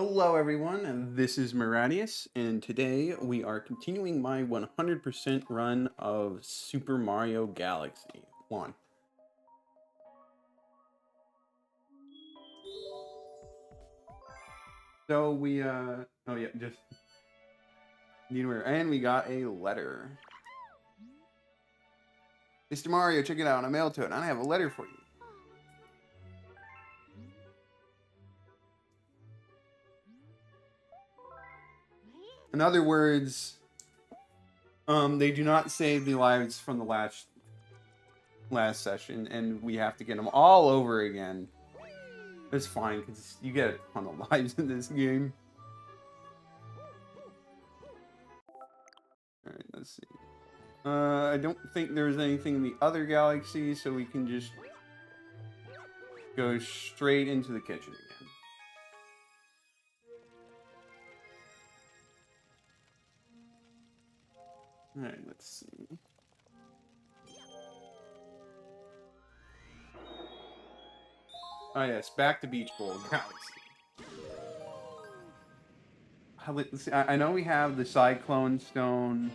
Hello everyone, and this is Miradius, and today we are continuing my 100% run of Super Mario Galaxy 1. So we, oh yeah, just and we got a letter. Mr. Mario, check it out, I mailed to it, and I have a letter for you. In other words, they do not save the lives from the last session, and we have to get them all over again. It's fine, because you get a ton of lives in this game. Alright, let's see. I don't think there's anything in the other galaxies, so we can just go straight into the kitchen again. Alright, let's see. Oh yes, back to Buoy Galaxy. I know we have the Cyclone Stone.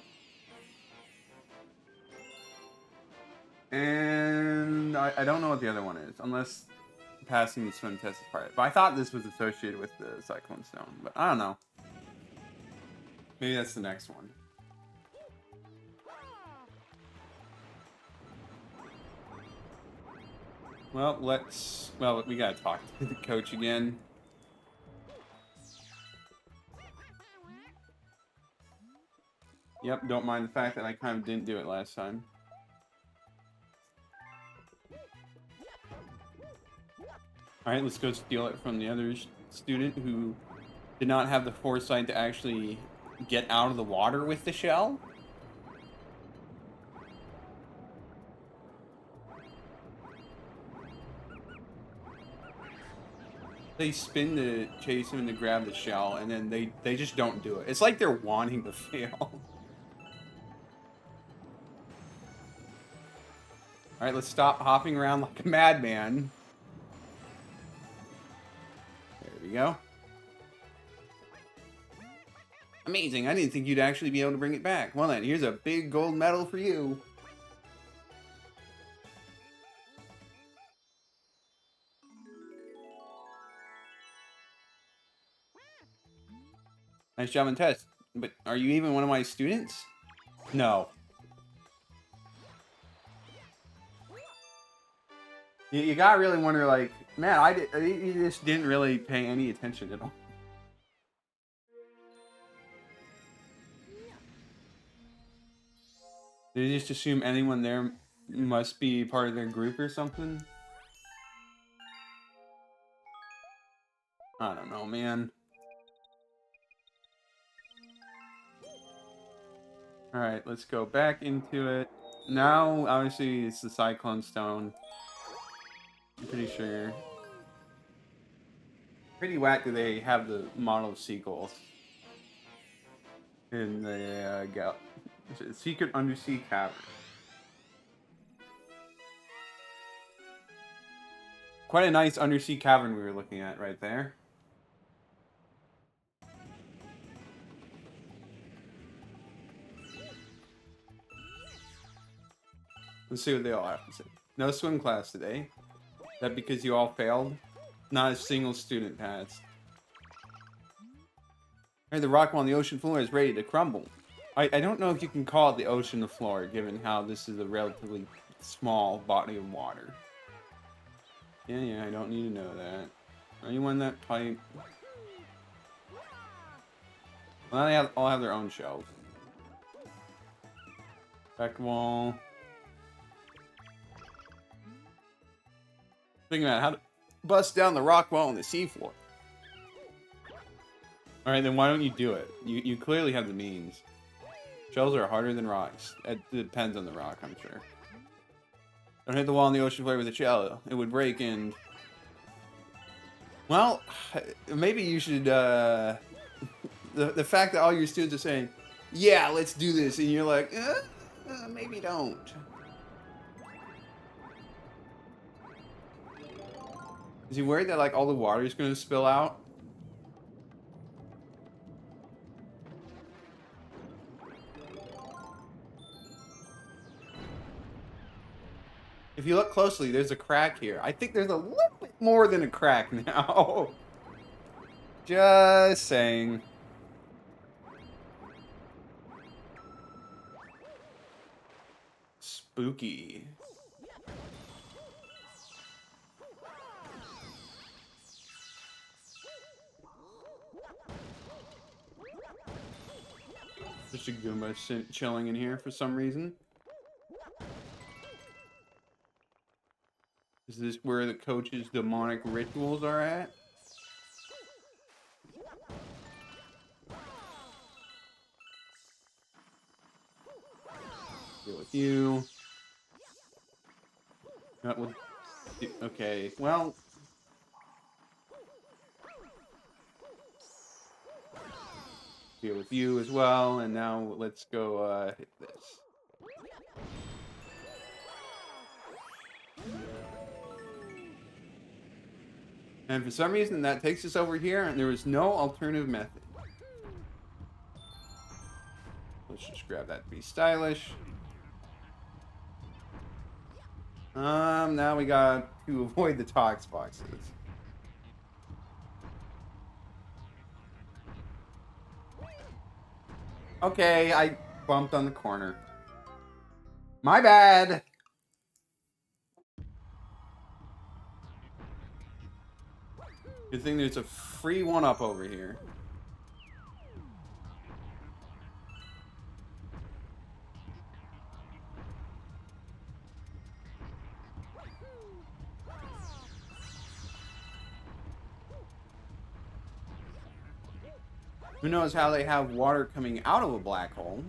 And I don't know what the other one is, unless passing the swim test is part of it. But I thought this was associated with the Cyclone Stone, but I don't know. Maybe that's the next one. Well, we gotta talk to the coach again. Yep, don't mind the fact that I kind of didn't do it last time. Alright, let's go steal it from the other student who did not have the foresight to actually get out of the water with the shell. They spin to chase him and to grab the shell, and then they just don't do it. It's like they're wanting to fail. Alright, let's stop hopping around like a madman. There we go. Amazing, I didn't think you'd actually be able to bring it back. Well then, here's a big gold medal for you. Nice job on test. But are you even one of my students? No. You gotta really wonder, like, man, you just didn't really pay any attention at all. Did you just assume anyone there must be part of their group or something? I don't know, man. Alright, let's go back into it. Now, obviously, it's the Cyclone Stone. I'm pretty sure. Pretty whack that they have the model of seagulls in the secret undersea cavern. Quite a nice undersea cavern we were looking at right there. Let's see what they all have to say. No swim class today. Is that because you all failed? Not a single student passed. Hey, the rock wall on the ocean floor is ready to crumble. I don't know if you can call it the ocean the floor, given how this is a relatively small body of water. Yeah, I don't need to know that. Anyone that type? Well, they all have their own shells. Back wall. Thinking about how to bust down the rock wall on the seafloor. Alright, then why don't you do it? You clearly have the means. Shells are harder than rocks. It depends on the rock, I'm sure. Don't hit the wall on the ocean floor with a shell. It would break and... Well, maybe you should, the fact that all your students are saying, yeah, let's do this, and you're like, maybe don't. Is he worried that, like, all the water is going to spill out? If you look closely, there's a crack here. I think there's a little bit more than a crack now. Just saying. Spooky. There's a Goomba chilling in here for some reason. Is this where the coach's demonic rituals are at? Deal with you. Okay, well. Deal with you as well, and now let's go hit this. And for some reason that takes us over here, and there was no alternative method. Let's just grab that to be stylish. Now we got to avoid the tox boxes. Okay, I bumped on the corner. My bad! Good thing there's a free one-up over here. Who knows how they have water coming out of a black hole?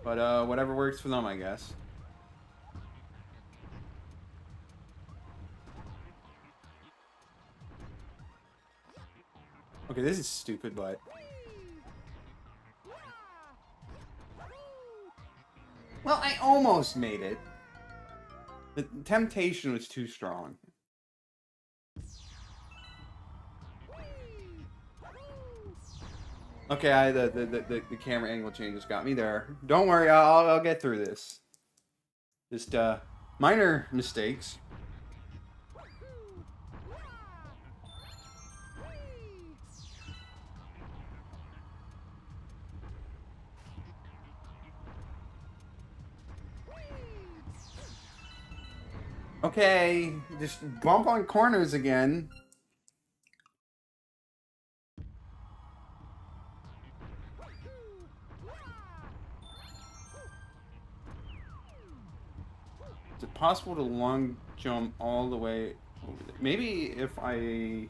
But, whatever works for them, I guess. Okay, this is stupid, but... Well, I almost made it. The temptation was too strong. Okay, the camera angle changes got me there. Don't worry, I'll get through this. Just minor mistakes. Okay, just bump on corners again. Is it possible to long jump all the way over there? Maybe if I...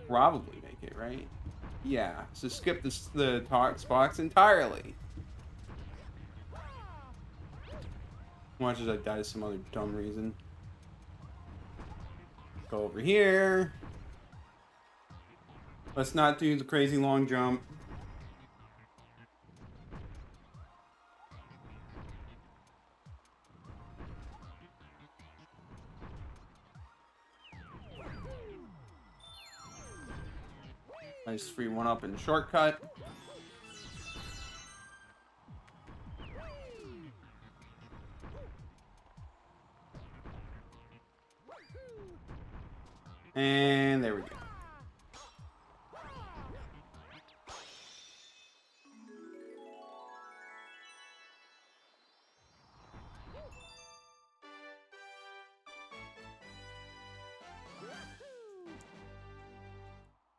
Probably make it, right? Yeah, so skip the tox box entirely. Watch as I die to some other dumb reason. Go over here. Let's not do the crazy long jump. Nice free one up and shortcut. And there we go.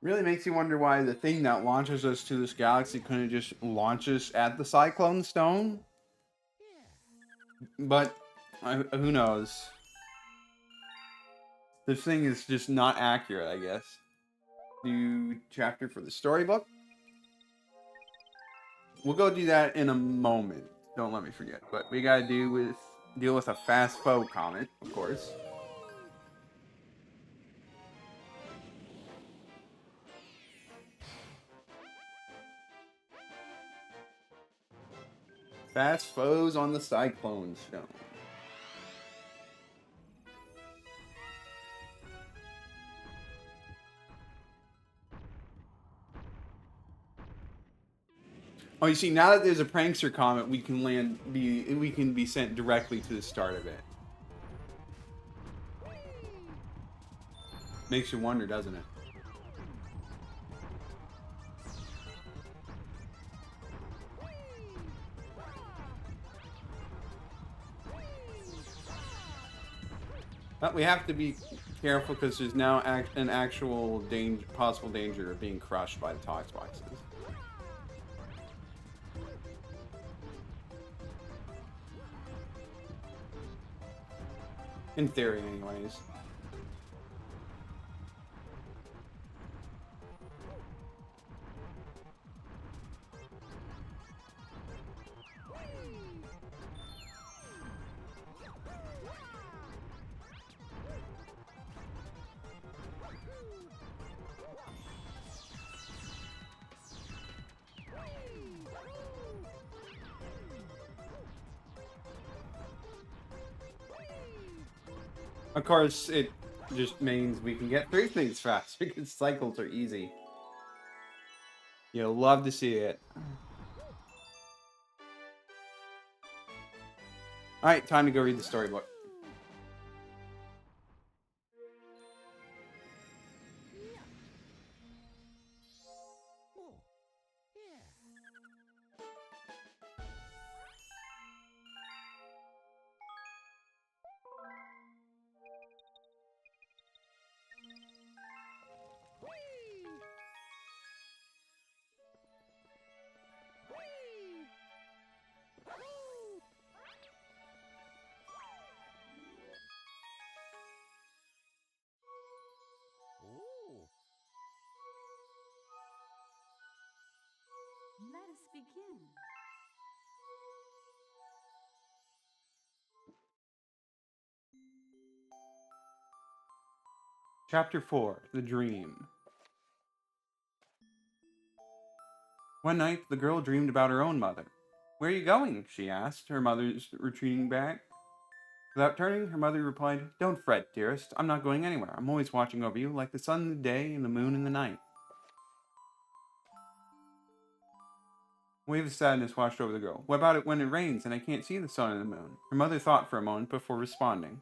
Really makes you wonder why the thing that launches us to this galaxy couldn't just launch us at the Cyclone Stone. But who knows? This thing is just not accurate, I guess. New chapter for the storybook. We'll go do that in a moment. Don't let me forget. But we gotta deal with a fast foe comet, of course. Fast foes on the Cyclone Stone. Oh, you see, now that there's a Prankster Comet, we can we can be sent directly to the start of it. Makes you wonder, doesn't it? But we have to be careful because there's now an actual possible danger of being crushed by the tox boxes. In theory, anyways. Of course, it just means we can get through things faster because cycles are easy. You'll love to see it. Alright, time to go read the storybook. Let us begin. Chapter 4, The Dream. One night, the girl dreamed about her own mother. "Where are you going?" she asked, her mother's retreating back. Without turning, her mother replied, "Don't fret, dearest. I'm not going anywhere. I'm always watching over you, like the sun in the day and the moon in the night." A wave of sadness washed over the girl. "What about it when it rains and I can't see the sun and the moon?" Her mother thought for a moment before responding.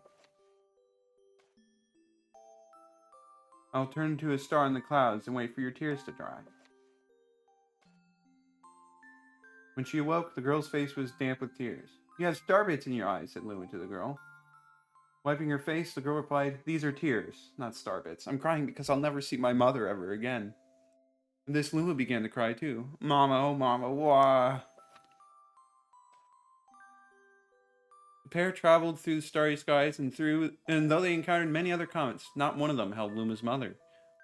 "I'll turn into a star in the clouds and wait for your tears to dry." When she awoke, the girl's face was damp with tears. "You have starbits in your eyes," said Luma to the girl. Wiping her face, the girl replied, "These are tears, not starbits. I'm crying because I'll never see my mother ever again." And this Luma began to cry too. "Mama, oh mama, wah." The pair traveled through the starry skies and though they encountered many other comets, not one of them held Luma's mother.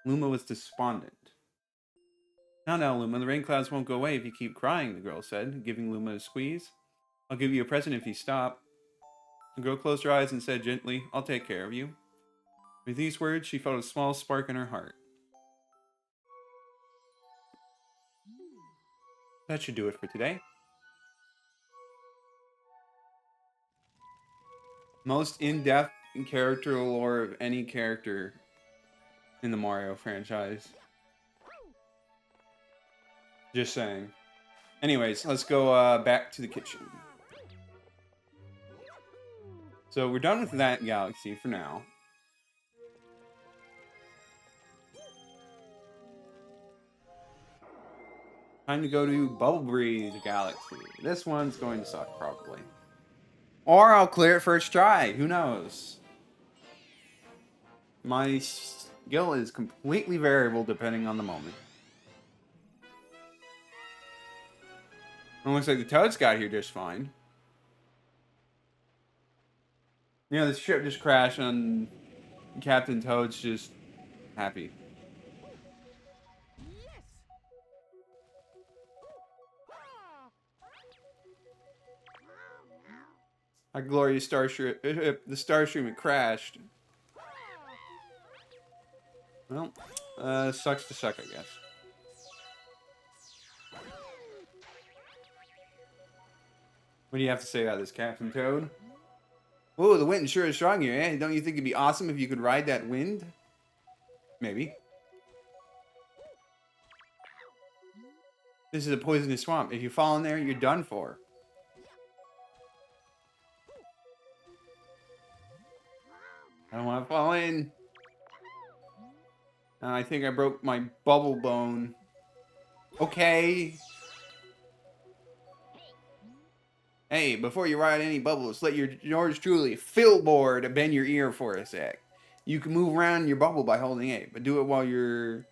Luma was despondent. Now, Luma, the rain clouds won't go away if you keep crying," the girl said, giving Luma a squeeze. "I'll give you a present if you stop." The girl closed her eyes and said gently, "I'll take care of you." With these words, she felt a small spark in her heart. That should do it for today. Most in-depth character lore of any character in the Mario franchise. Just saying. Anyways, let's go back to the kitchen. So we're done with that galaxy for now. Time to go to Buoy Galaxy. This one's going to suck, probably. Or I'll clear it first try. Who knows? My skill is completely variable depending on the moment. It looks like the Toads got here just fine. You know, the ship just crashed and Captain Toad's just happy. Our glorious Starship, the Starstream had crashed. Well, sucks to suck, I guess. What do you have to say about this, Captain Toad? "Whoa, the wind sure is strong here, eh? Don't you think it'd be awesome if you could ride that wind?" Maybe. This is a poisonous swamp. If you fall in there, you're done for. I don't want to fall in. I think I broke my bubble bone. Okay. Hey, before you ride any bubbles, let yours truly, Philboard, bend your ear for a sec. You can move around in your bubble by holding A, but do it while your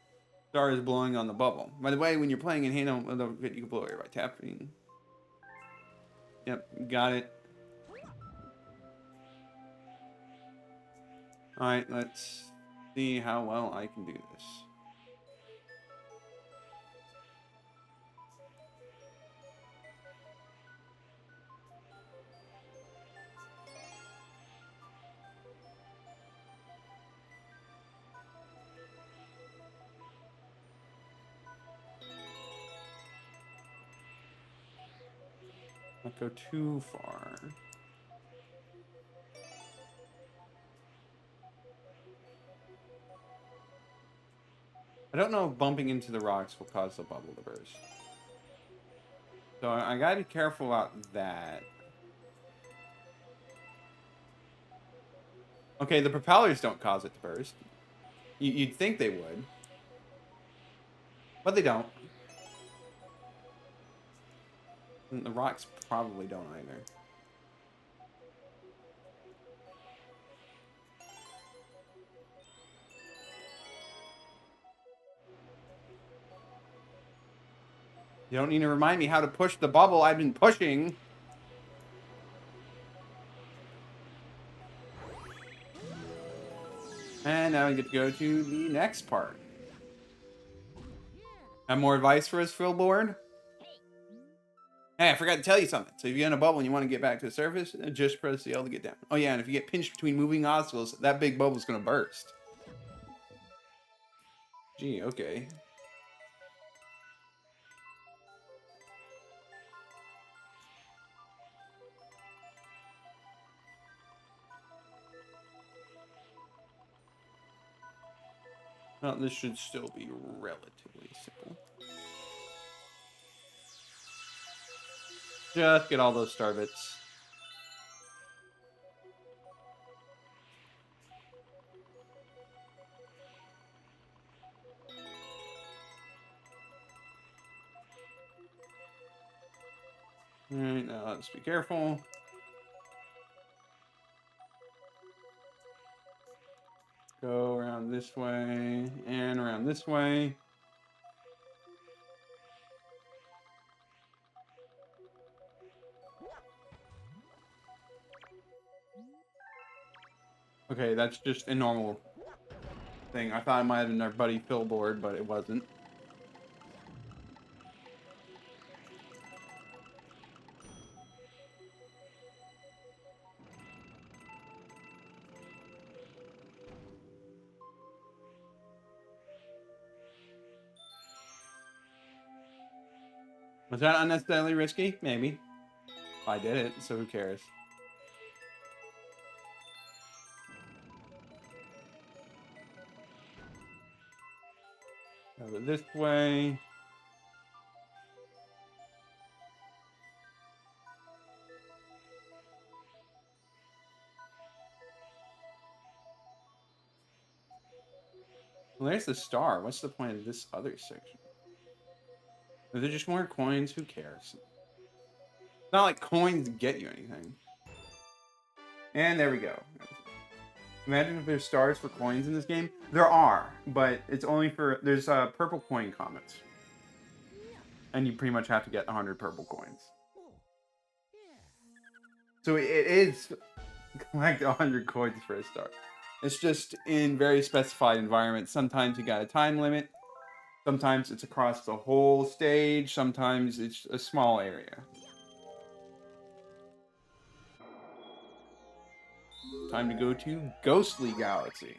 star is blowing on the bubble. By the way, when you're playing in Halo, you can blow air by tapping. Yep, got it. Alright, let's see how well I can do this. Not go too far. I don't know if bumping into the rocks will cause the bubble to burst. So I gotta be careful about that. Okay, the propellers don't cause it to burst. You'd think they would. But they don't. And the rocks probably don't either. You don't need to remind me how to push the bubble. I've been pushing. And now we get to go to the next part. Have more advice for us, Philboard? Hey, I forgot to tell you something. So if you're in a bubble and you want to get back to the surface, just press the L to get down. Oh yeah, and if you get pinched between moving obstacles, that big bubble's going to burst. Gee, okay. Well, this should still be relatively simple. Just get all those star bits. Alright, now let's be careful. Go around this way and around this way. Okay, that's just a normal thing. I thought it might have been our buddy Philboard, but it wasn't. Was that unnecessarily risky? Maybe. I did it, so who cares? Go this way. Well, there's the star. What's the point of this other section? Are there just more coins? Who cares? It's not like coins get you anything. And there we go. Imagine if there's stars for coins in this game. There are, but it's only for... There's purple coin comets. And you pretty much have to get 100 purple coins. So it is collect 100 coins for a star. It's just in very specified environments. Sometimes you got a time limit. Sometimes it's across the whole stage. Sometimes it's a small area. Time to go to Ghostly Galaxy.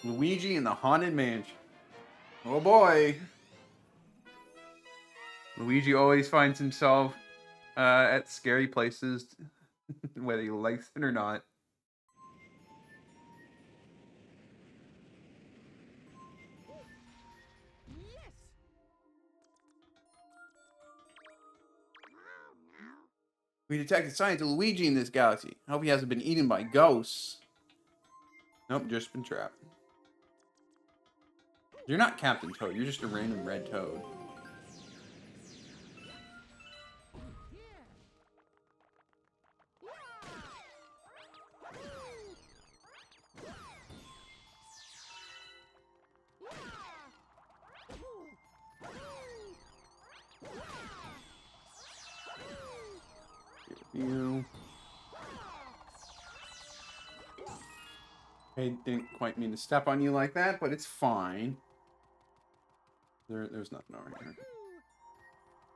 Luigi in the Haunted Mansion. Oh boy. Luigi always finds himself at scary places, whether he likes it or not. We detected signs of Luigi in this galaxy. I hope he hasn't been eaten by ghosts. Nope, just been trapped. You're not Captain Toad. You're just a random red toad. You. I didn't quite mean to step on you like that, but it's fine. There's nothing over here.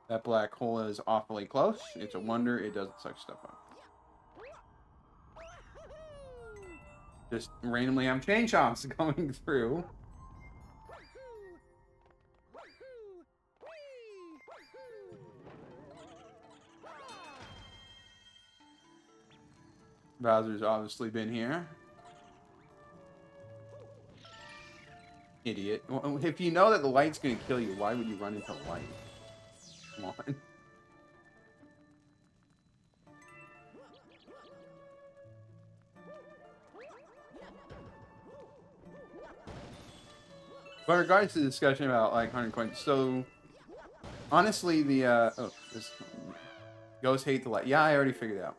That black hole is awfully close. It's a wonder it doesn't suck stuff up. Just randomly have chain chomps going through. Bowser's obviously been here. Idiot. Well, if you know that the light's gonna kill you, why would you run into the light? Come on. But in regards to the discussion about like 100 coins, so honestly, the this ghosts hate the light. Yeah, I already figured it out.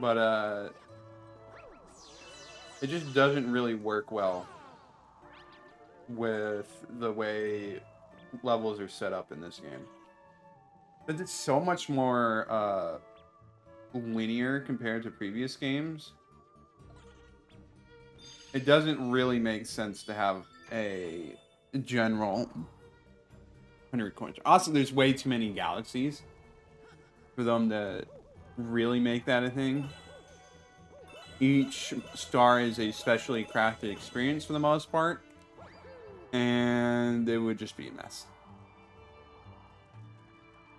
But it just doesn't really work well with the way levels are set up in this game. But it's so much more linear compared to previous games. It doesn't really make sense to have a general 100 coins. Also, there's way too many galaxies for them to really make that a thing. Each star is a specially crafted experience for the most part, and it would just be a mess.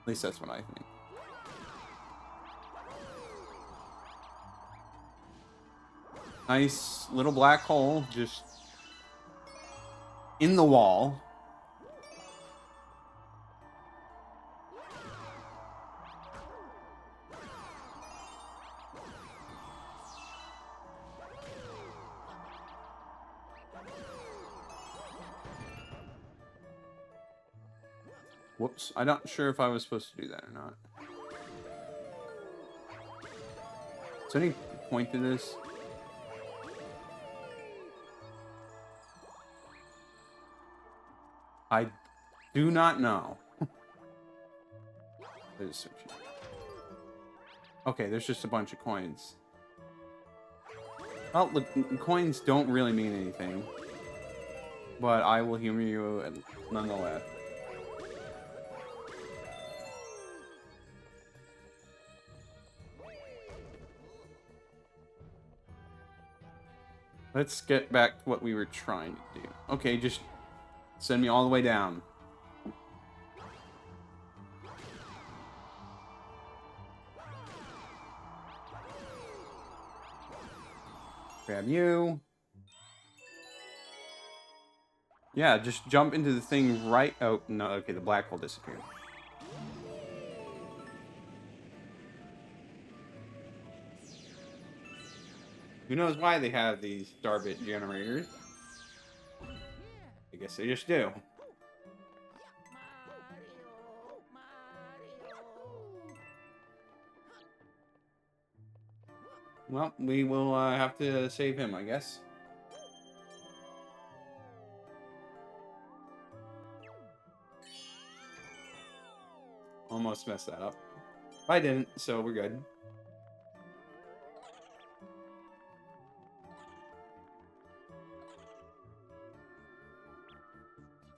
At least that's what I think. Nice little black hole just in the wall. Whoops, I'm not sure if I was supposed to do that or not. Is there any point to this? I do not know. Okay, there's just a bunch of coins. Well, the coins don't really mean anything. But I will humor you nonetheless. Let's get back to what we were trying to do. Okay, just send me all the way down. Grab you. Yeah, just jump into the thing right... Oh, no, okay, the black hole disappeared. Who knows why they have these starbit generators? I guess they just do. Well, we will have to save him, I guess. Almost messed that up. I didn't, so we're good.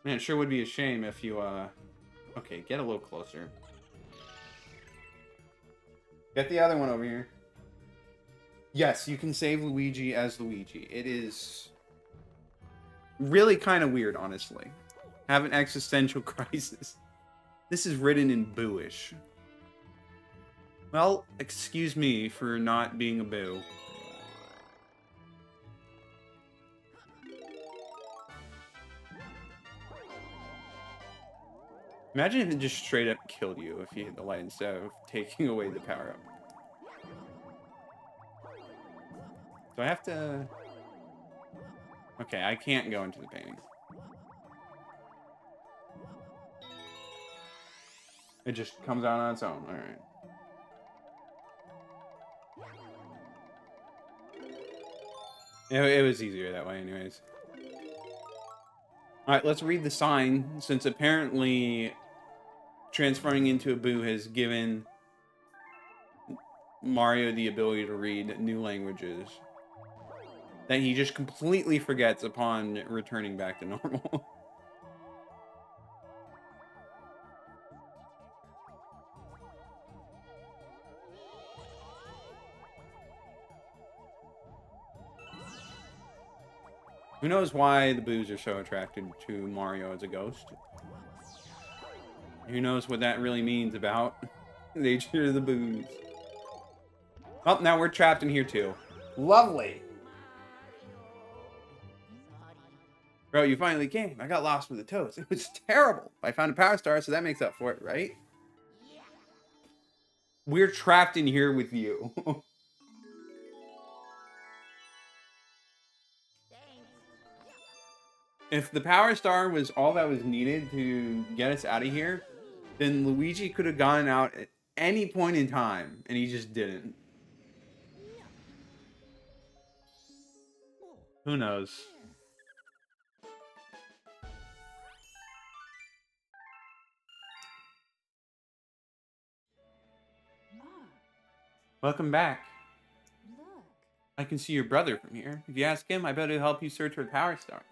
Man, it sure would be a shame if you, Okay, get a little closer. Get the other one over here. Yes, you can save Luigi as Luigi. It is really kind of weird, honestly. Have an existential crisis. This is written in Booish. Well, excuse me for not being a Boo. Imagine if it just straight up killed you if you hit the light instead of taking away the power up. Do I have to... Okay, I can't go into the painting. It just comes out on its own. Alright. It was easier that way anyways. Alright, let's read the sign, since apparently transferring into a Boo has given Mario the ability to read new languages that he just completely forgets upon returning back to normal. Who knows why the Boos are so attracted to Mario as a ghost? Who knows what that really means about the nature of the Boos? Oh, now we're trapped in here too. Lovely! Bro, you finally came. I got lost with the toads. It was terrible. I found a power star, so that makes up for it, right? We're trapped in here with you. If the power star was all that was needed to get us out of here, then Luigi could have gone out at any point in time, and he just didn't. Who knows? Mark, Welcome back. look. I can see your brother from here. If you ask him, I bet he'll help you search for the power stars.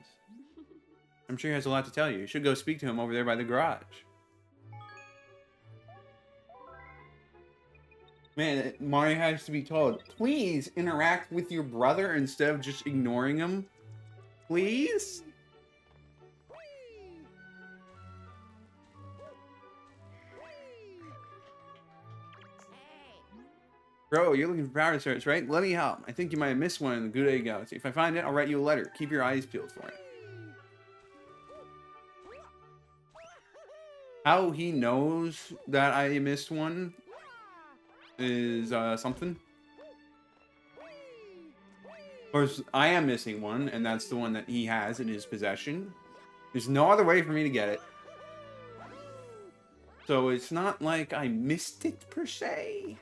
I'm sure he has a lot to tell you. You should go speak to him over there by the garage. Man, Mario has to be told, please interact with your brother instead of just ignoring him. Please? Bro, you're looking for power stars, right? Let me help. I think you might have missed one in the Buoy Galaxy. If I find it, I'll write you a letter. Keep your eyes peeled for it. How he knows that I missed one is something. Of course, I am missing one, and that's the one that he has in his possession. There's no other way for me to get it. So it's not like I missed it, per se.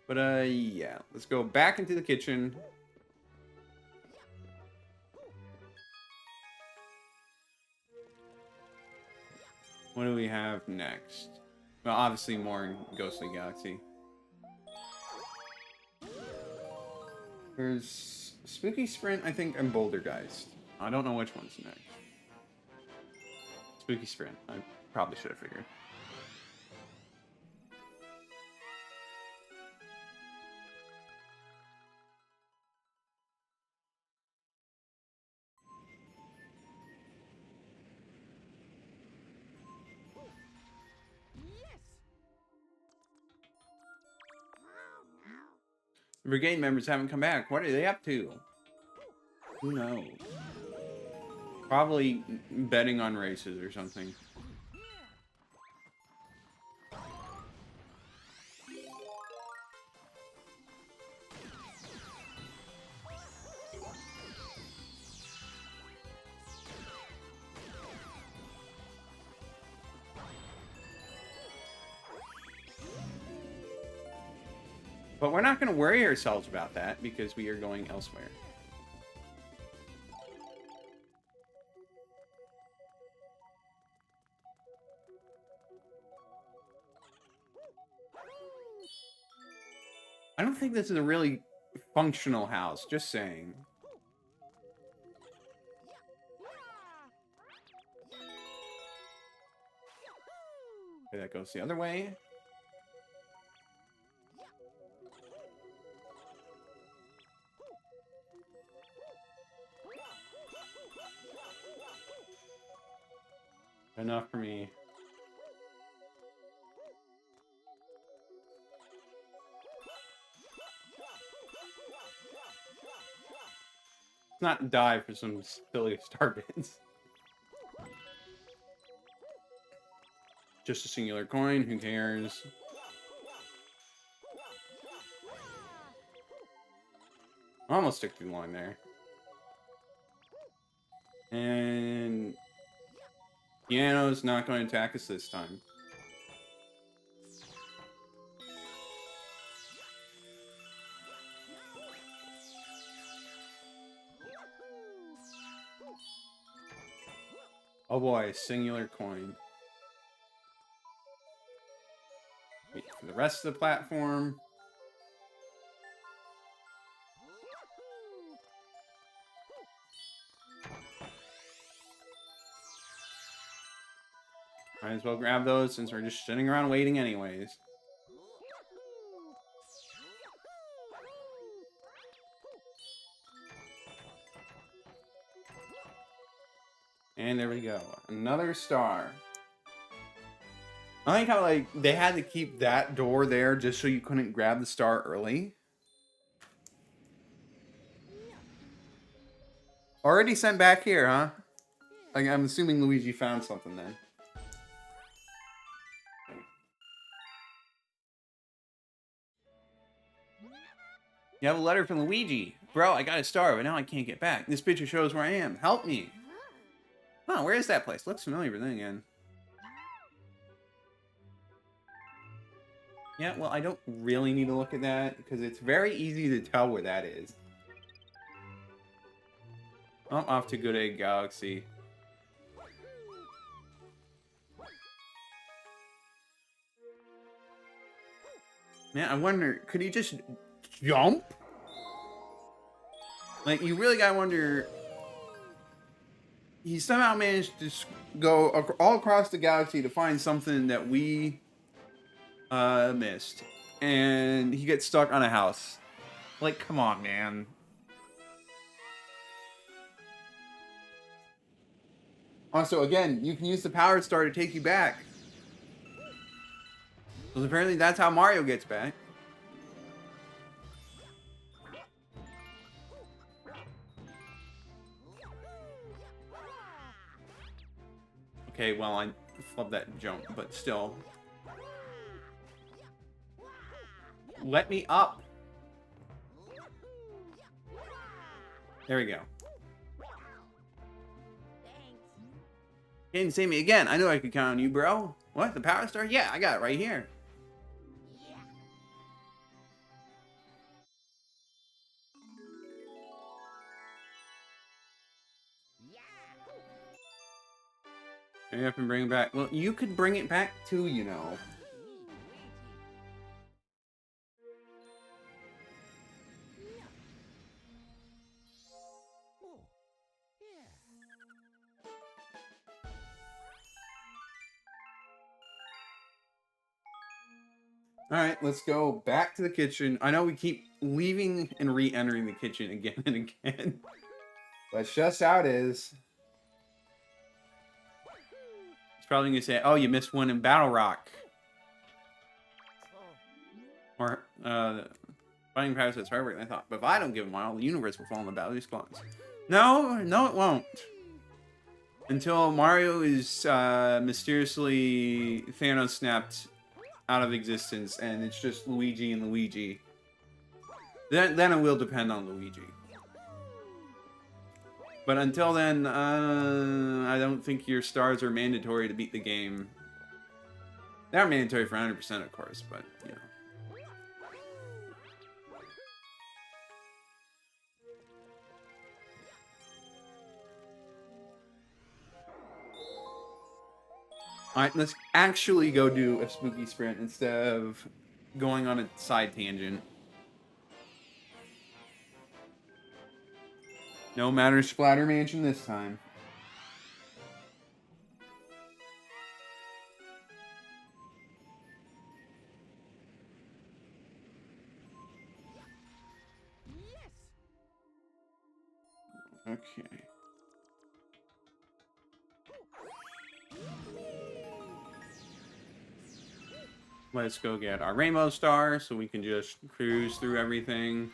But, yeah. Let's go back into the kitchen. What do we have next? Well, obviously more Ghostly Galaxy. There's Spooky Sprint, I think, and Bouldergeist. I don't know which one's next. Spooky Sprint. I probably should have figured. The brigade members haven't come back. What are they up to? Who knows? Probably betting on races or something. But we're not going to worry ourselves about that because we are going elsewhere. I don't think this is a really functional house, just saying. Okay, that goes the other way. Enough for me. Let's not die for some silly star bits. Just a singular coin, who cares? Almost took too long there. And Piano's not going to attack us this time. Oh boy, singular coin. Wait for the rest of the platform. Might as well grab those since we're just sitting around waiting anyways. And there we go. Another star. I like how, like, they had to keep that door there just so you couldn't grab the star early. Already sent back here, huh? Like, I'm assuming Luigi found something then. You have a letter from Luigi. Bro, I got a star, but now I can't get back. This picture shows where I am. Help me. Huh, where is that place? Looks familiar, but then again. Yeah, well, I don't really need to look at that, because it's very easy to tell where that is. I'm off to Bigmouth Galaxy. Man, I wonder, could he just jump? Like, you really gotta wonder... He somehow managed to go all across the galaxy to find something that we missed. And he gets stuck on a house. Like, come on, man. Also, again, you can use the power star to take you back. Because apparently that's how Mario gets back. Okay, well, I flubbed that jump, but still. Let me up. There we go. You didn't save me again. I knew I could count on you, bro. What? The power star? Yeah, I got it right here. Hurry up and bring it back. Well, you could bring it back too, you know. Alright, let's go back to the kitchen. I know we keep leaving and re-entering the kitchen again and again. But just how it is. It's probably going to say, oh, you missed one in Battlerock. Or, fighting power sets harder than I thought. But if I don't give them all, the universe will fall in the battle of these clones. No, it won't. Until Mario is mysteriously Thanos snapped out of existence and it's just Luigi and Luigi. Then it will depend on Luigi. But until then, I don't think your stars are mandatory to beat the game. They are mandatory for 100%, of course, but, you know. Alright, let's actually go do a spooky sprint instead of going on a side tangent. No matter Splatter Mansion this time. Okay. Let's go get our rainbow star so we can just cruise through everything.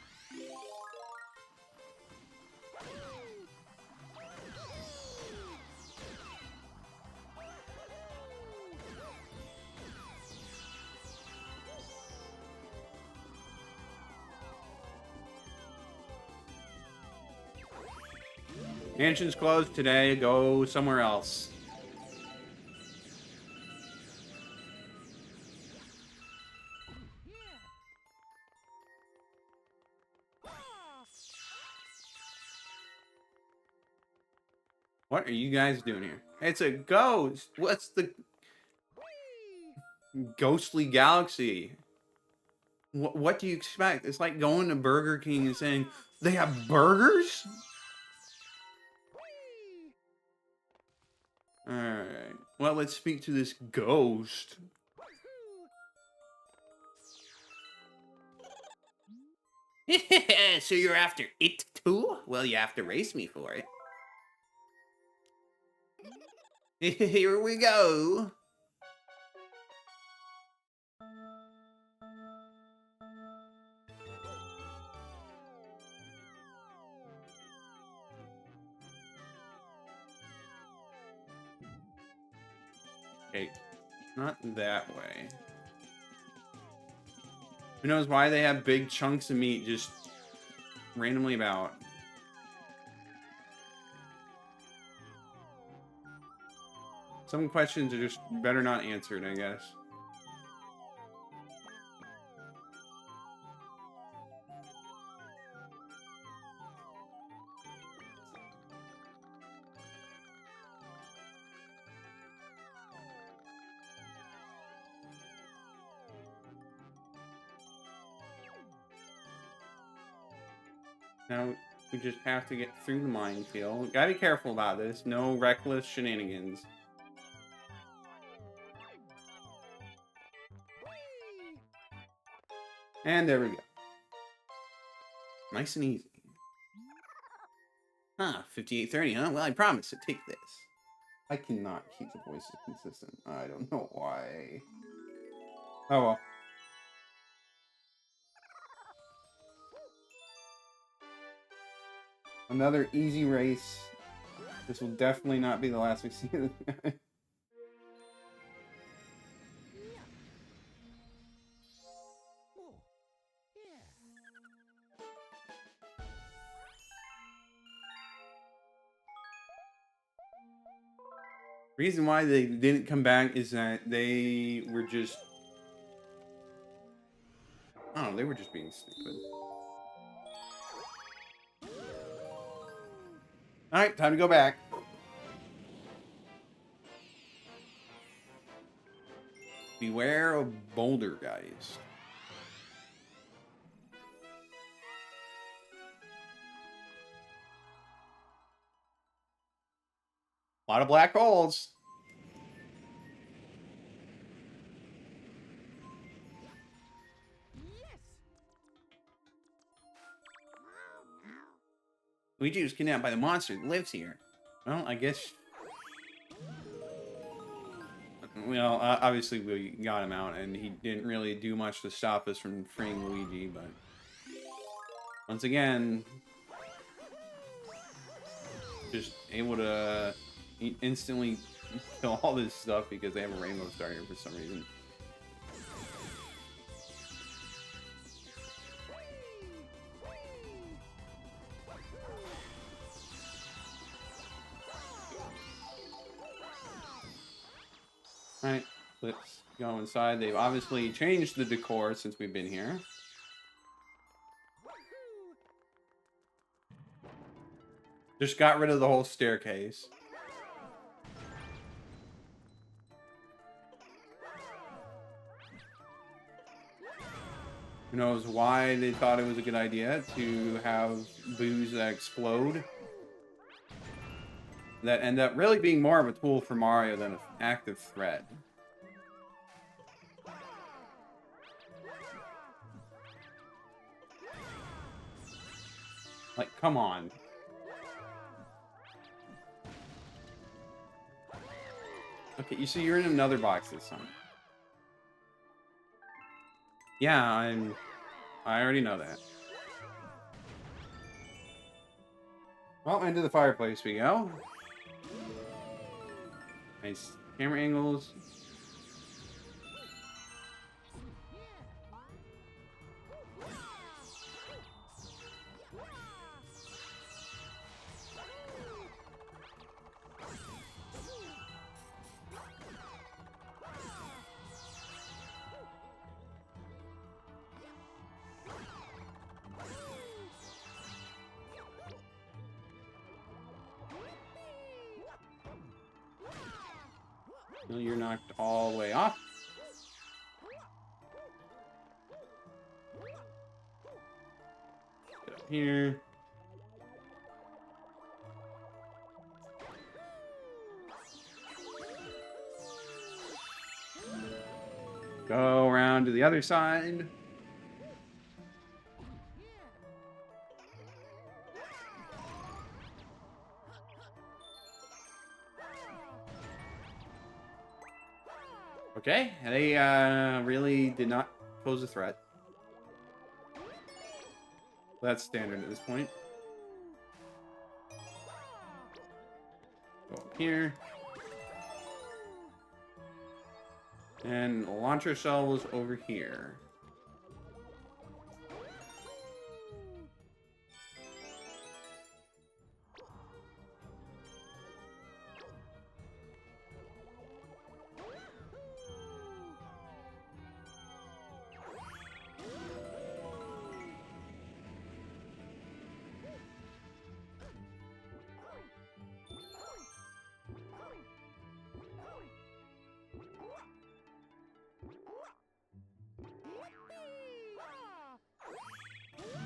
Mansion's closed today. Go somewhere else. What are you guys doing here? It's a ghost. What's the ghostly galaxy? What do you expect? It's like going to Burger King and saying, they have burgers? Alright. Well, let's speak to this ghost. So you're after it too? Well, you have to race me for it. Here we go. Okay, not that way. Who knows why they have big chunks of meat just randomly about? Some questions are just better not answered, I guess. Now, we just have to get through the minefield. Gotta be careful about this. No reckless shenanigans. And there we go. Nice and easy. Huh, 5830, huh? Well, I promise to take this. I cannot keep the voices consistent. I don't know why. Oh well. Another easy race. This will definitely not be the last we see of this guy. Reason why they didn't come back is that they were just... I don't know, they were just being stupid. Alright, time to go back. Beware of boulder guys. A lot of black holes. Luigi was kidnapped by the monster that lives here. Well, I guess... Well, obviously we got him out, and he didn't really do much to stop us from freeing Luigi, but... Once again... Just able to instantly kill all this stuff because they have a rainbow star here for some reason. Alright, let's go inside. They've obviously changed the decor since we've been here. Just got rid of the whole staircase. Who knows why they thought it was a good idea to have boos that explode. That end up really being more of a tool for Mario than an active threat. Like, come on. Okay, you see, you're in another box this time. Yeah, I already know that. Well, into the fireplace we go. Nice camera angles. Well, you're knocked all the way off. Get up here. Go around to the other side. Okay, they really did not pose a threat. That's standard at this point. Go up here. And the launcher shell was over here.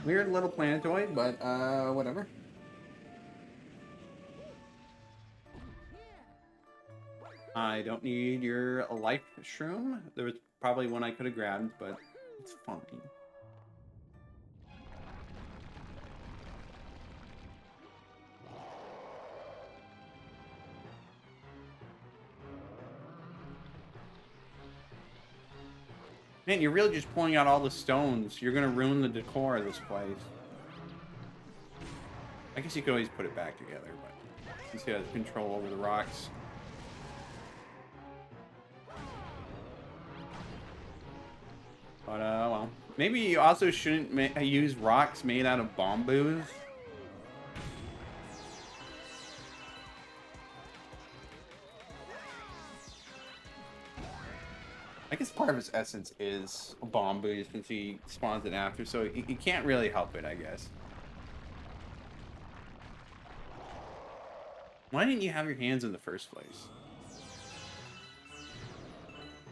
Weird little planetoid, but whatever. I don't need your life shroom. There was probably one I could have grabbed, but it's fine. Man, you're really just pulling out all the stones. You're gonna ruin the decor of this place. I guess you could always put it back together, but you see how the control over the rocks. But, well. Maybe you also shouldn't use rocks made out of bamboos. I guess part of his essence is bamboo since he spawns it after, so you can't really help it, I guess. Why didn't you have your hands in the first place?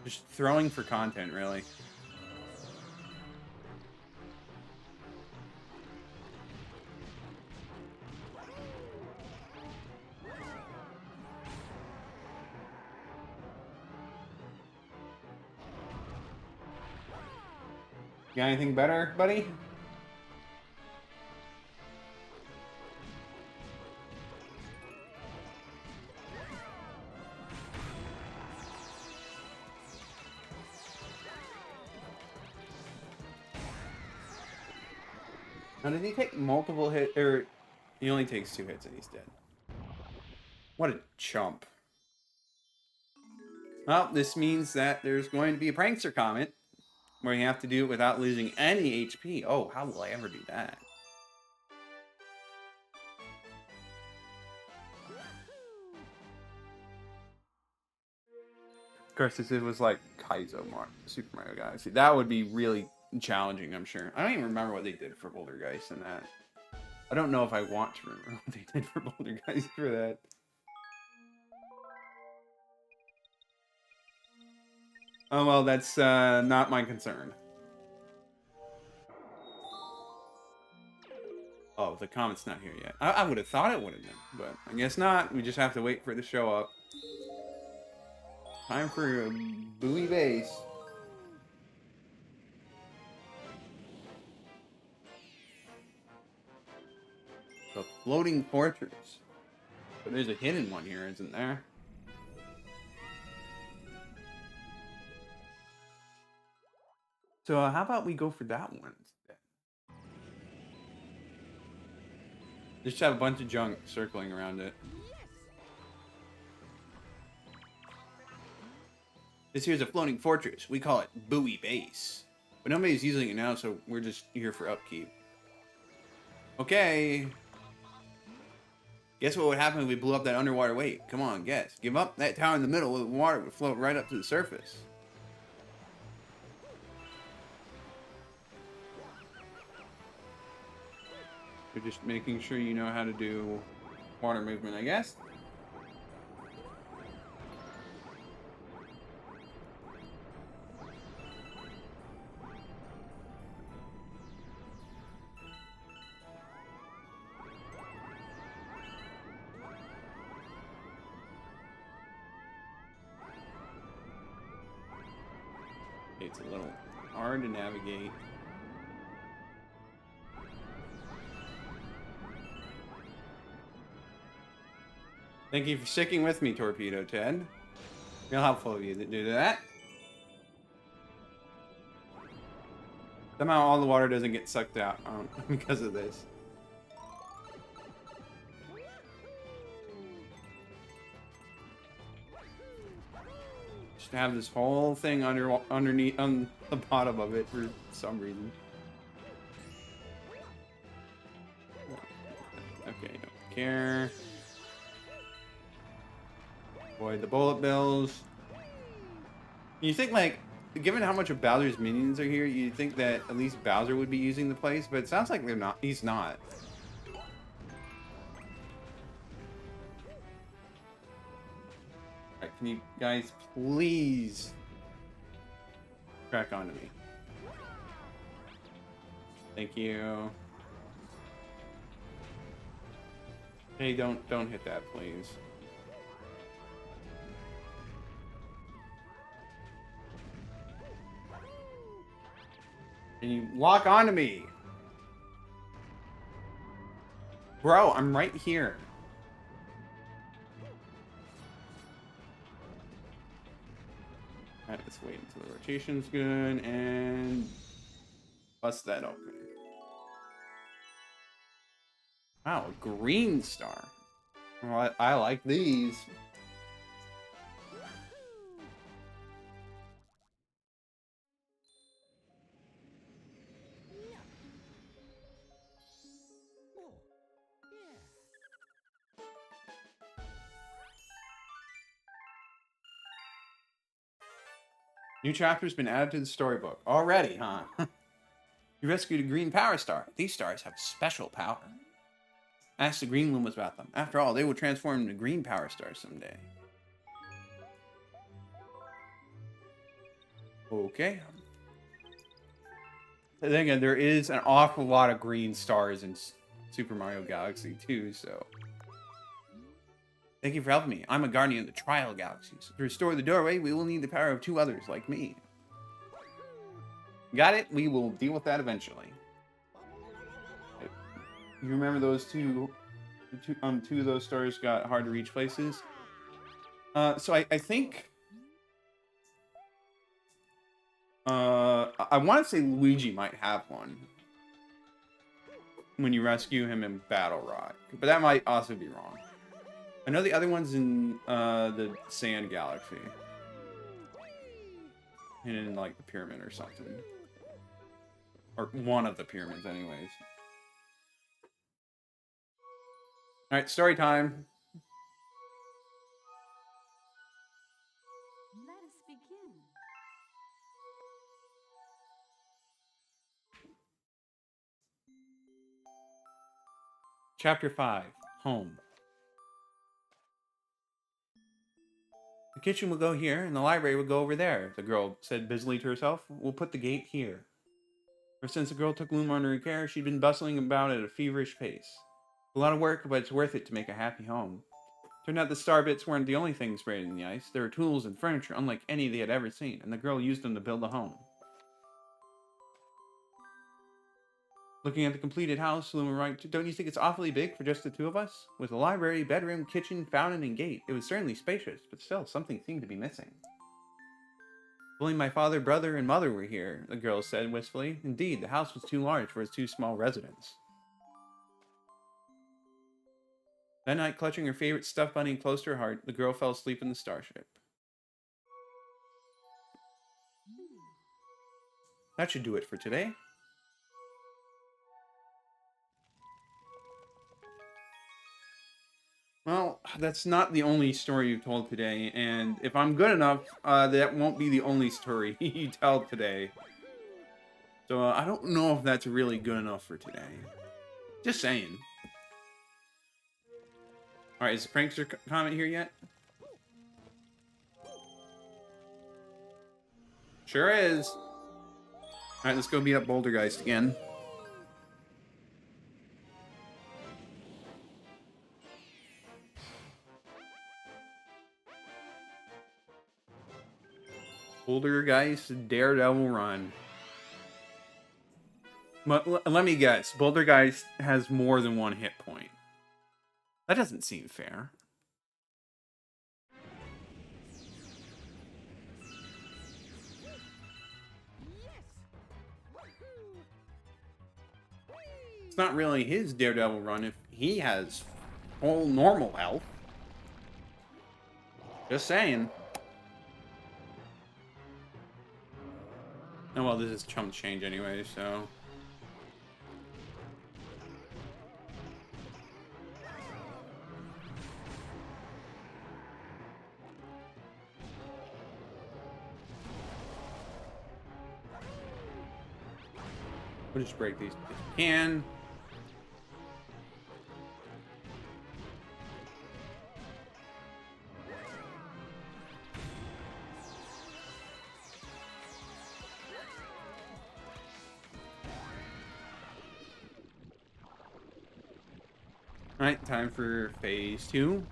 Just throwing for content, really. You got anything better, buddy? Now, did he take multiple hits, or he only takes 2 hits and he's dead? What a chump. Well, this means that there's going to be a Prankster Comet, where you have to do it without losing any HP. Oh, how will I ever do that? Of course, if it was like Super Mario Galaxy, that would be really challenging, I'm sure. I don't even remember what they did for Bouldergeist in that. I don't know if I want to remember what they did for Bouldergeist for that. Oh, well, that's not my concern. Oh, the comet's not here yet. I would have thought it would have been, but I guess not. We just have to wait for it to show up. Time for a buoy base. The floating fortress. But there's a hidden one here, isn't there? So how about we go for that one instead? Just have a bunch of junk circling around it. This here's a floating fortress. We call it Buoy Base. But nobody's using it now, so we're just here for upkeep. Okay. Guess what would happen if we blew up that underwater weight? Come on, guess. Give up that tower in the middle, the water would float right up to the surface. You're just making sure you know how to do water movement, I guess. It's a little hard to navigate. Thank you for sticking with me, Torpedo Ted. Real helpful of you to do that. Somehow all the water doesn't get sucked out because of this. Just have this whole thing underneath on the bottom of it for some reason. Okay, don't care. Avoid the bullet bills. You think, like, given how much of Bowser's minions are here, you'd think that at least Bowser would be using the place, but it sounds like they're not. He's not. Alright, can you guys please crack onto me? Thank you. Hey, don't hit that, please. Can you lock onto me? Bro, I'm right here. Alright, let's wait until the rotation's good and bust that open. Wow, a green star. Well, I like these. New chapter's been added to the storybook. Already, huh? You rescued a green power star. These stars have special power. Ask the green Lumas about them. After all, they will transform into green power stars someday. Okay. Then again, there is an awful lot of green stars in Super Mario Galaxy too, so... Thank you for helping me. I'm a guardian of the Trial Galaxies. To restore the doorway, we will need the power of 2 others like me. Got it? We will deal with that eventually. You remember those two of those stars got hard to reach places? So I think... I want to say Luigi might have one. When you rescue him in Battlerock. But that might also be wrong. I know the other one's in the Sand Galaxy. And in like the pyramid or something. Or one of the pyramids anyways. Alright, story time. Let us begin. Chapter 5. Home. The kitchen will go here, and the library will go over there, the girl said busily to herself. We'll put the gate here. Ever since the girl took Luma under her care, she'd been bustling about at a feverish pace. A lot of work, but it's worth it to make a happy home. Turned out the star bits weren't the only things sprayed in the ice. There were tools and furniture unlike any they had ever seen, and the girl used them to build a home. Looking at the completed house, Luma writes, don't you think it's awfully big for just the 2 of us? With a library, bedroom, kitchen, fountain, and gate, it was certainly spacious, but still, something seemed to be missing. If only my father, brother, and mother were here, the girl said wistfully. Indeed, the house was too large for his 2 small residents. That night, clutching her favorite stuffed bunny close to her heart, the girl fell asleep in the starship. That should do it for today. Well, that's not the only story you've told today, and if I'm good enough, that won't be the only story you tell today. So I don't know if that's really good enough for today. Just saying. Alright, is the Prankster Comet here yet? Sure is. Alright, let's go beat up Bouldergeist again. Bouldergeist Daredevil Run. But let me guess. Bouldergeist has more than one hit point. That doesn't seem fair. It's not really his Daredevil Run if he has full normal health. Just saying. Oh well, this is chump change anyway, so... We'll just break these if we can. Alright, time for phase 2.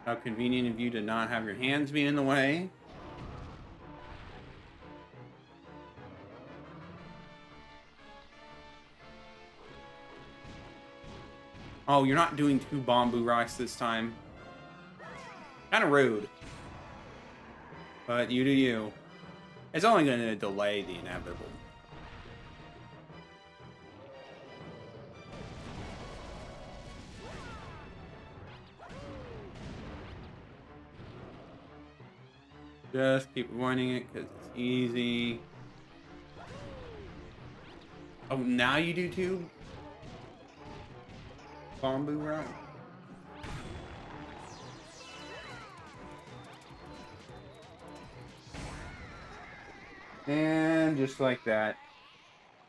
How convenient of you to not have your hands be in the way. Oh, you're not doing 2 bamboo rocks this time. Kind of rude. But you do you. It's only going to delay the inevitable. Just keep running it because it's easy. Oh, now you do 2? Bamboo rock? And just like that,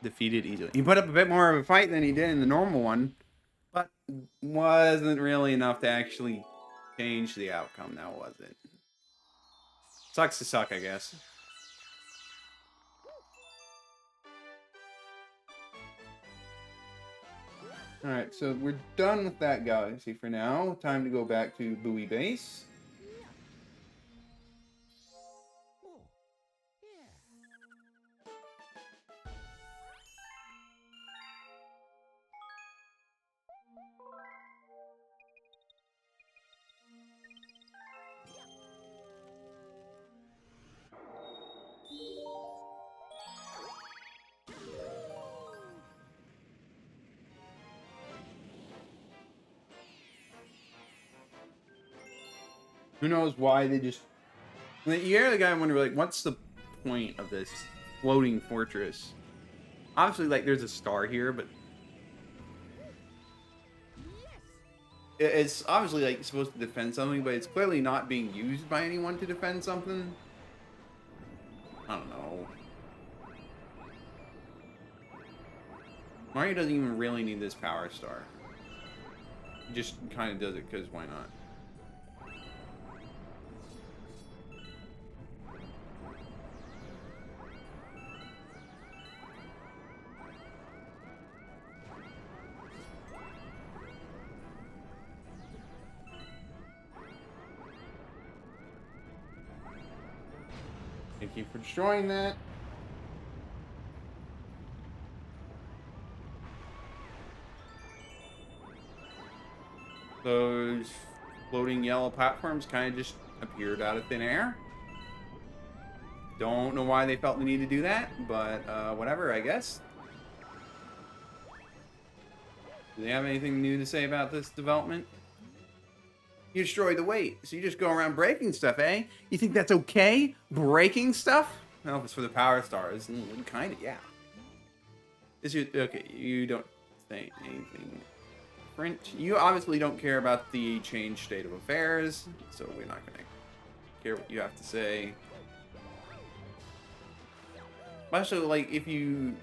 defeated easily. He put up a bit more of a fight than he did in the normal one, but wasn't really enough to actually change the outcome, now was it? Sucks to suck, I guess. Alright, so we're done with that galaxy for now. Time to go back to Buoy Base. Who knows why they just... You hear the guy wonder, like, what's the point of this floating fortress? Obviously, like, there's a star here, but... It's obviously, like, supposed to defend something, but it's clearly not being used by anyone to defend something. I don't know. Mario doesn't even really need this power star. He just kind of does it because why not? Thank you for destroying that. Those floating yellow platforms kind of just appeared out of thin air. Don't know why they felt the need to do that, but whatever, I guess. Do they have anything new to say about this development? You destroy the weight, so you just go around breaking stuff, eh? You think that's okay? Breaking stuff? No, if it's for the power stars, kind of, yeah. Okay, you don't say anything different. You obviously don't care about the changed state of affairs, so we're not going to care what you have to say. Also, like, if you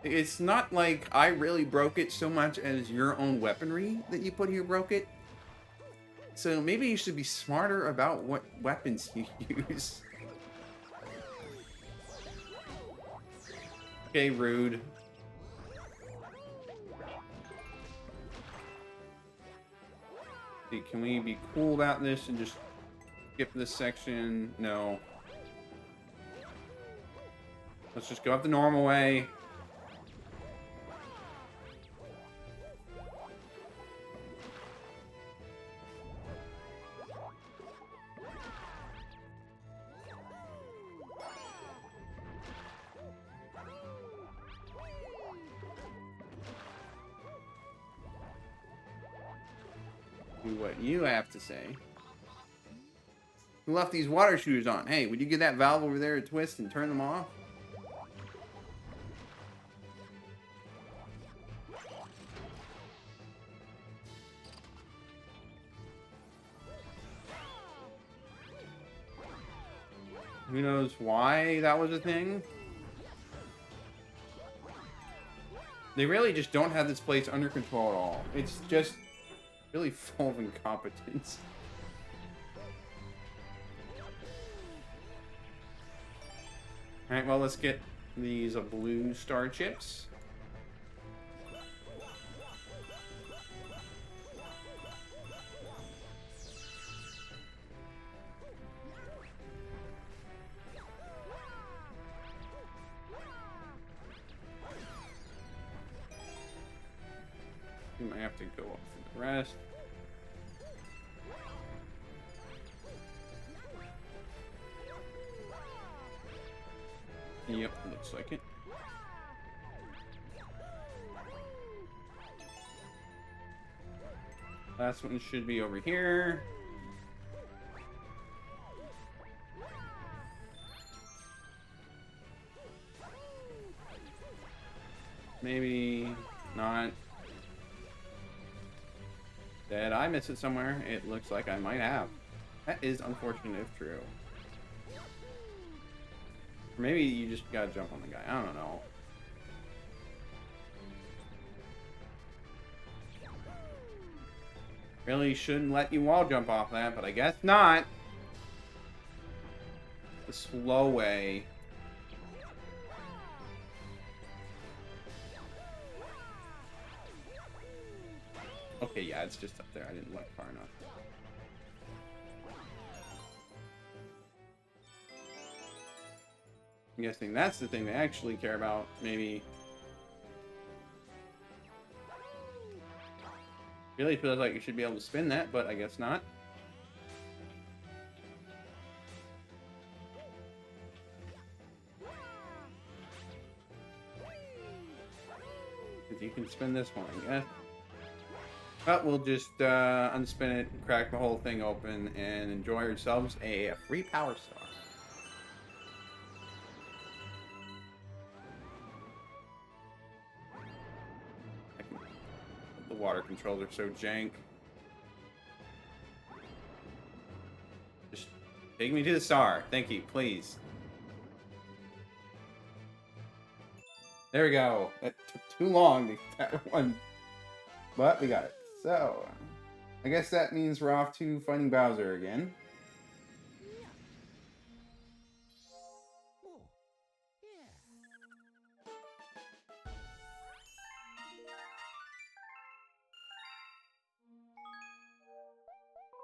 It's not like I really broke it so much as your own weaponry that you put here broke it. So maybe you should be smarter about what weapons you use. Okay, rude. See, can we be cool about this and just skip this section? No. Let's just go up the normal way. What you have to say. Who left these water shooters on? Hey, would you get that valve over there to twist and turn them off? Who knows why that was a thing? They really just don't have this place under control at all. It's just really full of incompetence. Alright, well, let's get these blue star chips. We might have to go up for the rest. Yep, looks like it. Last one should be over here. Maybe not. Did I miss it somewhere? It looks like I might have. That is unfortunate if true. Or maybe you just gotta jump on the guy. I don't know. Really shouldn't let you wall jump off that, but I guess not. The slow way. Okay, yeah, it's just up there. I didn't look far enough. I'm guessing that's the thing they actually care about, maybe. Really feels like you should be able to spin that, but I guess not. Because you can spin this one, I guess. But we'll just unspin it, crack the whole thing open, and enjoy ourselves a free power star. The water controls are so jank. Just take me to the star. Thank you, please. There we go. That took too long to get that one. But we got it. So, I guess that means we're off to fighting Bowser again.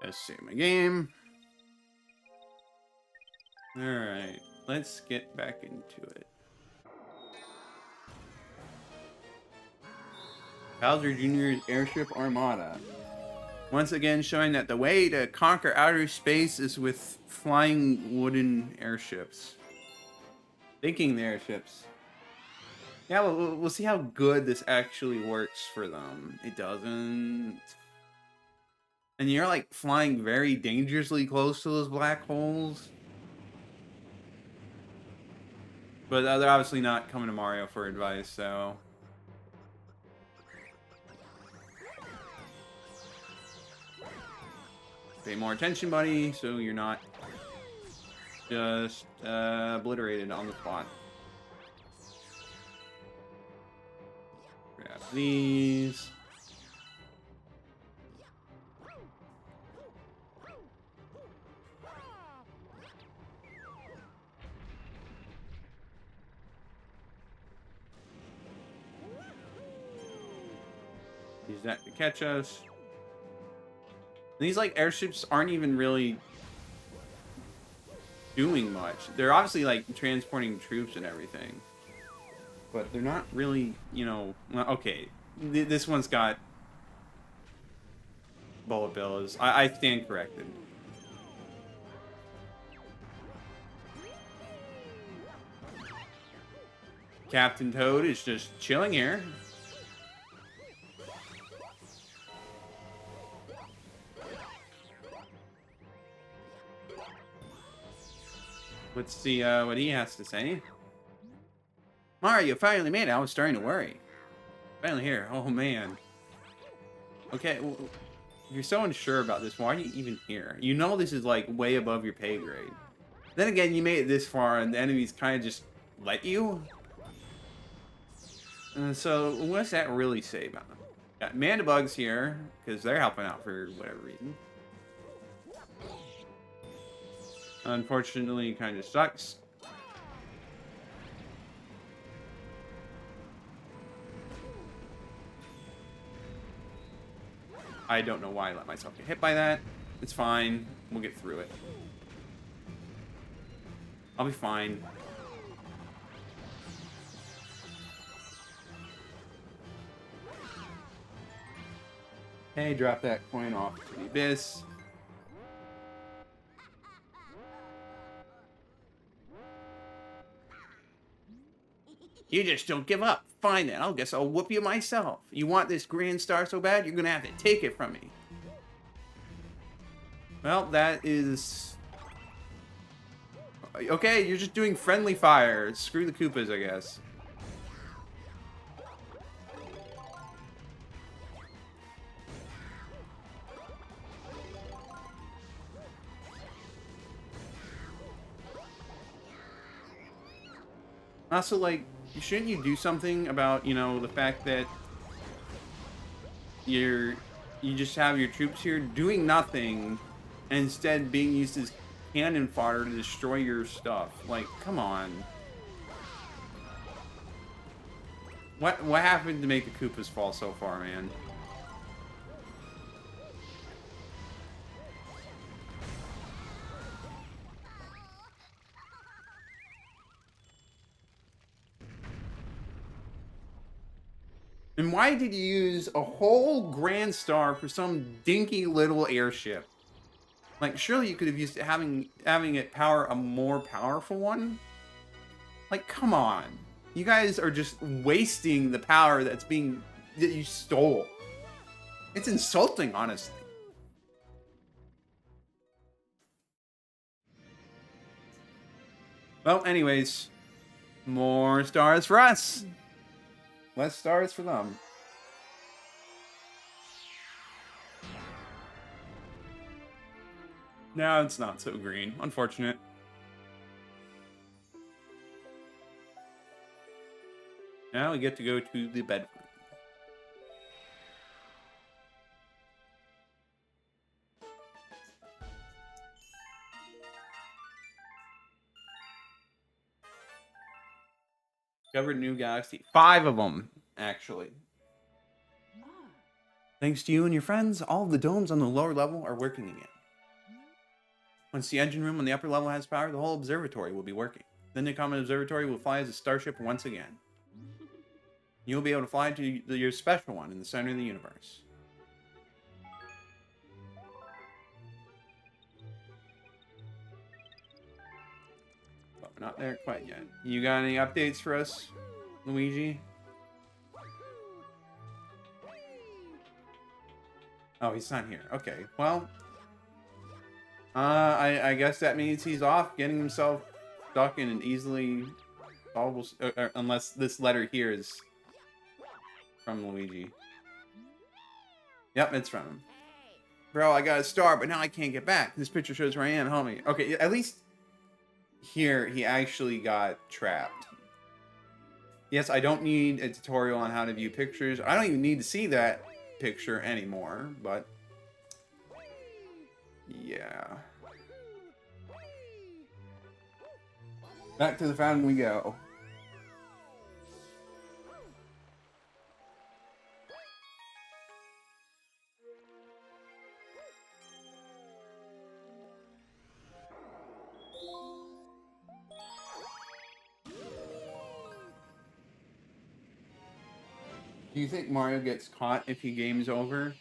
Let's save my game. Alright, let's get back into it. Bowser Jr.'s Airship Armada. Once again showing that the way to conquer outer space is with flying wooden airships. Thinking the airships. Yeah, we'll see how good this actually works for them. It doesn't. And you're like flying very dangerously close to those black holes. But they're obviously not coming to Mario for advice, so... Pay more attention, buddy, so you're not just obliterated on the spot. these. Use that to catch us. These like airships aren't even really doing much. They're obviously like transporting troops and everything, but they're not really, you know. Okay, this one's got bullet bills. I stand corrected. Captain Toad is just chilling here. Let's see what he has to say. Mario, you finally made it. I was starting to worry. Finally here. Oh, man. Okay, well, if you're so unsure about this, why are you even here? You know this is, like, way above your pay grade. Then again, you made it this far, and the enemies kind of just let you? So, what's that really say about them? Got Mandibugs here, because they're helping out for whatever reason. Unfortunately, it kind of sucks. I don't know why I let myself get hit by that. It's fine. We'll get through it. I'll be fine. Hey, drop that coin off to the abyss. You just don't give up. Fine then, I guess I'll whoop you myself. You want this grand star so bad, you're gonna have to take it from me. Well, that is... Okay, you're just doing friendly fire. Screw the Koopas, I guess. Also, like, shouldn't you do something about, you know, the fact that you just have your troops here doing nothing and instead being used as cannon fodder to destroy your stuff? Like, come on. What happened to make the Koopas fall so far, man? And why did you use a whole Grand Star for some dinky little airship? Like, surely you could have used it, having it power a more powerful one? Like, come on. You guys are just wasting the power that you stole. It's insulting, honestly. Well, anyways, more stars for us. Less stars for them. No, it's not so green. Unfortunate. Now we get to go to the bedroom. Discovered new galaxy. 5 of them, actually. Thanks to you and your friends, all of the domes on the lower level are working again. Once the engine room on the upper level has power, the whole observatory will be working. Then the Comet Observatory will fly as a starship once again. You'll be able to fly to your special one in the center of the universe. But we're not there quite yet. You got any updates for us, Luigi? Oh, he's not here. Okay, well... I guess that means he's off, getting himself stuck in an easily solvable... unless this letter here is from Luigi. Yep, it's from him. Bro, I got a star, but now I can't get back. This picture shows where I am. Help me. Okay, at least here he actually got trapped. Yes, I don't need a tutorial on how to view pictures. I don't even need to see that picture anymore, but yeah. Back to the fountain we go. Do you think Mario gets caught if he games over?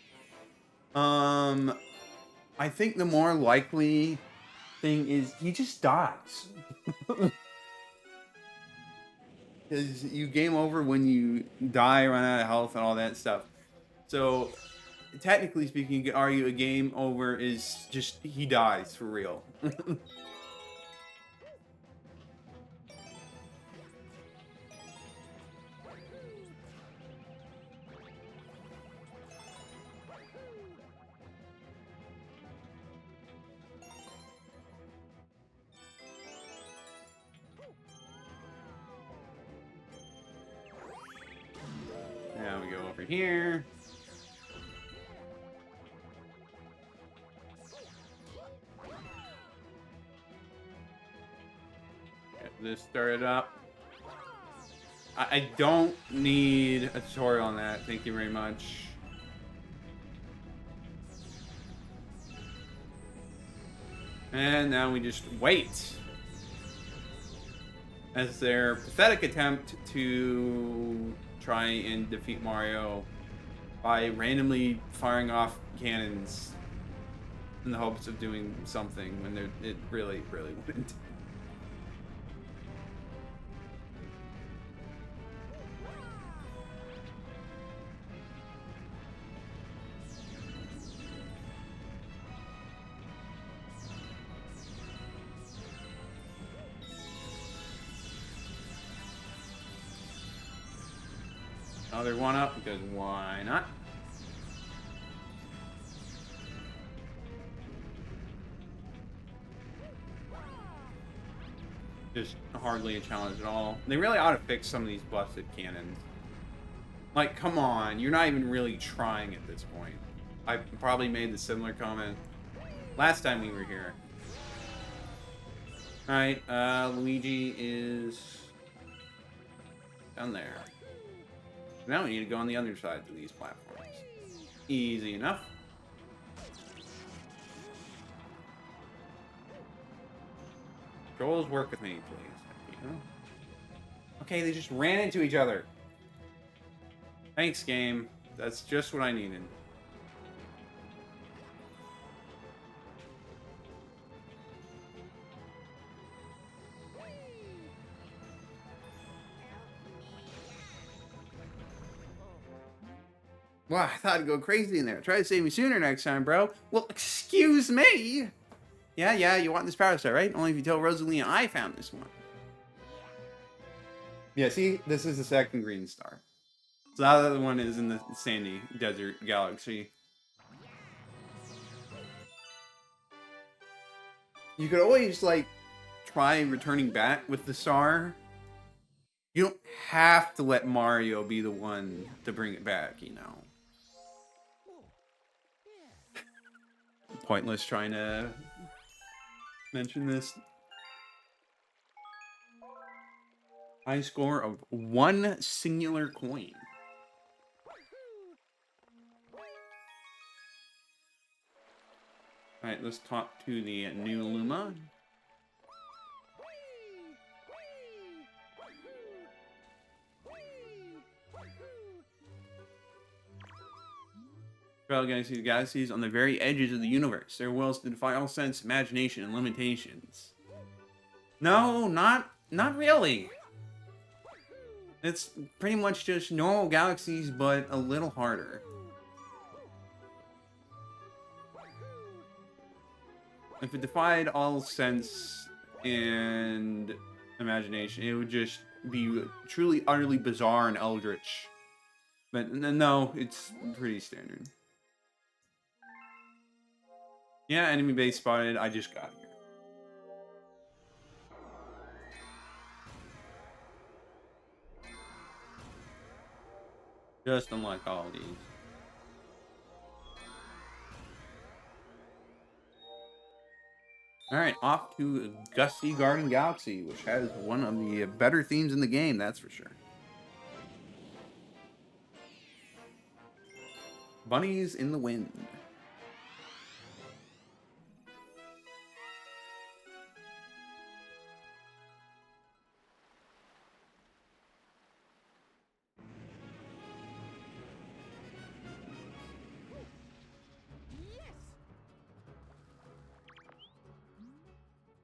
I think the more likely thing is he just dies. Because you game over when you die, run out of health, and all that stuff. So, technically speaking, you could argue a game over is just he dies for real. Now we go over here. Get this started up. I don't need a tutorial on that. Thank you very much. And now we just wait. As their pathetic attempt to try and defeat Mario by randomly firing off cannons in the hopes of doing something when it really, really wouldn't. Another one up, because why not? Just hardly a challenge at all. They really ought to fix some of these busted cannons. Like, come on, you're not even really trying at this point. I probably made the similar comment last time we were here. Alright, Luigi is down there. Now we need to go on the other side of these platforms. Easy enough. Controls, work with me, please. Okay, they just ran into each other. Thanks, game. That's just what I needed. Wow, I thought I'd go crazy in there. Try to save me sooner next time, bro. Well, excuse me. Yeah, you want this power star, right? Only if you tell Rosalina I found this one. Yeah, see? This is the second green star. So the other one is in the sandy desert galaxy. You could always, like, try returning back with the star. You don't have to let Mario be the one to bring it back, you know. Pointless trying to mention this. High score of 1 singular coin. Alright, let's talk to the new Luma. Galaxies on the very edges of the universe. Their wills to defy all sense, imagination, and limitations. No, not really. It's pretty much just normal galaxies, but a little harder. If it defied all sense and imagination, it would just be truly, utterly bizarre and eldritch. But no, it's pretty standard. Yeah, enemy base spotted. I just got here. Just unlock all of these. Alright, off to Gusty Garden Galaxy, which has one of the better themes in the game, that's for sure. Bunnies in the Wind.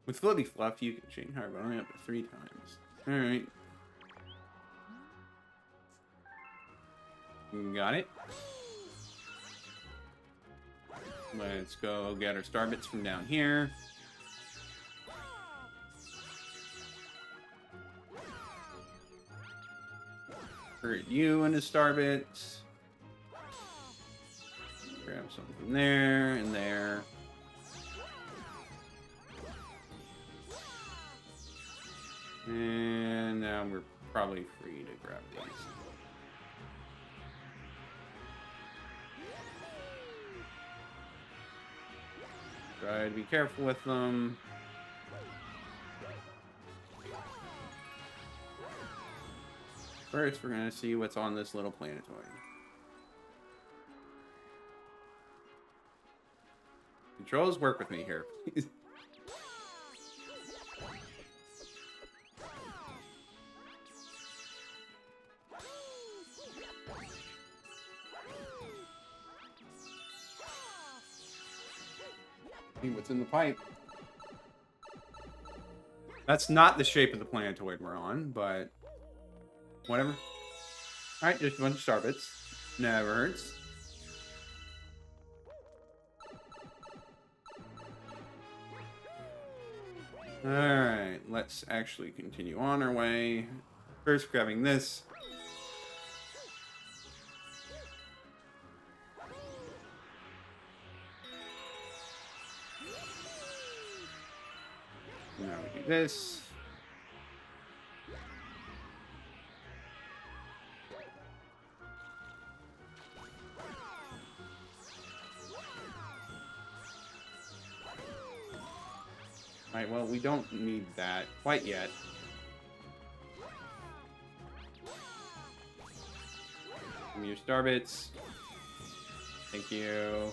With Floaty Fluff, you can chain hard, but only up to 3 times. Alright. Got it. Let's go get our star bits from down here. Hurt you into star bits. Grab something from there and there. And now we're probably free to grab these. Try to be careful with them. First, we're going to see what's on this little planetoid. Controls, work with me here, please. See what's in the pipe. That's not the shape of the planetoid we're on, but whatever. Alright, just a bunch of star bits. Never hurts. Alright, let's actually continue on our way. First, grabbing this. Now we do this. Alright, well, we don't need that quite yet. Give me your star bits. Thank you.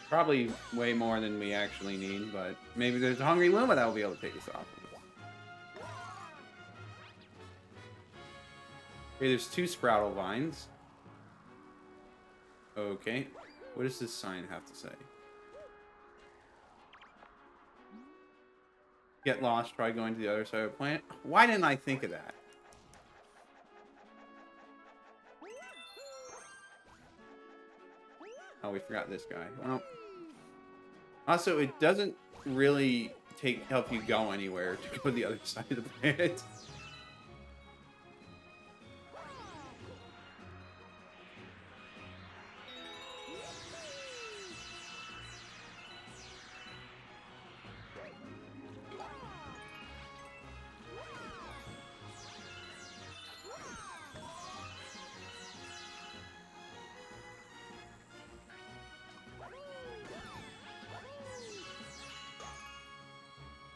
Probably way more than we actually need, but maybe there's a Hungry Luma that will be able to take us off. Okay, there's 2 Sproutle Vines. Okay. What does this sign have to say? Get lost, try going to the other side of the planet. Why didn't I think of that? Oh, we forgot this guy. Well, also, it doesn't really help you go anywhere to go to the other side of the planet.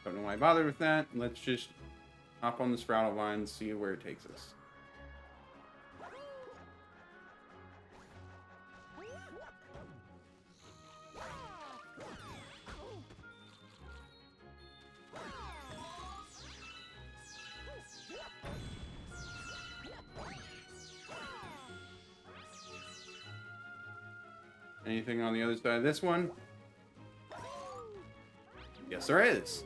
Don't know why I bothered with that. Let's just hop on the Sproutle Vine and see where it takes us. Anything on the other side of this one? Yes, there is.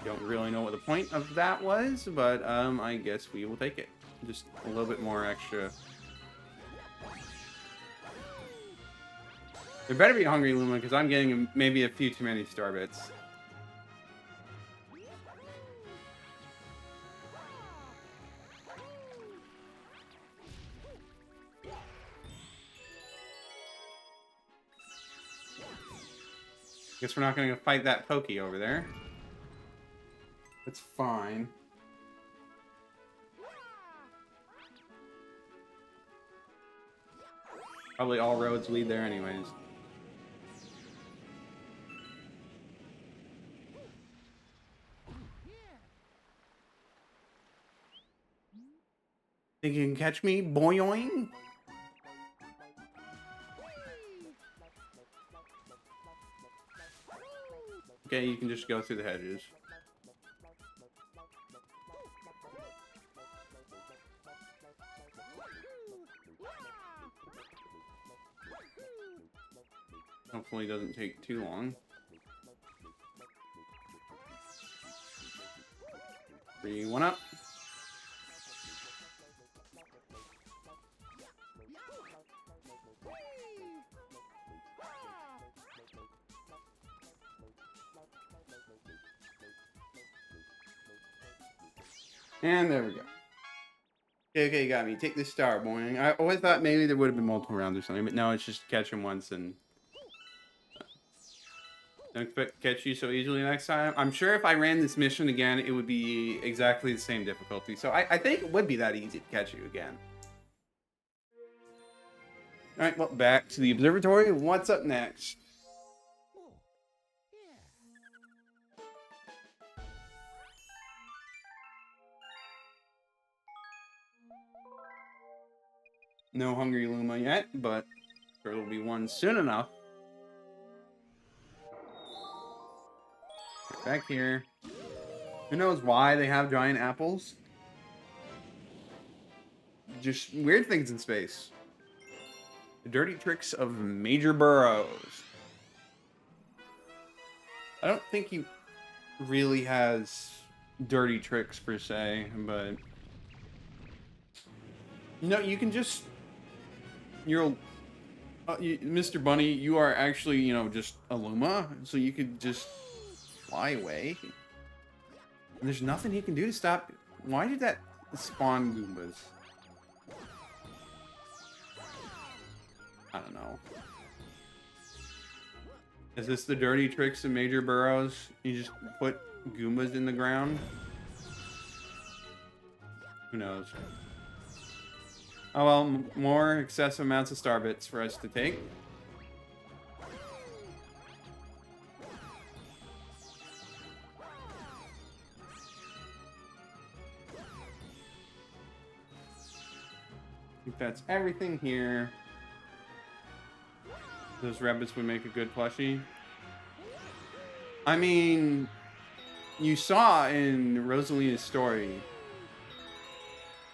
Don't really know what the point of that was, but I guess we will take it. Just a little bit more extra. There better be a Hungry Luma, because I'm getting maybe a few too many star bits. Guess we're not gonna fight that Pokey over there. That's fine. Probably all roads lead there anyways. Think you can catch me, boyoing? Okay, you can just go through the hedges. Hopefully it doesn't take too long. 3, 1 up. And there we go. Okay, you got me. Take this star, boy. I always thought maybe there would have been multiple rounds or something, but no, it's just catch him once and... Don't expect to catch you so easily next time. I'm sure if I ran this mission again, it would be exactly the same difficulty. So I think it would be that easy to catch you again. Alright, well, back to the observatory. What's up next? No hungry Luma yet, but there will be one soon enough. Get back here. Who knows why they have giant apples? Just weird things in space. The dirty tricks of Major Burrows. I don't think he really has dirty tricks per se, but... You know, you can just... Mr. Bunny, you are actually, you know, just a Luma, so you could just fly away. And there's nothing he can do to stop. Why did that spawn Goombas? I don't know. Is this the dirty tricks of Major Burrows? You just put Goombas in the ground? Who knows? Oh well, more excessive amounts of star bits for us to take. I think that's everything here. Those rabbits would make a good plushie. I mean, you saw in Rosalina's story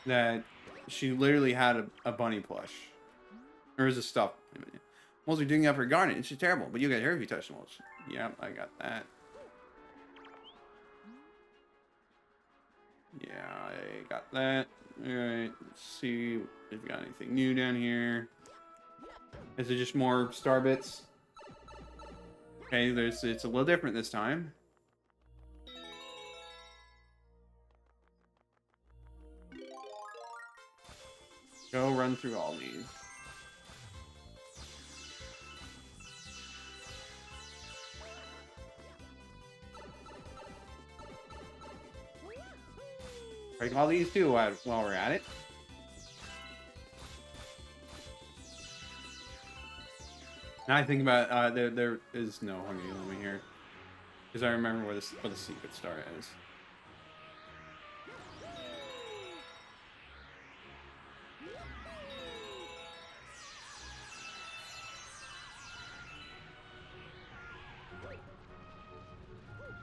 that she literally had a bunny plush. Or is a stuff. Moles are digging up her garden. It's just terrible, but you get her if you touch the moles. Yep, I got that. Yeah, I got that. Alright, let's see if we got anything new down here. Is it just more star bits? Okay, it's a little different this time. Go run through all these. Break all these too while we're at it. Now I think about there is no Hungry Luma here, because I remember where the secret star is.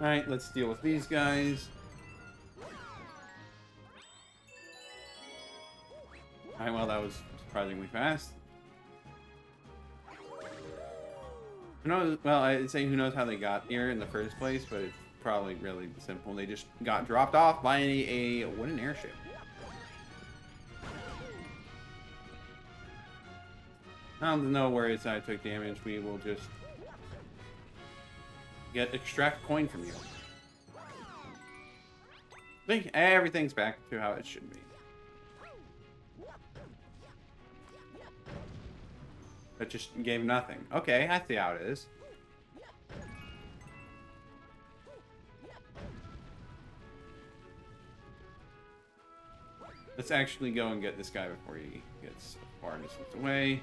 Alright, let's deal with these guys. Alright, well, that was surprisingly fast. Who knows? Well, I'd say who knows how they got here in the first place, but it's probably really simple. They just got dropped off by a wooden airship. No worries, I took damage. We will just extract coin from you. I think everything's back to how it should be. That just gave nothing. Okay, I see how it is. Let's actually go and get this guy before he gets far distance away.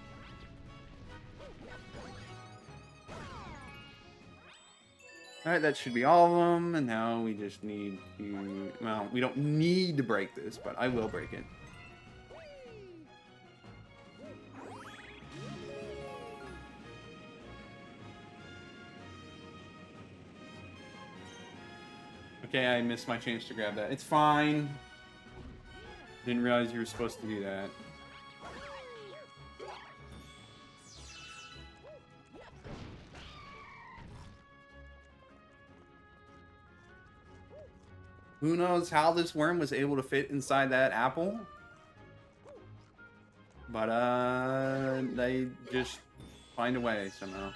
Alright, that should be all of them, and now we just need to... Well, we don't need to break this, but I will break it. Okay, I missed my chance to grab that. It's fine. Didn't realize you were supposed to do that. Who knows how this worm was able to fit inside that apple? But, they just find a way somehow.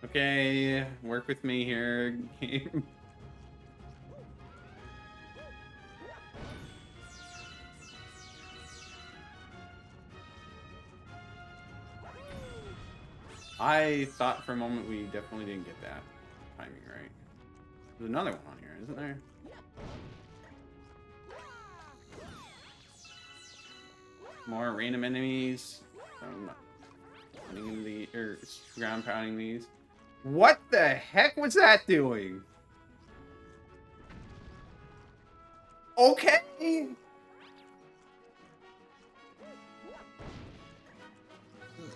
Okay, work with me here, game. I thought for a moment we definitely didn't get that timing right. There's another one on here, isn't there? More random enemies. I'm not running into the ground pounding these. What the heck was that doing? Okay.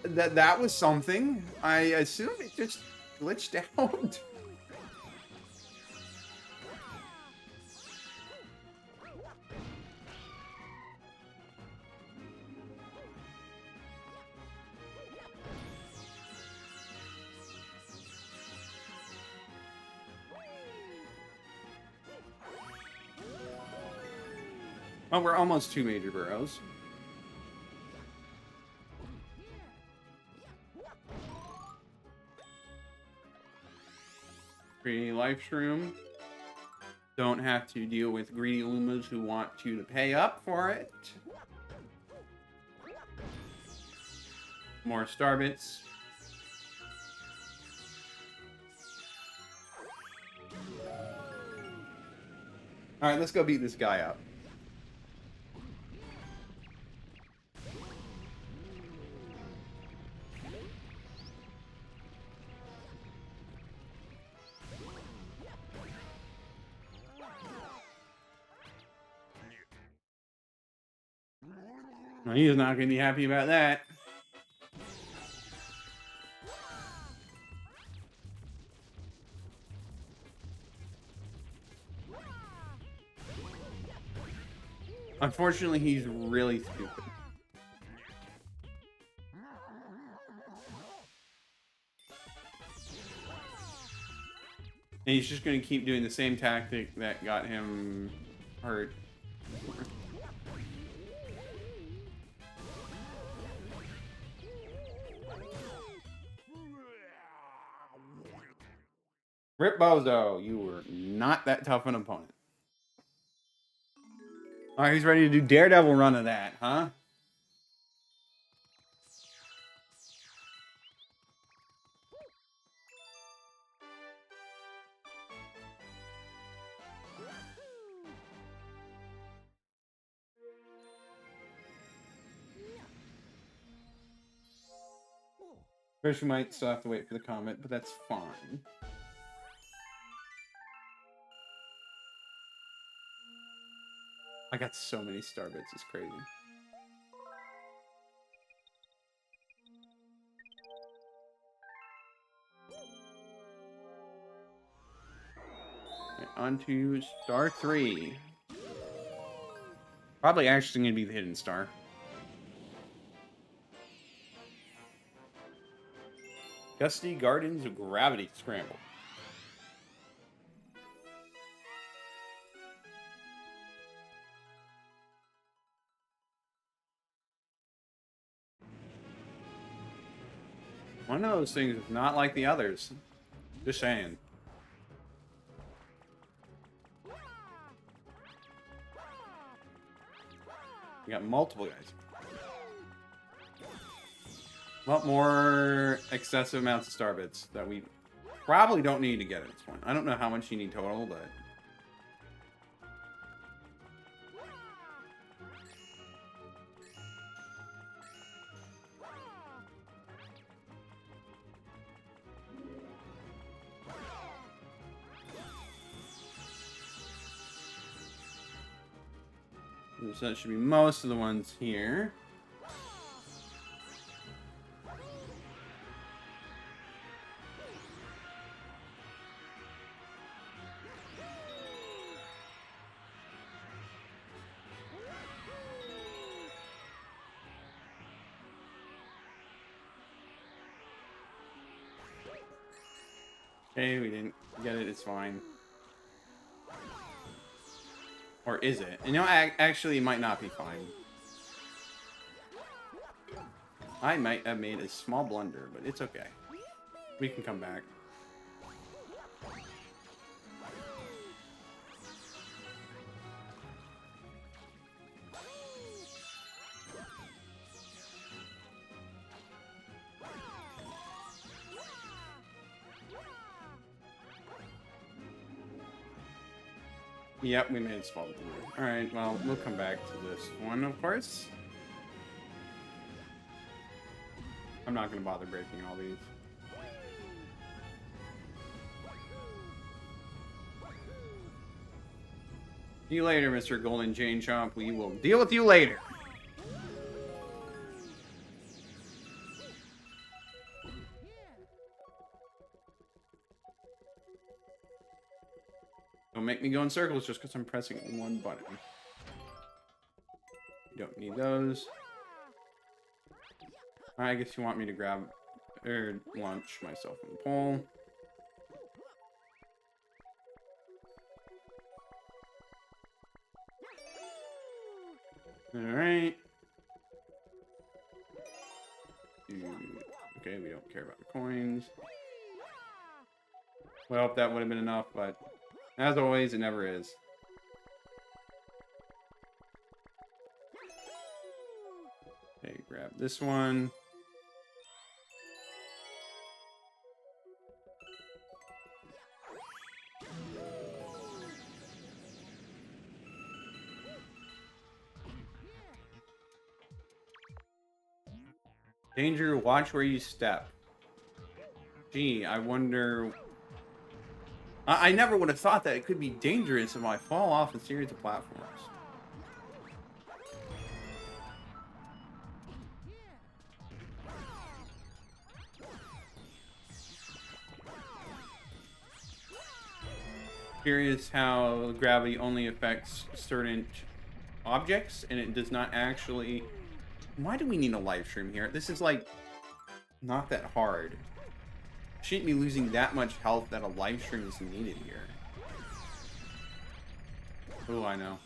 That was something. I assume it just glitched out. Oh, we're almost 2 major burrows. Free life shroom. Don't have to deal with greedy Lumas who want you to pay up for it. More star bits. Alright, let's go beat this guy up. Well, he's not going to be happy about that. Unfortunately, he's really stupid. And he's just going to keep doing the same tactic that got him hurt. Rip Bozo, you were not that tough an opponent. Alright, he's ready to do Daredevil run of that, huh? First, we might still have to wait for the Comet, but that's fine. I got so many star bits, it's crazy. Right, on to star 3. Probably actually going to be the hidden star. Gusty Gardens of Gravity Scramble. One of those things is not like the others. Just saying. We got multiple guys. A lot more excessive amounts of star bits that we probably don't need to get at this point. I don't know how much you need total, but... So that should be most of the ones here. Okay, we didn't get it, it's fine. Or is it? You know, actually, it might not be fine. I might have made a small blunder, but it's okay. We can come back. Yep, we made a small blunder. Alright, well, we'll come back to this one, of course. I'm not going to bother breaking all these. See you later, Mr. Golden Chain Chomp. We will deal with you later. Don't make me go in circles just because I'm pressing one button. You don't need those. I guess you want me to grab or launch myself in the pole. Alright. Okay, we don't care about the coins. Well, that would have been enough, but as always, it never is. Okay, grab this one. Danger, watch where you step. Gee, I wonder... I never would have thought that it could be dangerous if I fall off a series of platforms. Curious how gravity only affects certain objects, and it does not actually... Why do we need a live stream here? This is, like, not that hard. Shouldn't be losing that much health that a live stream is needed here. Oh, I know.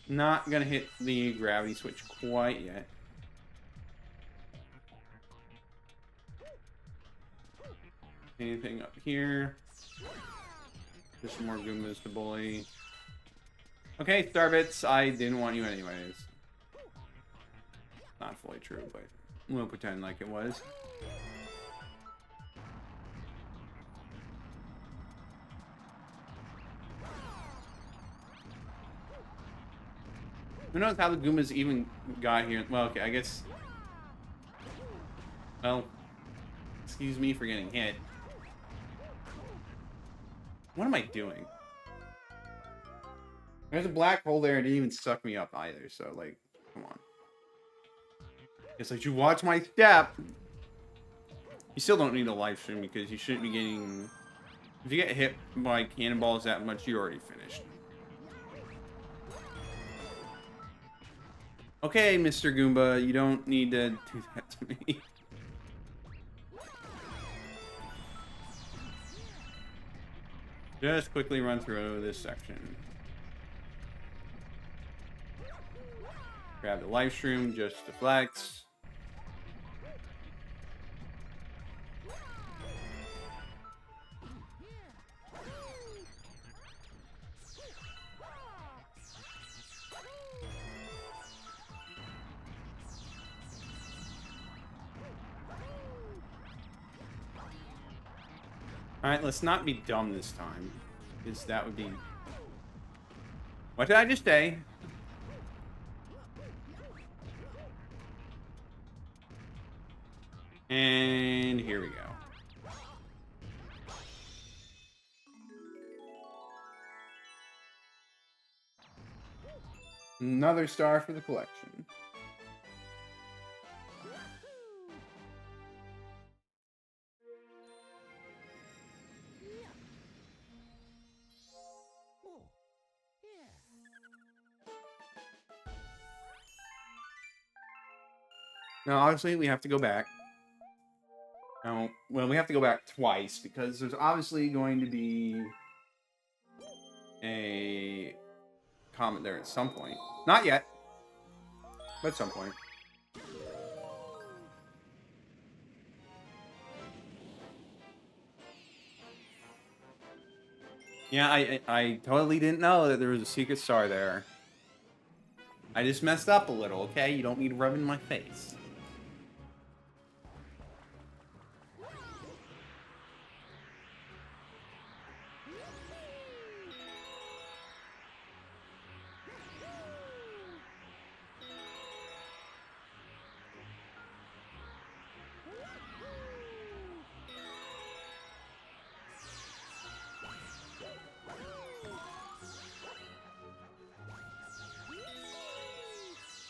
Not gonna hit the gravity switch quite yet. Anything up here? Just some more Goombas to bully. Okay, Starbits, I didn't want you anyways. Not fully true, but we'll pretend like it was. Who knows how the Goombas even got here? Well, okay, I guess... Well, excuse me for getting hit. What am I doing? There's a black hole there. It didn't even suck me up either. So, like, come on. It's like, you watch my step. You still don't need a live stream because you shouldn't be getting... If you get hit by cannonballs that much, you already finished. Okay, Mr. Goomba, you don't need to do that to me. Just quickly run through this section. Grab the live stream, just deflects. Alright, let's not be dumb this time. Because that would be... What did I just say? And here we go. Another star for the collection. Now, obviously, we have to go back. Now, well, we have to go back twice because there's obviously going to be a comet there at some point. Not yet, but at some point. Yeah, I totally didn't know that there was a secret star there. I just messed up a little, okay? You don't need to rub it in my face.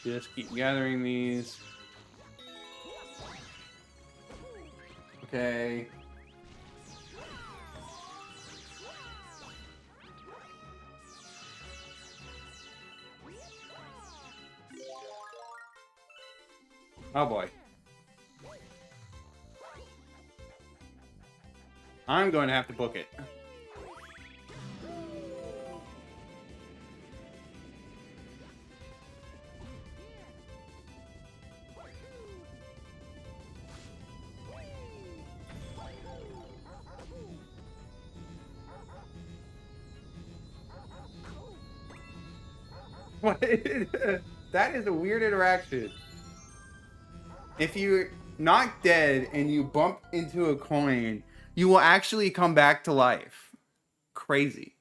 Just keep gathering these. Okay. Oh boy. I'm going to have to book it. What? That is a weird interaction. If you're not dead and you bump into a coin, you will actually come back to life. Crazy.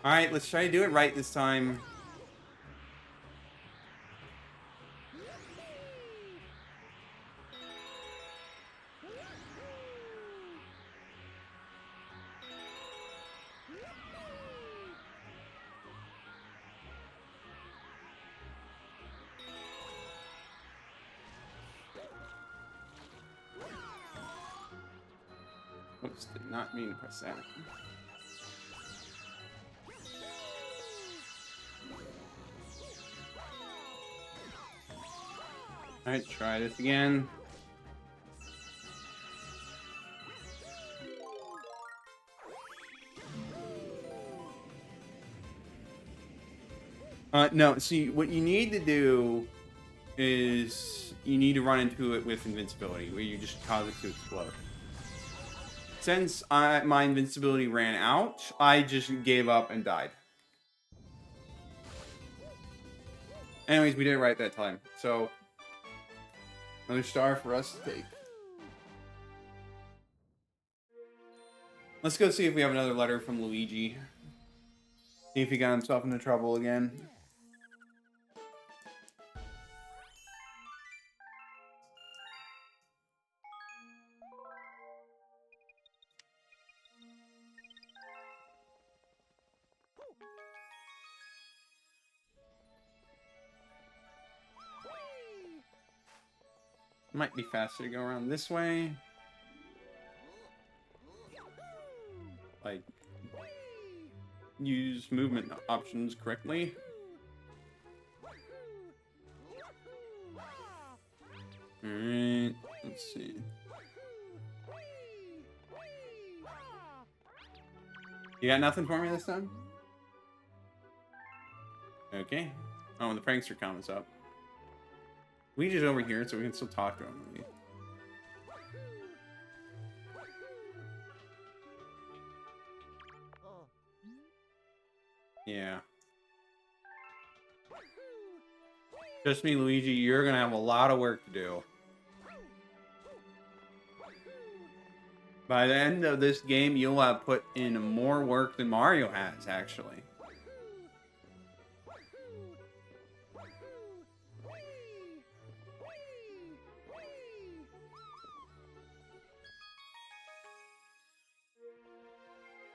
Alright, let's try to do it right this time. Oops, did not mean to press that. Alright, try this again. No, see, what you need to do is you need to run into it with invincibility, where you just cause it to explode. Since my invincibility ran out, I just gave up and died. Anyways, we did it right that time. So, another star for us to take. Let's go see if we have another letter from Luigi. See if he got himself into trouble again. Might be faster to go around this way. Like, use movement options correctly. Alright, let's see. You got nothing for me this time? Okay. Oh, and the Prankster comment's up. Luigi's over here, so we can still talk to him. Yeah. Trust me, Luigi, you're gonna have a lot of work to do. By the end of this game, you'll have put in more work than Mario has, actually.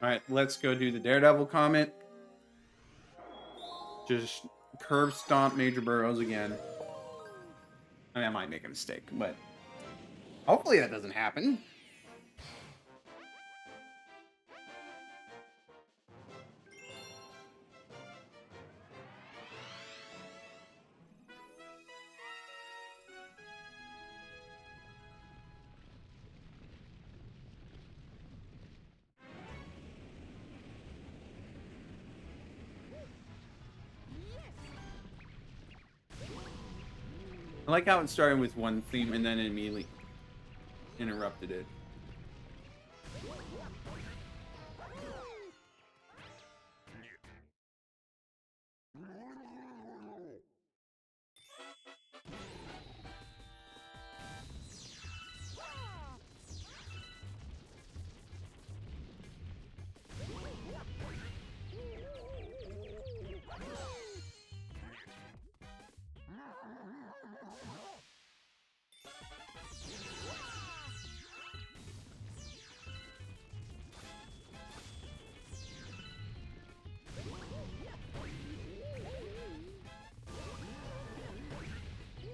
Alright, let's go do the Daredevil Comet. Just curb stomp Major Burrows again. I mean, I might make a mistake, but hopefully that doesn't happen. I like how it started with one theme and then it immediately interrupted it.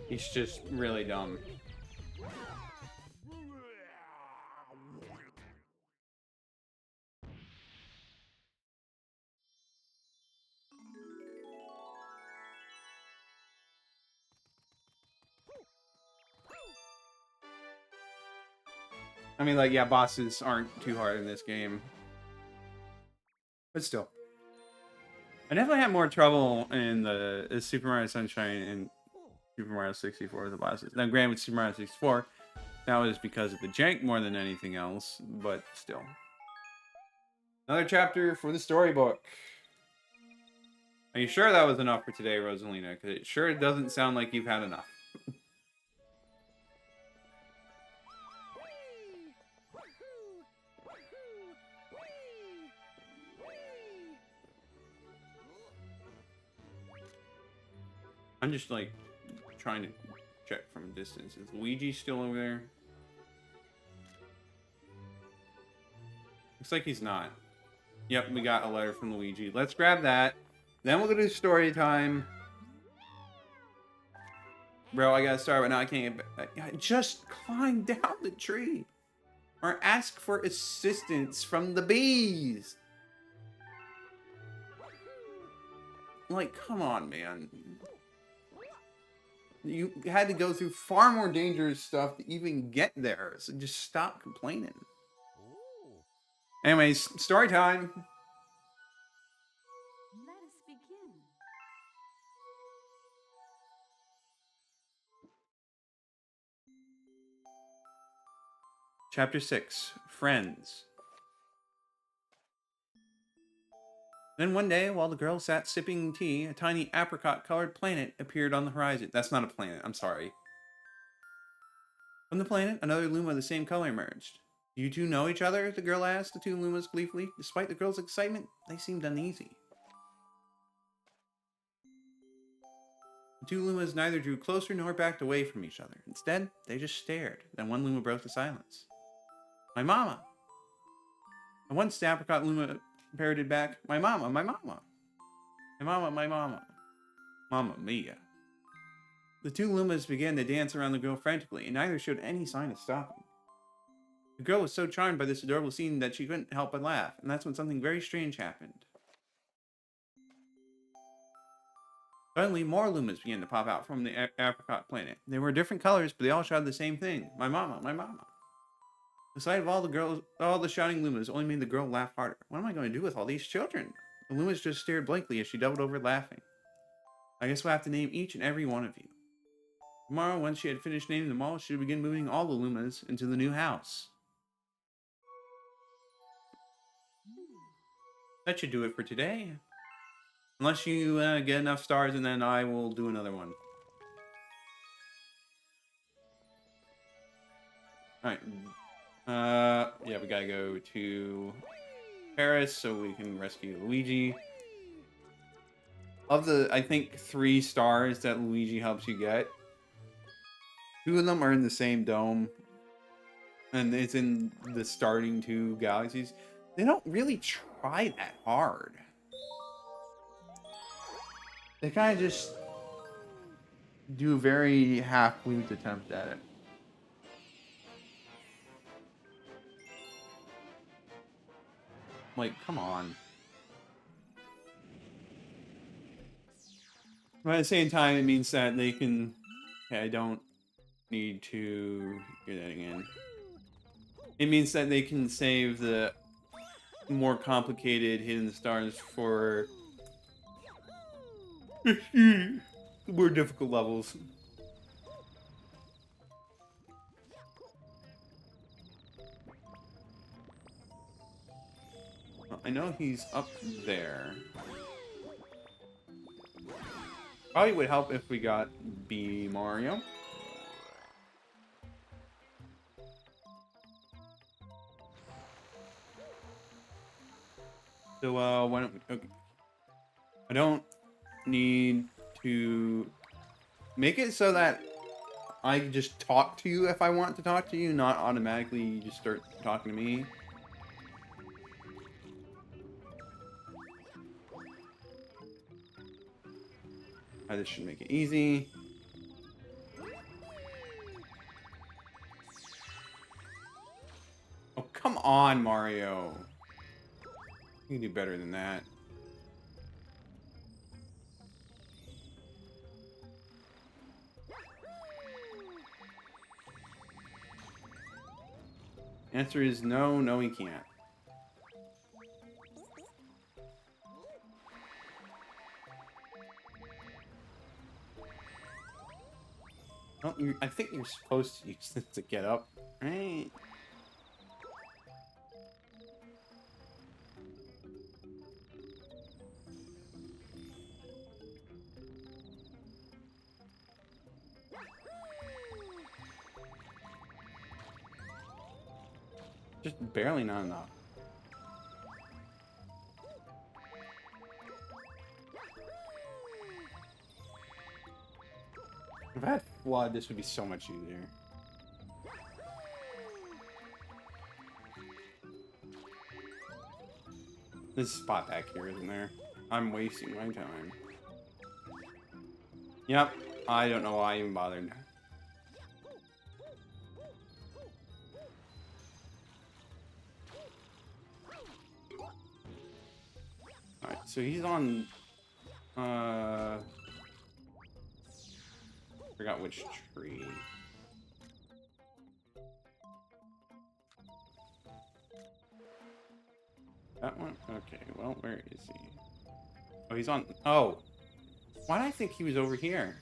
He's just really dumb. I mean, like, yeah, bosses aren't too hard in this game. But still. I definitely had more trouble in the Super Mario Sunshine and Super Mario 64 with the bosses. Now, granted, with Super Mario 64, that was because of the jank more than anything else, but still. Another chapter for the storybook. Are you sure that was enough for today, Rosalina? Because it sure doesn't sound like you've had enough. I'm just, like, trying to check from a distance. Is Luigi still over there? Looks like he's not. Yep, we got a letter from Luigi. Let's grab that. Then we'll go do story time. Bro, I gotta start, but now I can't get back. Just climb down the tree. Or ask for assistance from the bees. Like, come on, man. You had to go through far more dangerous stuff to even get there. So just stop complaining. Anyways, story time. Let us begin. Chapter 6. Friends. Then one day, while the girl sat sipping tea, a tiny apricot-colored planet appeared on the horizon. That's not a planet, I'm sorry. From the planet, another Luma of the same color emerged. Do you two know each other? The girl asked the two Lumas gleefully. Despite the girl's excitement, they seemed uneasy. The two Lumas neither drew closer nor backed away from each other. Instead, they just stared. Then one Luma broke the silence. My mama! And once the apricot Luma parroted back, my mama, my mama. My mama, my mama. Mamma mia. The two Lumas began to dance around the girl frantically, and neither showed any sign of stopping. The girl was so charmed by this adorable scene that she couldn't help but laugh, and that's when something very strange happened. Suddenly, more Lumas began to pop out from the apricot planet. They were different colors, but they all shouted the same thing. My mama, my mama. The sight of all the shouting Lumas only made the girl laugh harder. What am I going to do with all these children? The Lumas just stared blankly as she doubled over laughing. I guess we'll have to name each and every one of you. Tomorrow, once she had finished naming them all, she would begin moving all the Lumas into the new house. That should do it for today. Unless you get enough stars, and then I will do another one. Alright. Yeah, we gotta go to Paris so we can rescue Luigi. Of the, I think, 3 stars that Luigi helps you get, 2 of them are in the same dome. And it's in the starting 2 galaxies. They don't really try that hard. They kind of just do a very half-fluked attempt at it. Like, come on. But at the same time, it means that they can... Okay, I don't need to do that again. It means that they can save the more complicated hidden stars for more difficult levels. I know he's up there. Probably would help if we got B Mario. So, why don't we... Okay. I don't need to make it so that I just talk to you if I want to talk to you, not automatically just start talking to me. This should make it easy. Oh, come on, Mario. You can do better than that. Answer is no, no he can't. Oh, I think you're supposed to use this to get up, right? Just barely not enough. If I had flood, this would be so much easier. This spot back here, isn't there? I'm wasting my time. Yep, I don't know why I even bothered. Alright, so he's on... Forgot which tree. That one? Okay, well, where is he? Oh, he's on... Oh! Why did I think he was over here?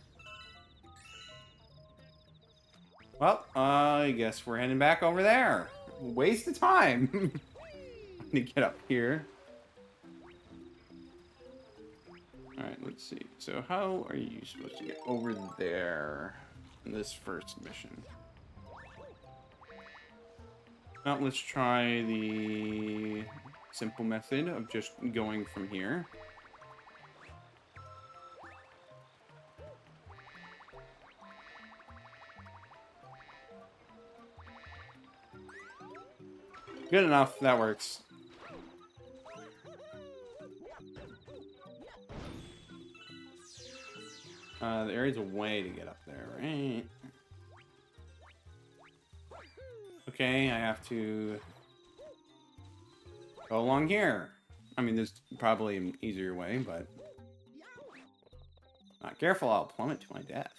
Well, I guess we're heading back over there. Waste of time. I need to get up here. Alright, let's see. So how are you supposed to get over there in this first mission? Now let's try the simple method of just going from here. Good enough, that works. There is a way to get up there, right? Okay, I have to go along here. I mean, there's probably an easier way, but... Not careful, I'll plummet to my death.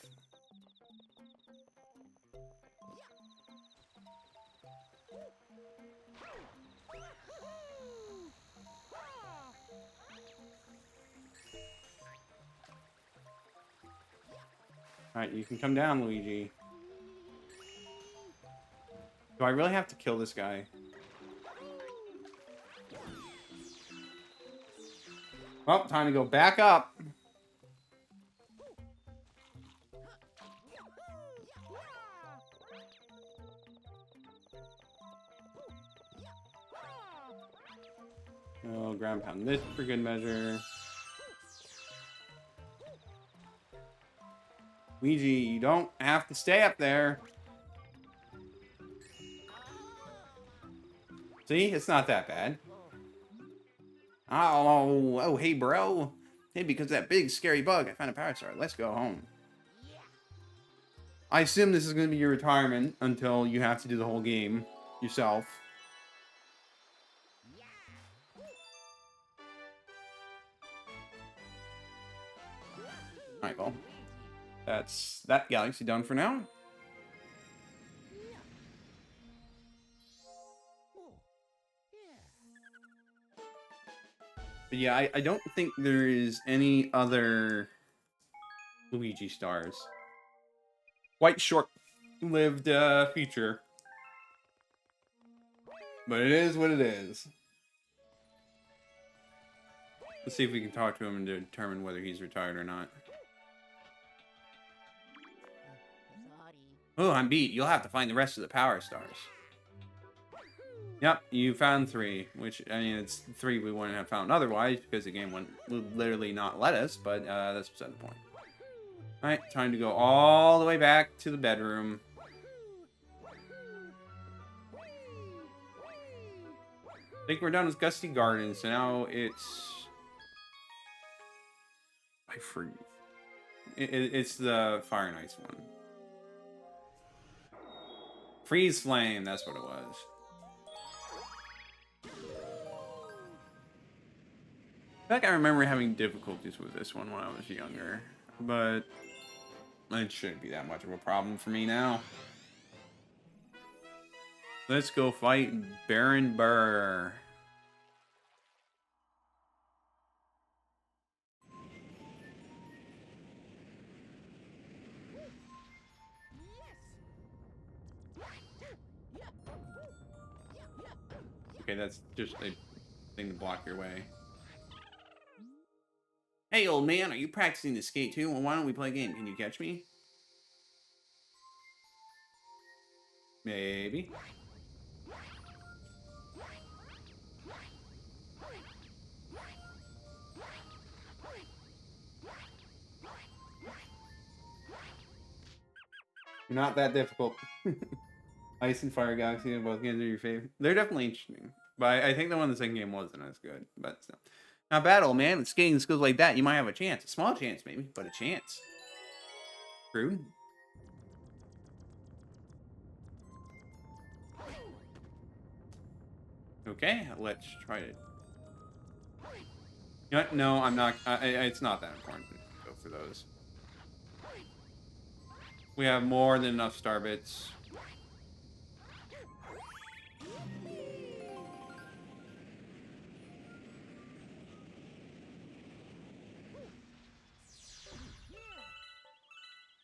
Alright, you can come down, Luigi. Do I really have to kill this guy? Well, time to go back up. Oh, ground pound this for good measure. Luigi, you don't have to stay up there. See, it's not that bad. Oh, hey, bro. Hey, because of that big scary bug, I found a power star. Let's go home. I assume this is going to be your retirement until you have to do the whole game yourself. Alright, well. That's that galaxy done for now. But yeah, I don't think there is any other Luigi stars. Quite short-lived feature. But it is what it is. Let's see if we can talk to him and determine whether he's retired or not. Oh, I'm beat. You'll have to find the rest of the power stars. Yep, you found 3, which, I mean, it's 3 we wouldn't have found otherwise, because the game would literally not let us, but that's beside the point. Alright, time to go all the way back to the bedroom. I think we're done with Gusty Gardens, so now it's... I forget. It's the Fire and Ice one. Freezeflame, that's what it was. I think I remember having difficulties with this one when I was younger, but it shouldn't be that much of a problem for me now. Let's go fight Baron Burr. Okay, that's just a thing to block your way. Hey, old man, are you practicing to skate too? Well, why don't we play a game? Can you catch me? Maybe. Not that difficult. Ice and Fire Galaxy, both games are your favorite. They're definitely interesting. But I think the one in the second game wasn't as good. But still. Not bad, old man. With skating skills like that, you might have a chance. A small chance, maybe, but a chance. True. Okay, let's try it. You know what? No, I'm not. It's not that important to go for those. We have more than enough star bits.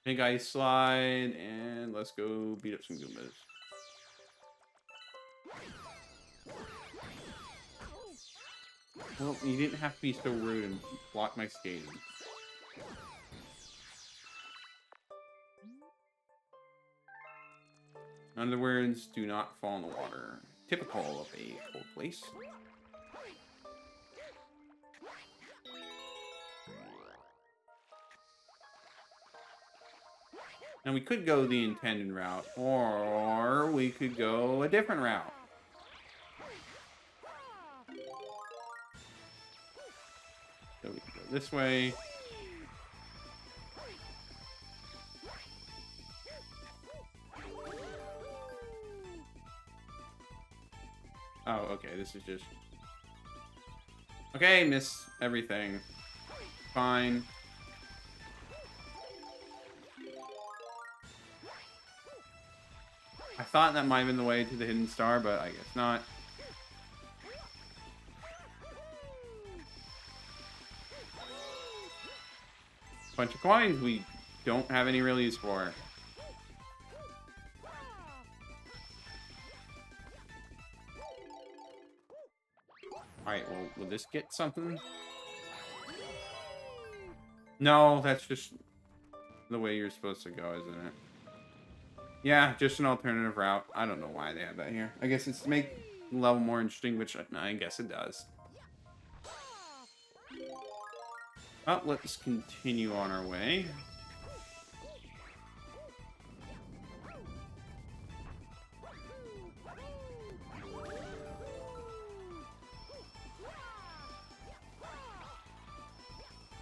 Big ice slide, and let's go beat up some Goombas. Well, you didn't have to be so rude and block my skating. In other words, do not fall in the water. Typical of a cold place. Now we could go the intended route, or we could go a different route. So we can go this way. Oh, okay, this is just... Okay, miss everything. Fine. I thought that might have been the way to the hidden star, but I guess not. Bunch of coins we don't have any real use for. Alright, well, will this get something? No, that's just the way you're supposed to go, isn't it? Yeah, just an alternative route. I don't know why they have that here. I guess it's to make the level more interesting, which I guess it does. Well, let's continue on our way.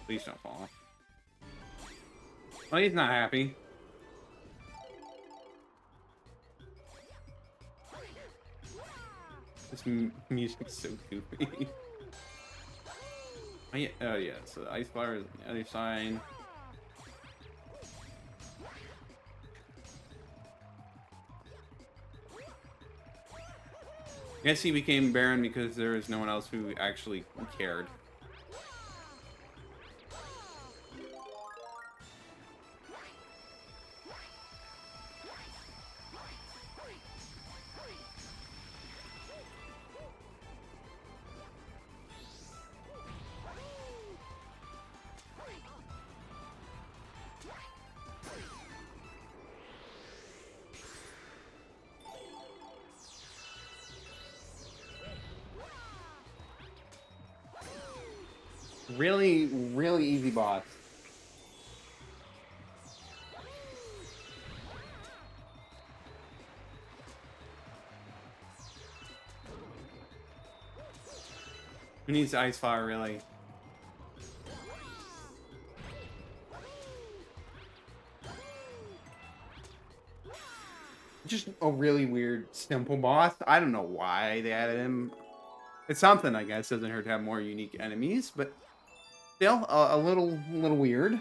Please don't fall. Well, he's not happy. This music's so goofy. Oh yeah, so the ice flower is on the other side. I guess he became Baron because there was no one else who actually cared. Really, really easy boss. Who needs ice flower, really? Just a really weird, simple boss. I don't know why they added him. It's something, I guess. Doesn't hurt to have more unique enemies, but still a little weird. All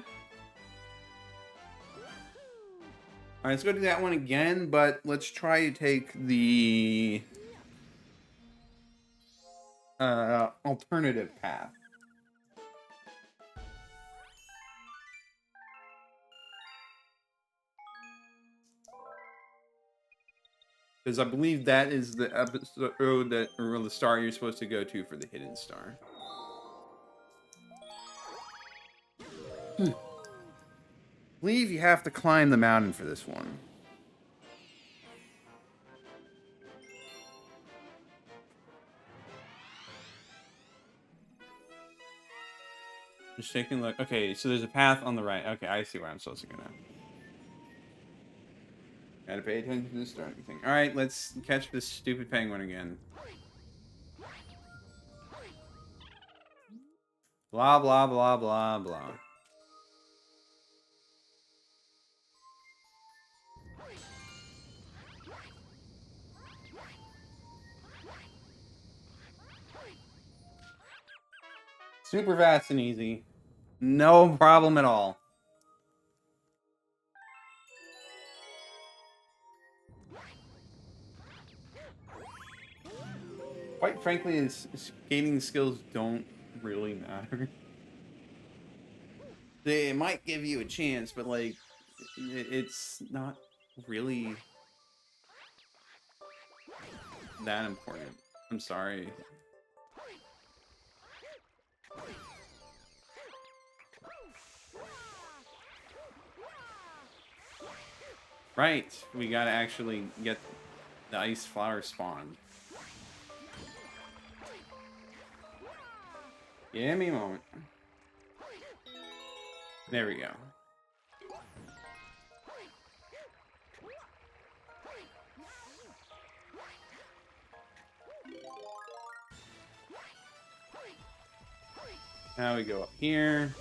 right, let's go do that one again, but let's try to take the alternative path. Because I believe that is the episode that, or the star you're supposed to go to for the hidden star. I believe you have to climb the mountain for this one. Just taking a look. Okay, so there's a path on the right. Okay, I see where I'm supposed to go now. Gotta pay attention to the starting thing. Alright, let's catch this stupid penguin again. Blah, blah, blah, blah, blah. Super fast and easy. No problem at all. Quite frankly, his skating skills don't really matter. They might give you a chance, but like, it's not really that important. I'm sorry. Right, we gotta actually get the ice flower spawned. Give me a moment. There we go. Now we go up here.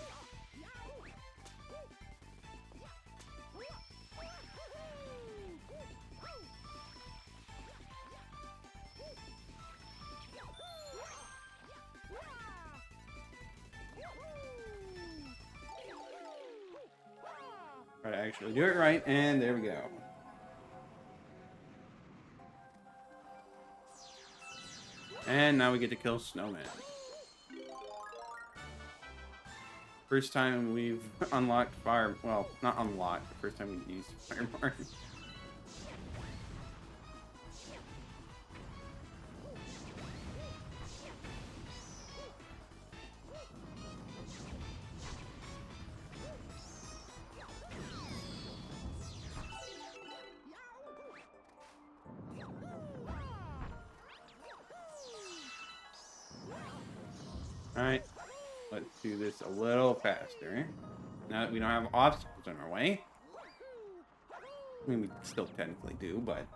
Try to actually do it right, and there we go. And now we get to kill Snowman. First time we've unlocked fire. Well, not unlocked. The first time we've used fire mark. All right. Let's do this a little faster. Now that we don't have obstacles in our way. I mean, we still technically do, but...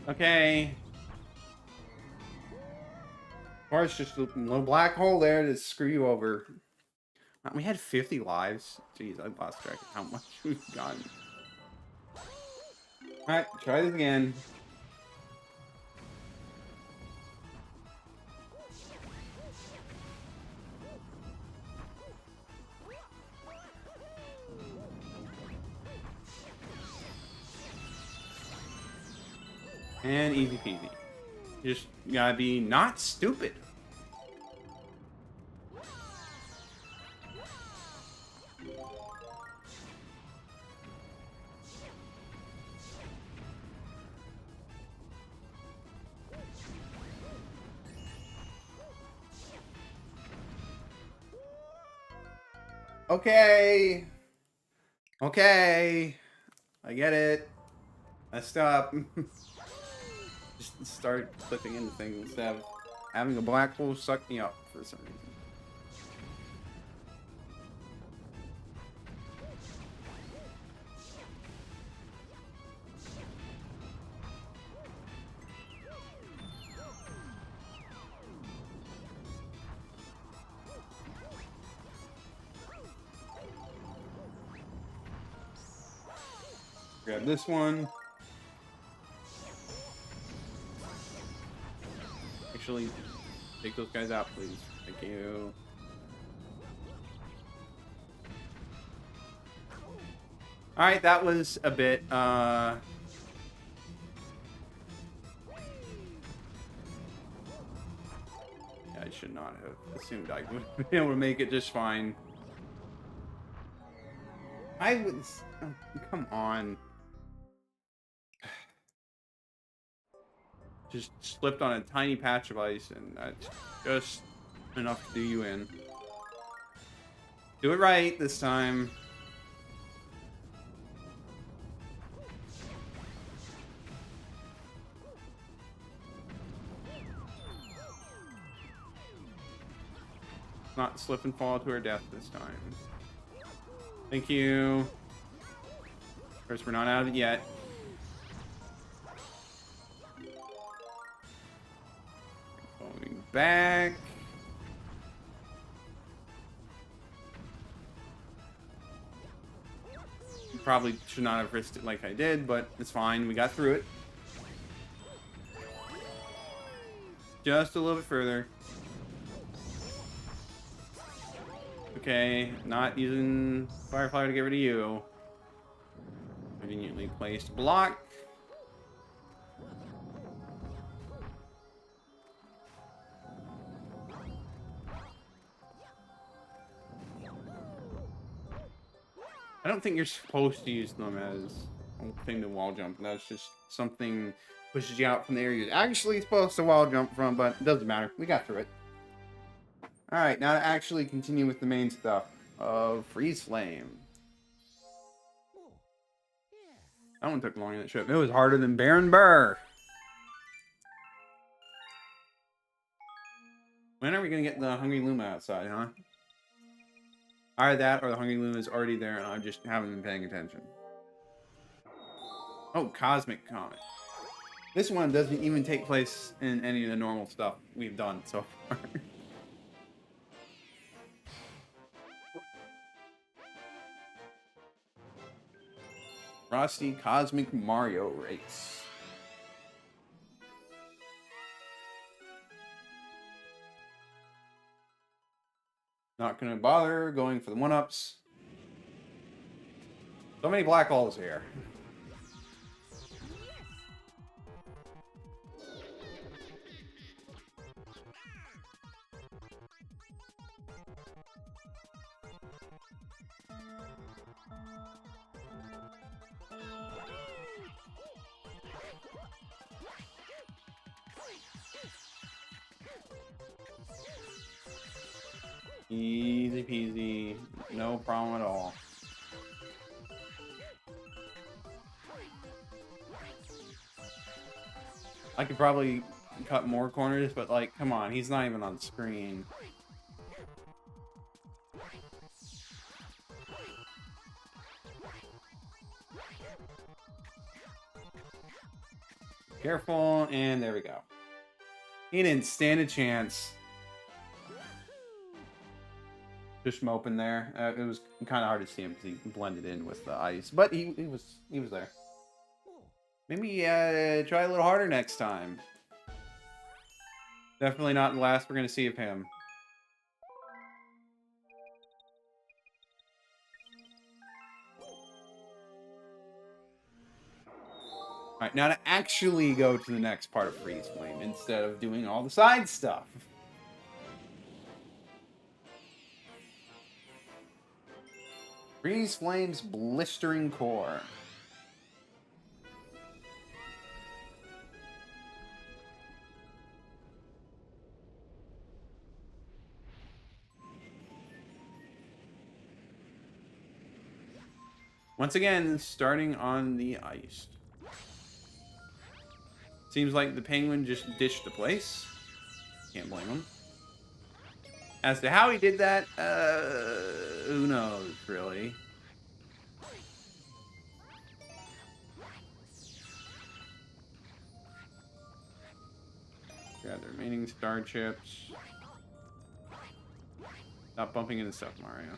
Okay. Of course, just a little black hole there to screw you over. We had 50 lives. Jeez, I lost track of how much we've gotten. Alright, try this again. And easy peasy. Just gotta be not stupid. Okay. Okay. I get it. Messed up. Just start clipping into things instead of having a black hole suck me up for some reason. Grab this one. Actually, take those guys out, please. Thank you. Alright, that was a bit, I should not have assumed I would be able to make it just fine. I would... Oh, come on. Just slipped on a tiny patch of ice, and that's just enough to do you in. Do it right this time. Not slip and fall to her death this time. Thank you. Of course, we're not out of it yet. Going back. Probably should not have risked it like I did, but it's fine. We got through it. Just a little bit further. Okay, not using Firefly to get rid of you. Conveniently placed block. I don't think you're supposed to use them as a thing to wall jump. That's just something pushes you out from the area you're actually supposed to wall jump from, but it doesn't matter. We got through it. Alright, now to actually continue with the main stuff of Freezeflame. That one took longer than it should have. It was harder than Baron Burr. When are we going to get the Hungry Luma outside, huh? Either that or the Hungry Luma is already there and I just haven't been paying attention. Oh, Cosmic Comet. This one doesn't even take place in any of the normal stuff we've done so far. Frosty Cosmic Mario Race. Not gonna bother going for the one-ups. So many black holes here. Easy peasy. No problem at all. I could probably cut more corners, but like, come on, he's not even on screen. Careful, and there we go. He didn't stand a chance. Just moping there. It was kind of hard to see him because he blended in with the ice, but he was there. Maybe try a little harder next time. Definitely not the last we're gonna see of him. Alright, now to actually go to the next part of Freezeflame instead of doing all the side stuff. Freezeflame's blistering core. Once again, starting on the ice. Seems like the penguin just ditched the place. Can't blame him. As to how he did that, who knows, really. Grab the remaining star chips. Stop bumping into stuff, Mario.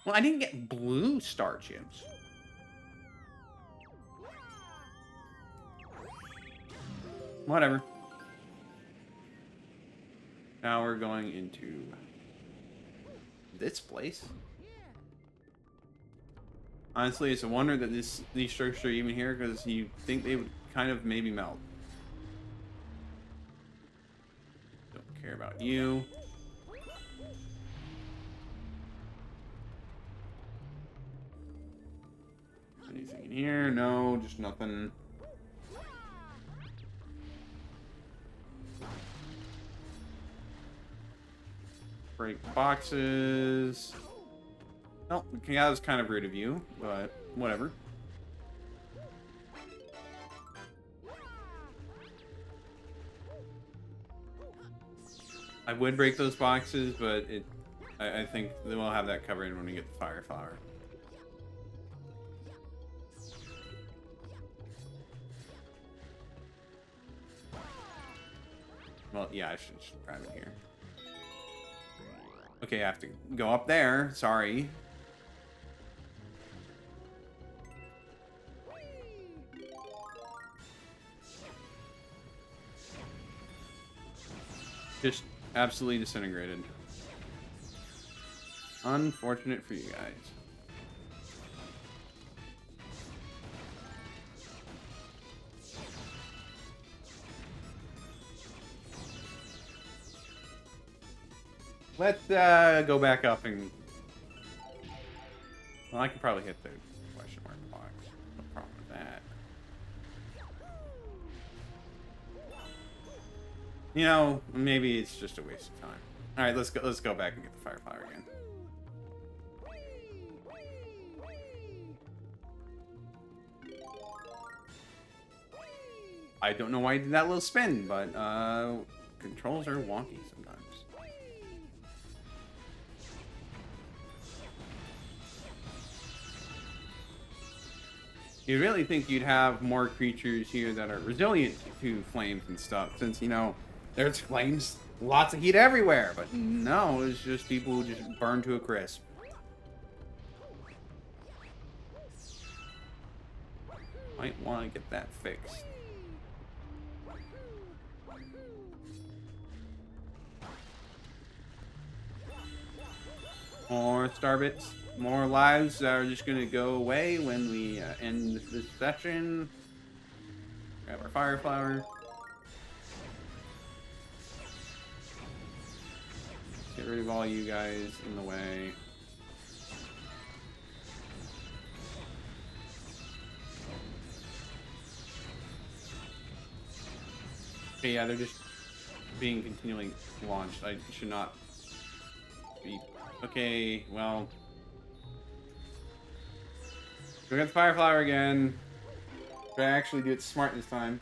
Well, I didn't get blue star chips. Whatever. Now we're going into this place. Honestly, it's a wonder that these structures are even here, because you think they would kind of maybe melt. Don't care about you. Anything in here? No, just nothing. Break boxes. Oh, okay, that was kind of rude of you, but whatever. I would break those boxes, but I think we'll have that covered when we get the fire flower. Well, yeah, I should just grab it here. Okay, I have to go up there. Sorry. Just absolutely disintegrated. Unfortunate for you guys. Let's go back up and... Well, I can probably hit the question mark box. No problem with that. You know, maybe it's just a waste of time. Alright, let's go back and get the fire flower again. I don't know why he did that little spin, but controls are wonky sometimes. You really think you'd have more creatures here that are resilient to flames and stuff, since, you know, there's flames, lots of heat everywhere, but no, it's just people who just burn to a crisp. Might want to get that fixed. More star bits. More lives that are just going to go away when we end this session. Grab our fire flower. Get rid of all you guys in the way. Okay, yeah, they're just being continually launched. I should not be... Okay, well... We got the Fire Flower again. But I actually do it smart this time.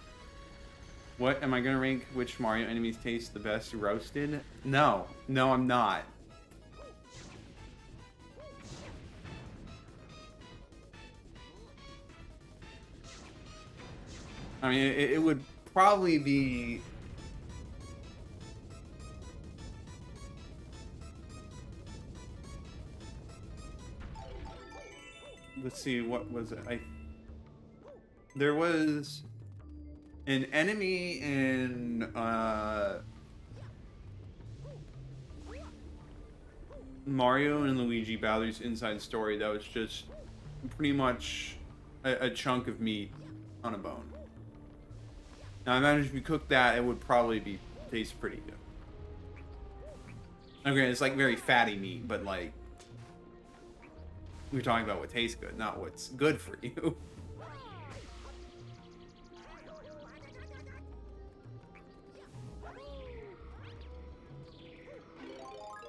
What, am I gonna rank which Mario enemies taste the best roasted? No. No, I'm not. I mean, it would probably be... Let's see, what was it? There was an enemy in Mario and Luigi Bowser's Inside Story that was just pretty much a chunk of meat on a bone. Now, I imagine if you cook that, it would probably taste pretty good. Okay, it's like very fatty meat, but like we're talking about what tastes good, not what's good for you.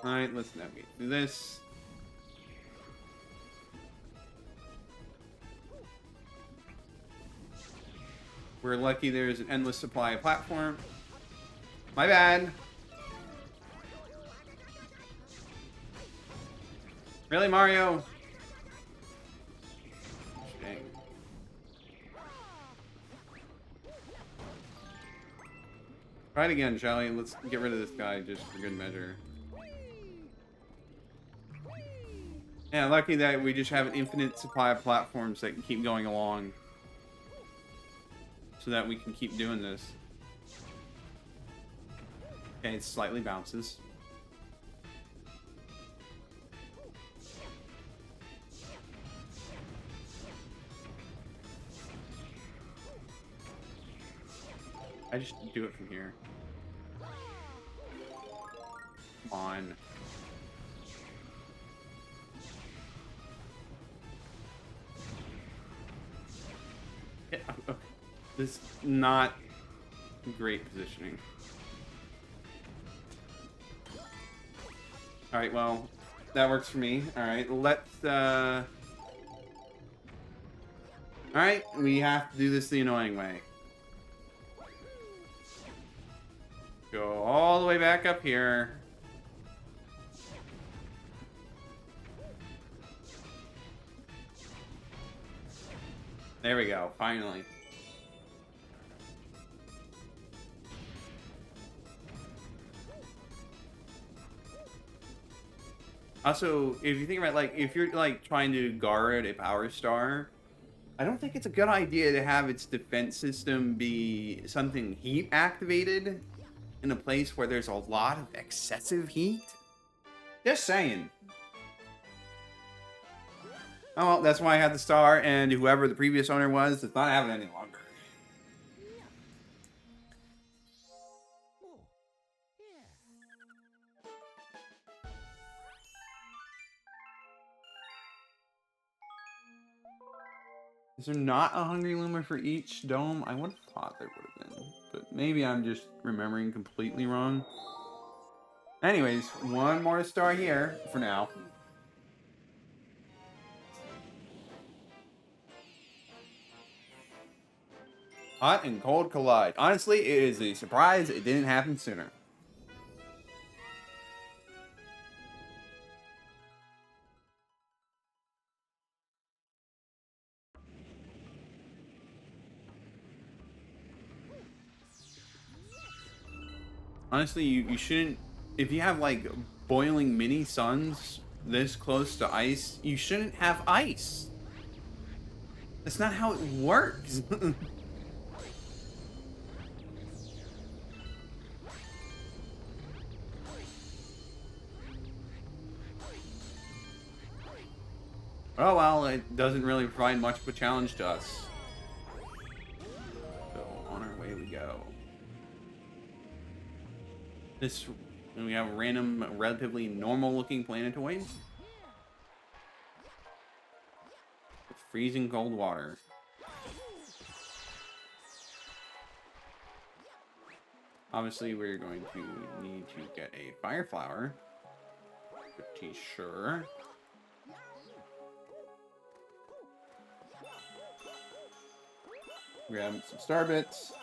Alright, let's navigate through this. We're lucky there's an endless supply of platform. My bad. Really, Mario? Dang. Try it again, shall we? Let's get rid of this guy just for good measure. Yeah, lucky that we just have an infinite supply of platforms that can keep going along. So that we can keep doing this. Okay, it slightly bounces. I just do it from here. Come on. Yeah, okay. This is not great positioning. Alright, well, that works for me. Alright, let's, Alright, we have to do this the annoying way. Go all the way back up here. There we go, finally. Also, if you think about, like, if you're, like, trying to guard a power star, I don't think it's a good idea to have its defense system be something heat activated in a place where there's a lot of excessive heat. Just saying. Oh, well, that's why I had the star, and whoever the previous owner was does not have it any longer. Is there not a Hungry Luma for each dome? I would have thought there would have been, but maybe I'm just remembering completely wrong. Anyways, one more star here for now. Hot and cold collide. Honestly, it is a surprise it didn't happen sooner. Honestly, you shouldn't... If you have, like, boiling mini suns this close to ice, you shouldn't have ice. That's not how it works. Oh well, it doesn't really provide much of a challenge to us. So, on our way we go. This, we have a random, relatively normal-looking planetoid. With freezing cold water. Obviously, we're going to need to get a fire flower. Pretty sure. Grab some star bits.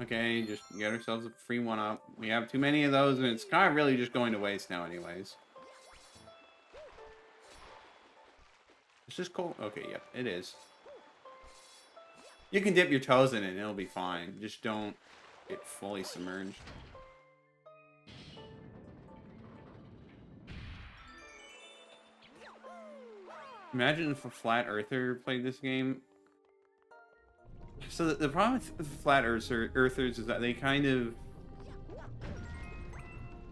Okay, just get ourselves a free one-up. We have too many of those, and it's kind of really just going to waste now anyways. Is this cold? Okay, yep, it is. You can dip your toes in it, and it'll be fine. Just don't get fully submerged. Imagine if a flat earther played this game. So the problem with flat earthers is that they kind of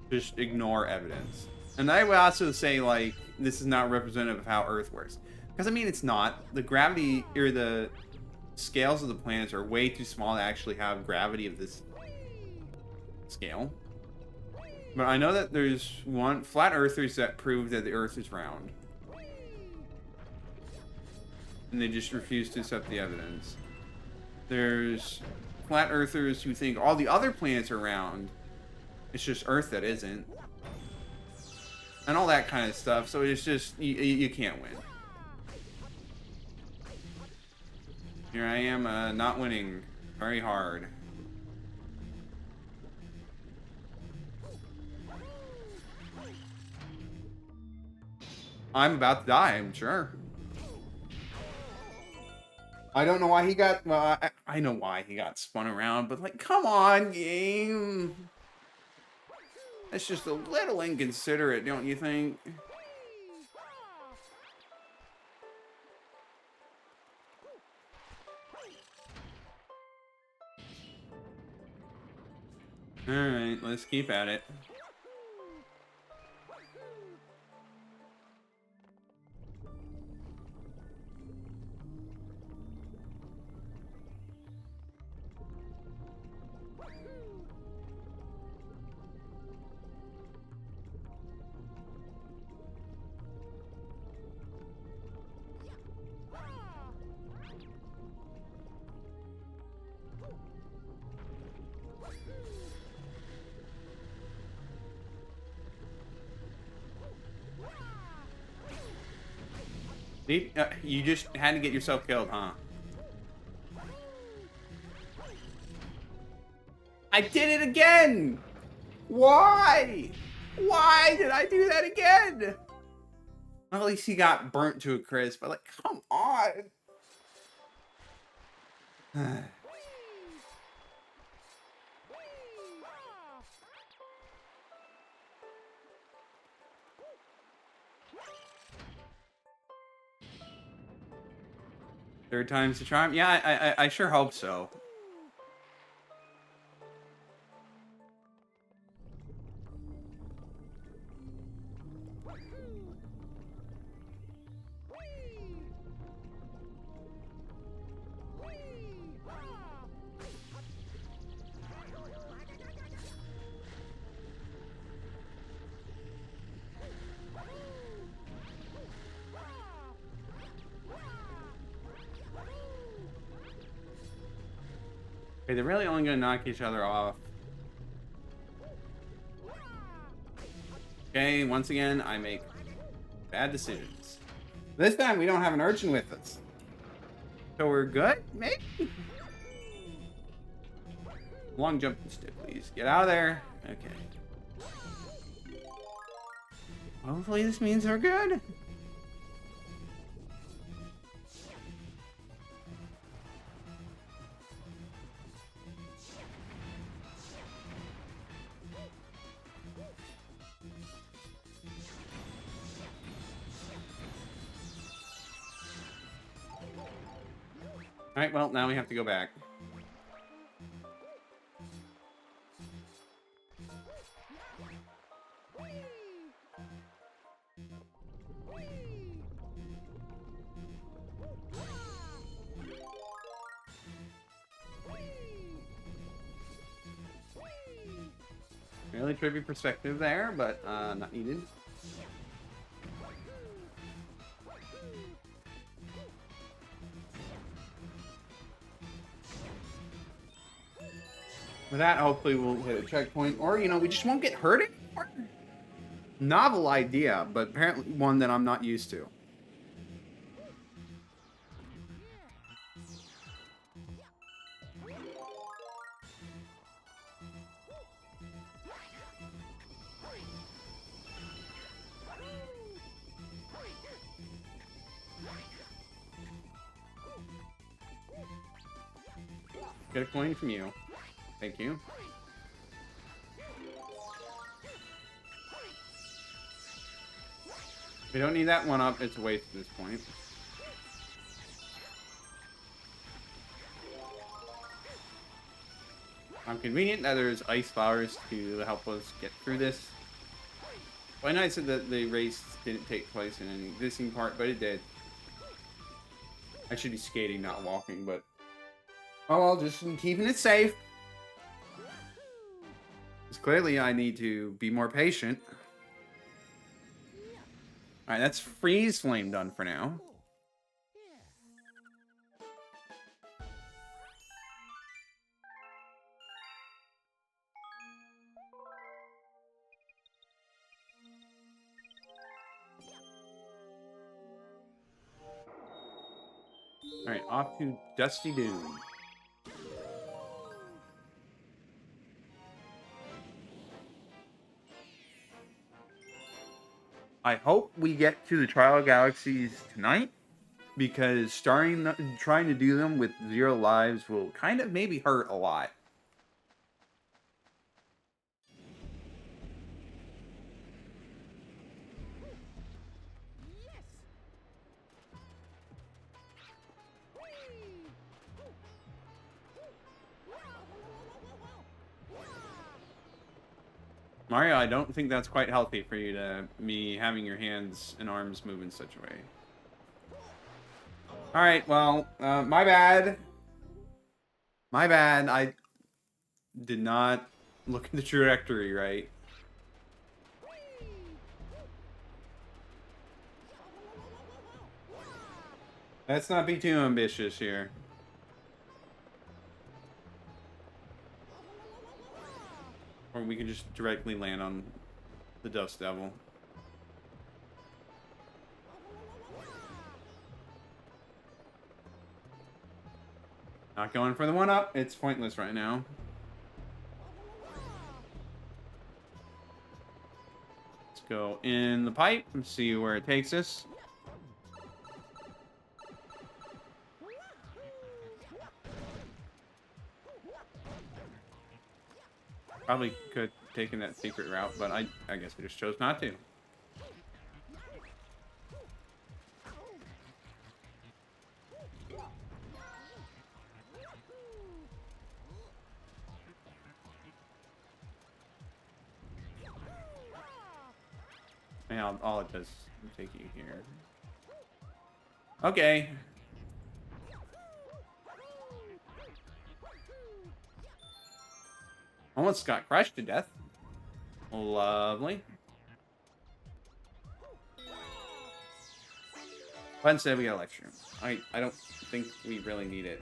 just ignore evidence. And I would also say, like, this is not representative of how Earth works. Because, I mean, it's not. The gravity, or the scales of the planets are way too small to actually have gravity of this scale. But I know that there's flat earthers that prove that the Earth is round. And they just refuse to accept the evidence. There's flat earthers who think all the other planets are round. It's just Earth that isn't. And all that kind of stuff. So it's just, you can't win. Here I am, not winning very hard. I'm about to die, I'm sure. I don't know why he got, well, I know why he got spun around, but, like, come on, game. That's just a little inconsiderate, don't you think? Alright, let's keep at it. You just had to get yourself killed, huh? I did it again! Why? Why did I do that again? Well, at least he got burnt to a crisp, but, like, come on! Third time's the charm? Yeah, I sure hope so. Okay, they're really only gonna knock each other off. Okay, once again, I make bad decisions. This time, we don't have an urchin with us. So we're good? Maybe? Long jumping stick, please. Get out of there. Okay. Hopefully this means we're good. Alright, well, now we have to go back. Really trippy perspective there, but not needed. With that, hopefully we'll hit a checkpoint, or, you know, we just won't get hurt anymore. Novel idea, but apparently one that I'm not used to. Get a coin from you. Thank you. If we don't need that one up, it's a waste at this point. Convenient that there's ice flowers to help us get through this. Well, I know I said that the race didn't take place in an existing part, but it did. I should be skating, not walking, but... oh, well, just keeping it safe. Because clearly I need to be more patient. Alright, that's Freezeflame done for now. Alright, off to Dusty Dune. I hope we get to the Trial Galaxies tonight, because trying to do them with 0 lives will kind of maybe hurt a lot. Mario, I don't think that's quite healthy for you to be having your hands and arms move in such a way. Alright, well, my bad. My bad. I did not look at the trajectory right. Let's not be too ambitious here. Or we can just directly land on the Dust Devil. Not going for the 1-up. It's pointless right now. Let's go in the pipe and see where it takes us. Probably could have taken that secret route, but I guess we just chose not to. And all it does is take you here. Okay. Almost got crushed to death. Lovely. But instead we got a lecture room. I don't think we really need it.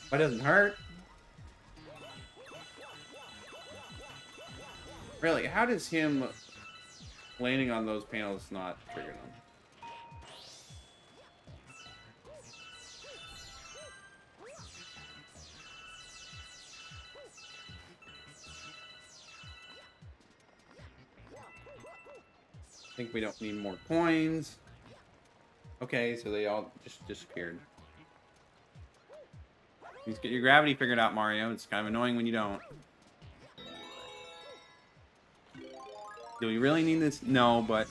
But it doesn't hurt. Really, how does him landing on those panels not trigger them? I think we don't need more coins. Okay, so they all just disappeared. Please get your gravity figured out, Mario. It's kind of annoying when you don't. Do we really need this? No, but...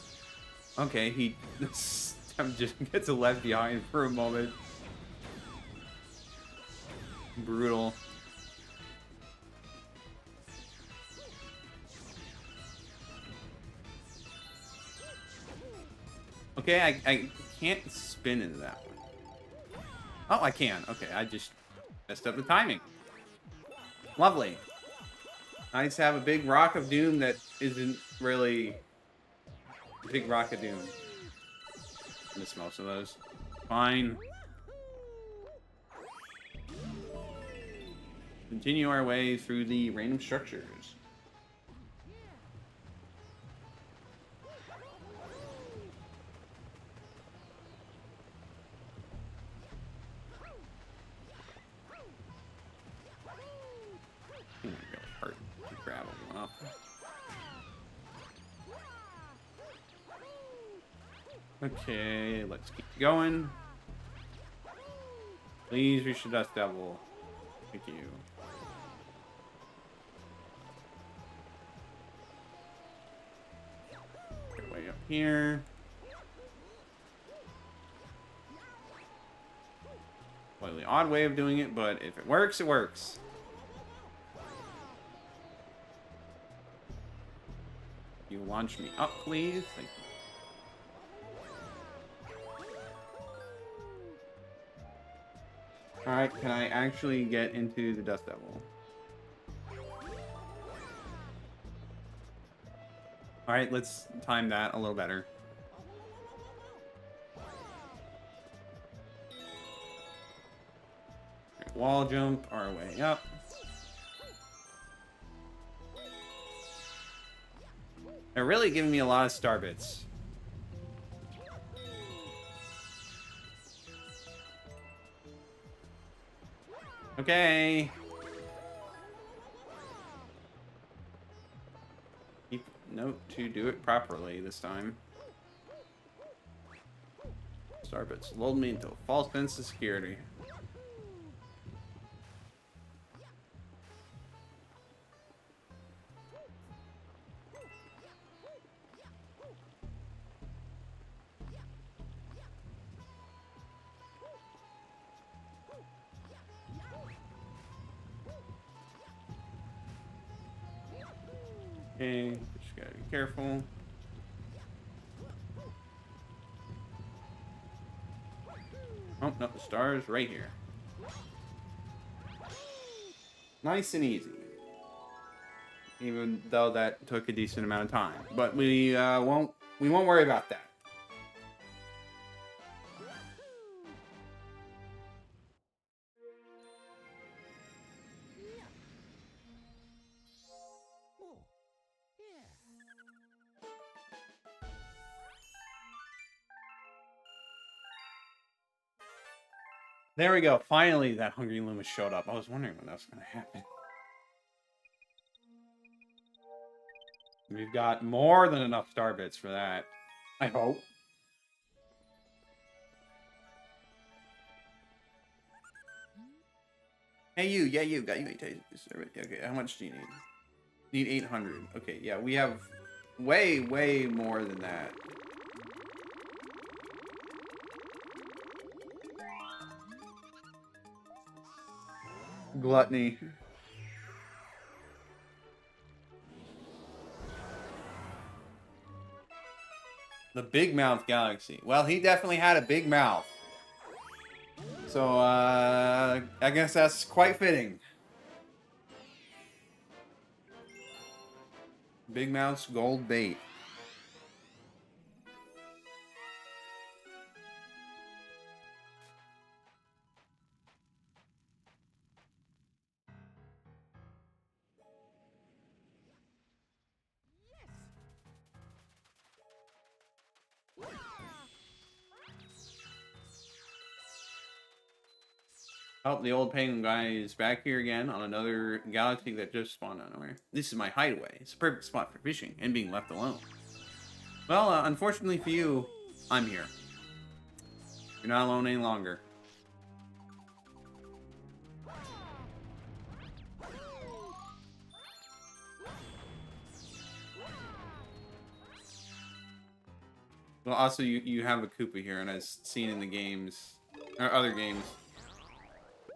okay, he just gets left behind for a moment. Brutal. Okay, I can't spin into that one. Oh, I can. Okay, I just messed up the timing. Lovely. Nice to have a big rock of doom that isn't really a big rock of doom. Miss most of those. Fine. continue our way through the random structures. Really hard to grab them up. Okay, let's keep going. Please reach the Dust Devil. Thank you. Get way up here. Slightly odd way of doing it, but if it works, it works. You launch me up, please. Thank you. Alright, can I actually get into the Dust Devil? Alright, let's time that a little better. Wall jump our way up. They're really giving me a lot of star bits. Okay. Keep note to do it properly this time. Star bits lulled me into a false sense of security. Okay, just gotta be careful. Oh, no, the star is right here. Nice and easy. Even though that took a decent amount of time. But we won't worry about that. There we go. Finally, that Hungry Loomis showed up. I was wondering when that was going to happen. We've got more than enough star bits for that. I hope. Hey, you. Yeah, you. Got you. Okay, how much do you need? Need 800. Okay, yeah, we have way, way more than that. Gluttony. The Bigmouth Galaxy. Well, he definitely had a big mouth. So, I guess that's quite fitting. Bigmouth's gold bait. Oh, the old penguin guy is back here again on another galaxy that just spawned out of nowhere. This is my hideaway. It's a perfect spot for fishing and being left alone. Well, unfortunately for you, I'm here. You're not alone any longer. Well, also, you have a Koopa here, and as seen in the games, or other games,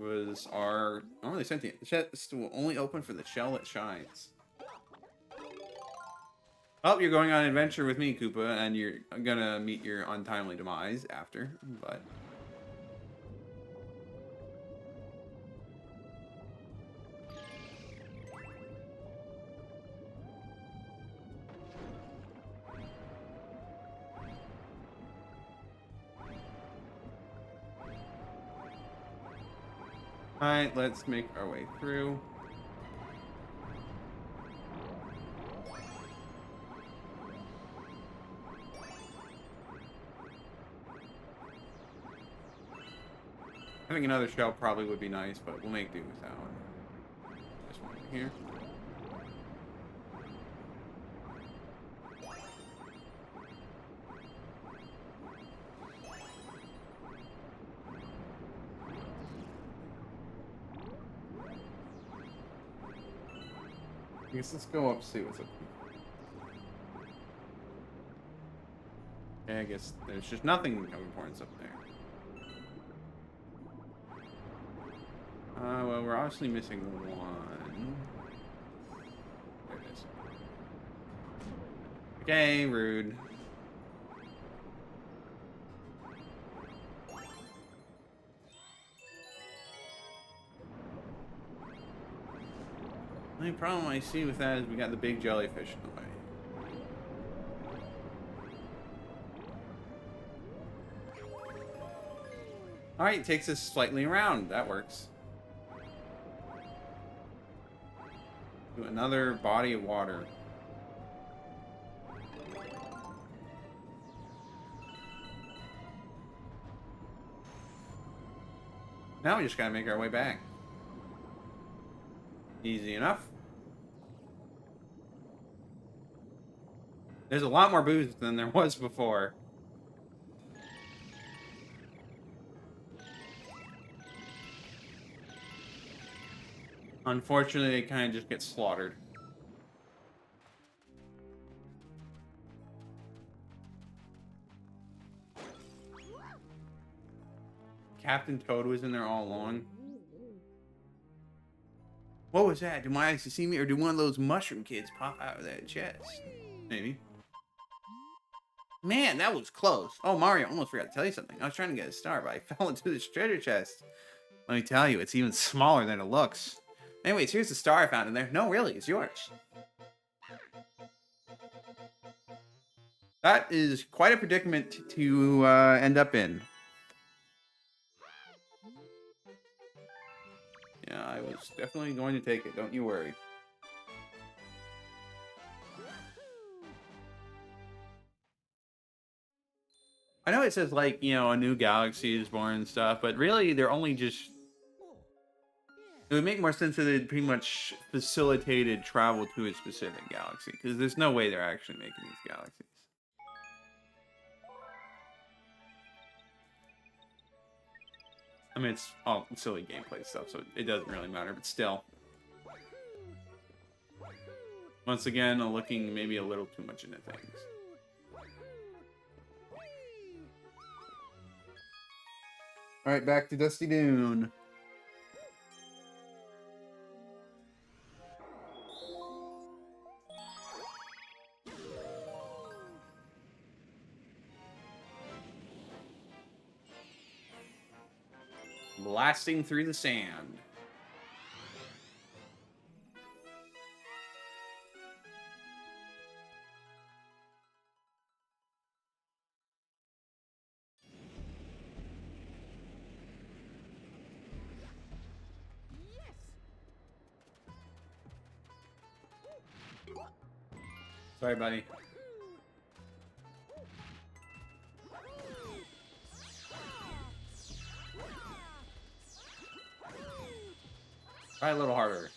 was our... Oh, they sent the chest will only open for the shell that shines. Oh, you're going on an adventure with me, Koopa, and you're gonna meet your untimely demise after, but... Alright, let's make our way through. Having another shell probably would be nice, but we'll make do with that one. This one over here. I guess let's go up see what's up here. Okay, I guess there's just nothing of importance up there. Well, we're obviously missing one. There it is. Okay, rude. The only problem I see with that is we got the big jellyfish in the way. Alright, takes us slightly around. That works. To another body of water. Now we just gotta make our way back. Easy enough. There's a lot more booze than there was before. Unfortunately, it kind of just gets slaughtered. Captain Toad was in there all along. What was that? Do my eyes see me, or did one of those mushroom kids pop out of that chest? Maybe. Man, that was close. Oh, Mario, almost forgot to tell you something. I was trying to get a star, but I fell into this treasure chest. Let me tell you, it's even smaller than it looks. Anyways, here's the star I found in there. No, really, it's yours. That is quite a predicament to end up in. Yeah, I was definitely going to take it. Don't you worry. I know it says, like, you know, a new galaxy is born and stuff, but really they're only just... It would make more sense if they pretty much facilitated travel to a specific galaxy, because there's no way they're actually making these galaxies. I mean, it's all silly gameplay stuff, so it doesn't really matter, but still. Once again, I'm looking maybe a little too much into things. Alright, back to Dusty Dune. Blasting through the sand. Sorry, buddy. Try a little harder.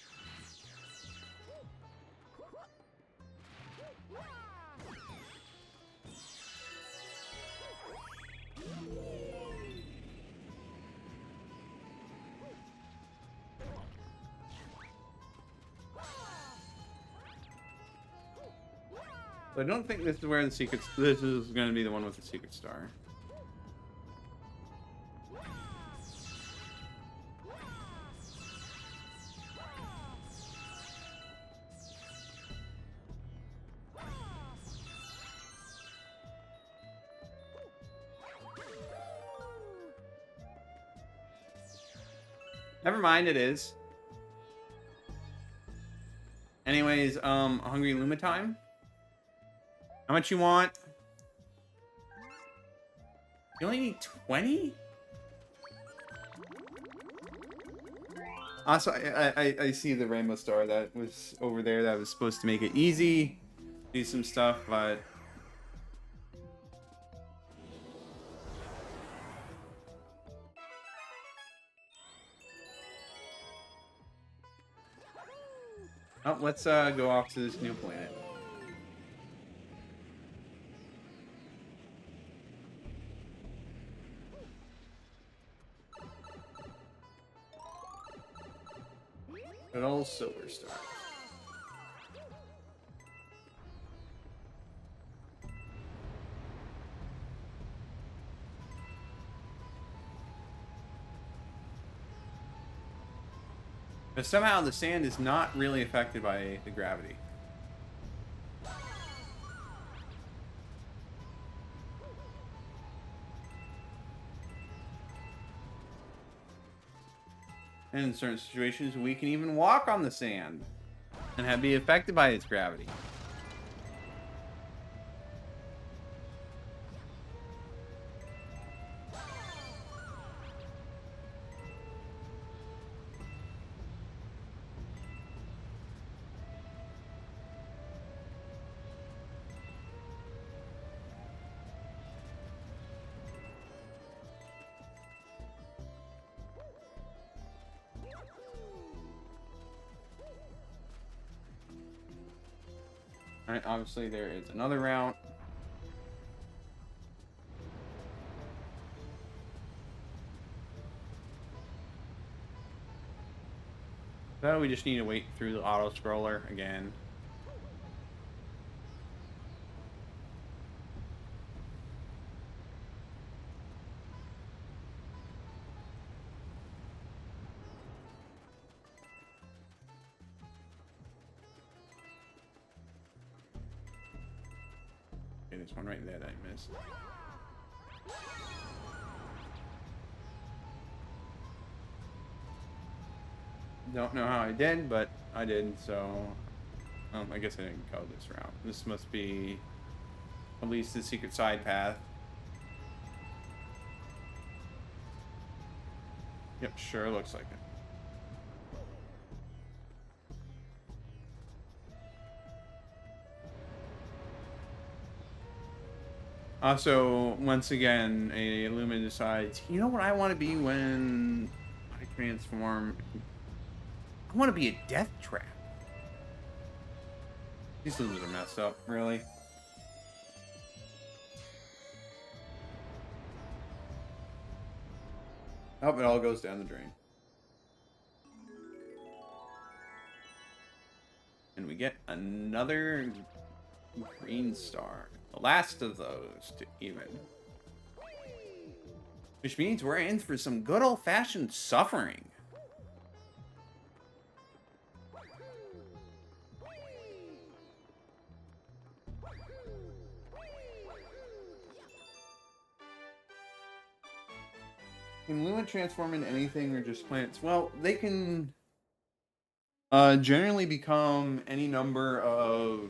So I don't think this is where the secret... This is going to be the one with the secret star. Never mind, it is. Anyways, Hungry Luma time? How much you want? You only need 20? Also, I see the rainbow star that was over there that was supposed to make it easy, do some stuff, but oh, let's go off to this new planet. Good old silver star. But somehow the sand is not really affected by the gravity. And in certain situations, we can even walk on the sand and be affected by its gravity. Alright, obviously there is another route. So we just need to wait through the auto scroller again. Okay, there's one right there that I missed. Don't know how I did, but I did, so I guess I didn't go this route. This must be at least the secret side path. Yep, sure looks like it. Also, once again, a Lumen decides, you know what I want to be when I transform? I want to be a death trap. These Lumens are messed up, really. Oh, it all goes down the drain. And we get another green star. The last of those to even. Which means we're in for some good old-fashioned suffering. Can Luma transform into anything or just plants? Well, they can generally become any number of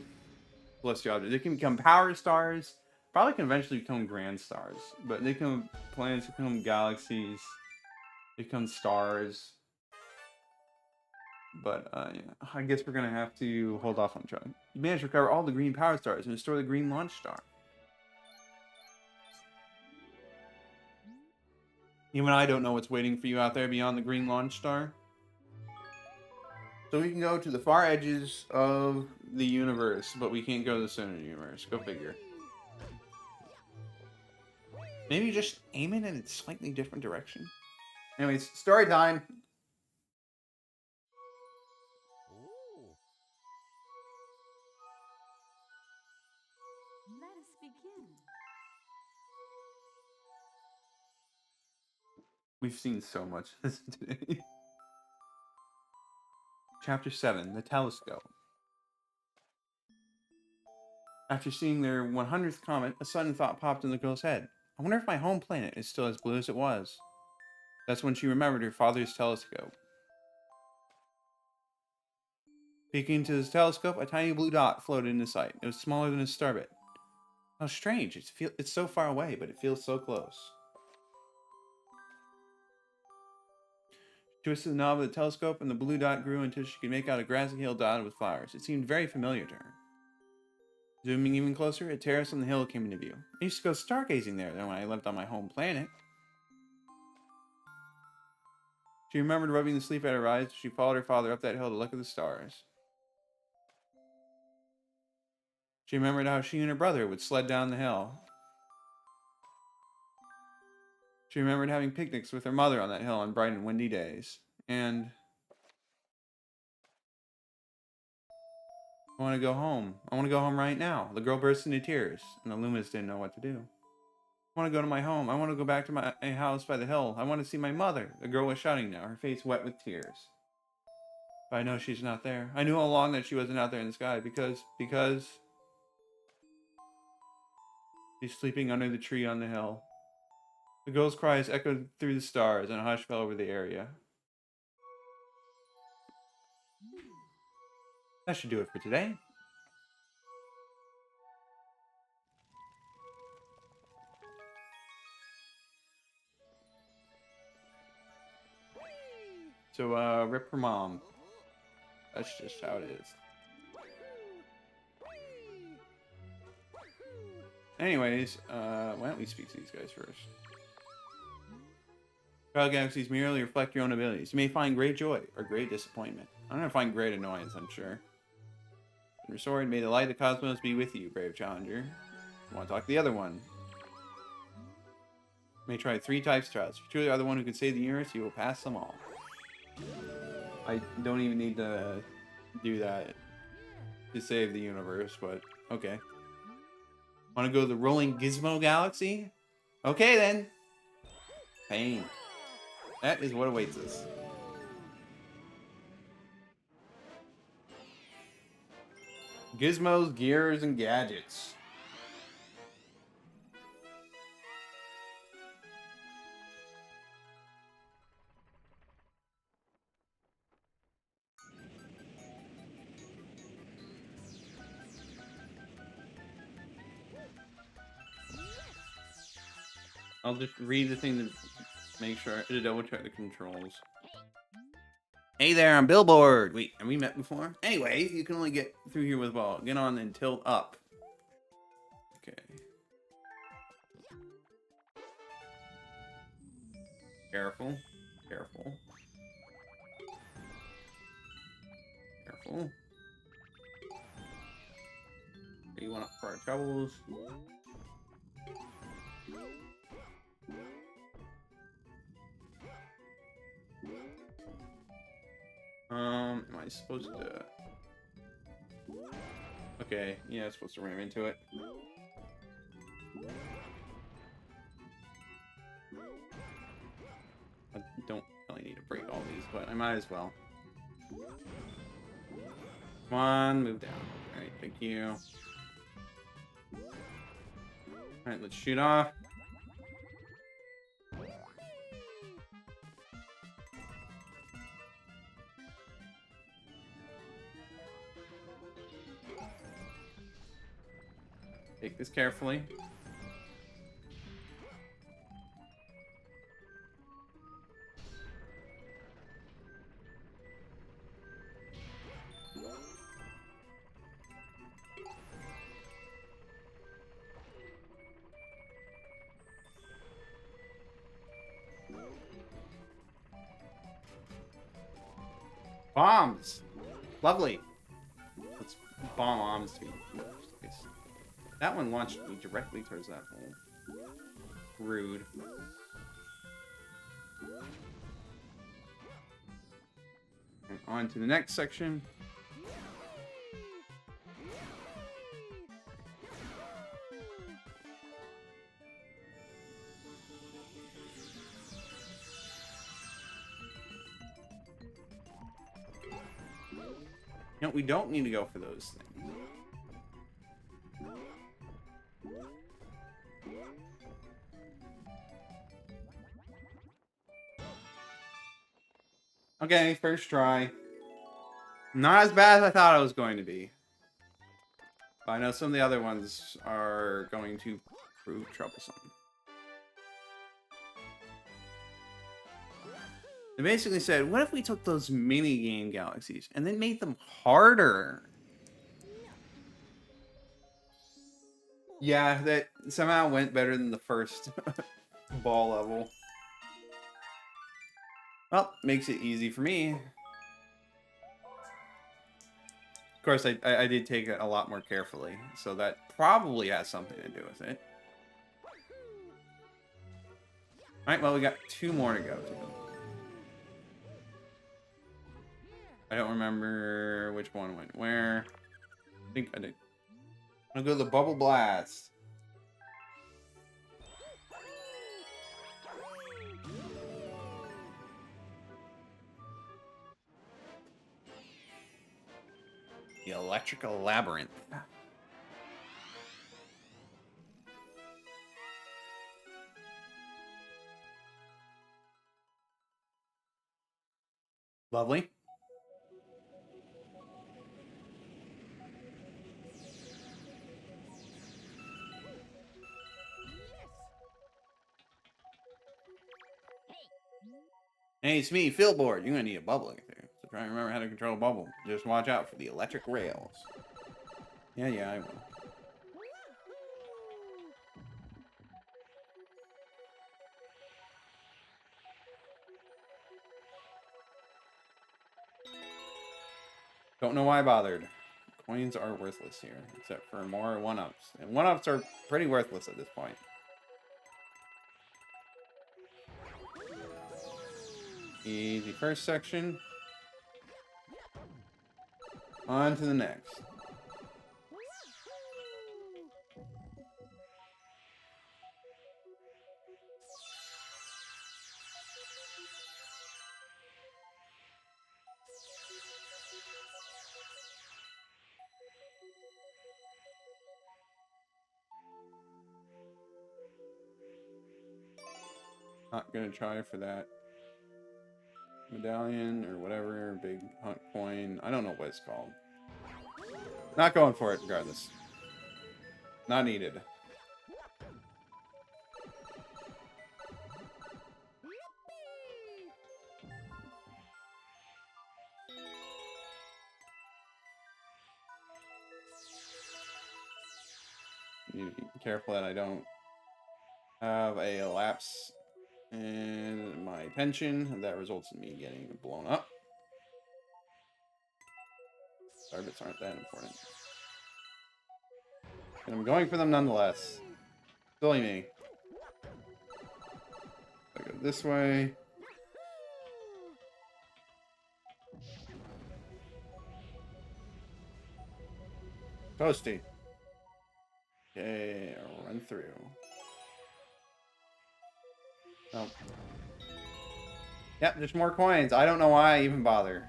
celestial objects. They can become power stars. Probably can eventually become grand stars. But they can planets, become galaxies, become stars. But yeah, I guess we're gonna have to hold off on trying. You managed to recover all the green power stars and restore the green launch star. Even I don't know what's waiting for you out there beyond the green launch star. So we can go to the far edges of the universe, but we can't go to the center of the universe. Go figure. Maybe just aim it in a slightly different direction. Anyways, story time. Let us begin. We've seen so much this today. Chapter 7, The Telescope. After seeing their 100th comet, a sudden thought popped in the girl's head. I wonder if my home planet is still as blue as it was. That's when she remembered her father's telescope. Peeking into the telescope, a tiny blue dot floated into sight. It was smaller than a starbit. How strange. It's so far away, but it feels so close. She Twisted the knob of the telescope, and the blue dot grew until she could make out a grassy hill dotted with flowers. It seemed very familiar to her. Zooming even closer, a terrace on the hill came into view. I used to go stargazing there when I lived on my home planet. She remembered rubbing the sleep out of her eyes as she followed her father up that hill to look at the stars. She remembered how she and her brother would sled down the hill. She remembered having picnics with her mother on that hill on bright and windy days. And I want to go home. I want to go home right now. The girl burst into tears, and the Loomis didn't know what to do. I want to go to my home. I want to go back to my house by the hill. I want to see my mother. The girl was shouting now, her face wet with tears. But I know she's not there. I knew all along that she wasn't out there in the sky because she's sleeping under the tree on the hill. The girl's cries echoed through the stars, and a hush fell over the area. That should do it for today. So, rip her mom. That's just how it is. Anyways, why don't we speak to these guys first? Galaxies merely reflect your own abilities. You may find great joy or great disappointment. I'm gonna find great annoyance, I'm sure. And your sword, may the light of the cosmos be with you, brave challenger. I want to talk to the other one. You may try 3 types trials. If you truly are the one who can save the universe, you will pass them all. I don't even need to do that to save the universe, but okay. Want to go to the rolling Gizmo Galaxy? Okay then. Pain. That is what awaits us. Gizmos, gears, and gadgets. I'll just read the thing to make sure to double check the controls. Hey there, I'm Billboard. Wait, have we met before? Anyway, you can only get through here with ball. Get on and tilt up. Okay. Careful. Careful. Careful. You want up for our troubles? Am I supposed to... Okay, yeah, I'm supposed to ram into it. I don't really need to break all these, but I might as well. Come on, move down. Alright, thank you. Alright, let's shoot off. Take this carefully. Bombs! Lovely. Let's bomb arms to be nice. That one launched me directly towards that hole. Rude. And on to the next section. No, we don't need to go for those things. Okay, first try. Not as bad as I thought it was going to be. But I know some of the other ones are going to prove troublesome. They basically said, what if we took those mini game galaxies and then made them harder? Yeah, that somehow went better than the first ball level. Well, makes it easy for me. Of course, I did take it a lot more carefully, so that probably has something to do with it. Alright, well, we got 2 more to go to. I don't remember which one went where. I think I did. I'm gonna go to the Bubble Blast. The Electrical Labyrinth. Lovely. Hey, it's me, Philboard. You're gonna need a bubble here. So try and remember how to control a bubble. Just watch out for the electric rails. Yeah, I will. Don't know why I bothered. Coins are worthless here, except for more 1-ups. And 1-ups are pretty worthless at this point. Easy first section. On to the next. Not gonna try for that medallion or whatever, big hunt coin. I don't know what it's called. Not going for it regardless. Not needed. Need to be careful that I don't have a lapse in my attention. That results in me getting blown up. Starbits aren't that important. And I'm going for them nonetheless. Silly me. I go this way. Toasty. Okay, I'll run through. Oh. Yep, there's more coins. I don't know why I even bother.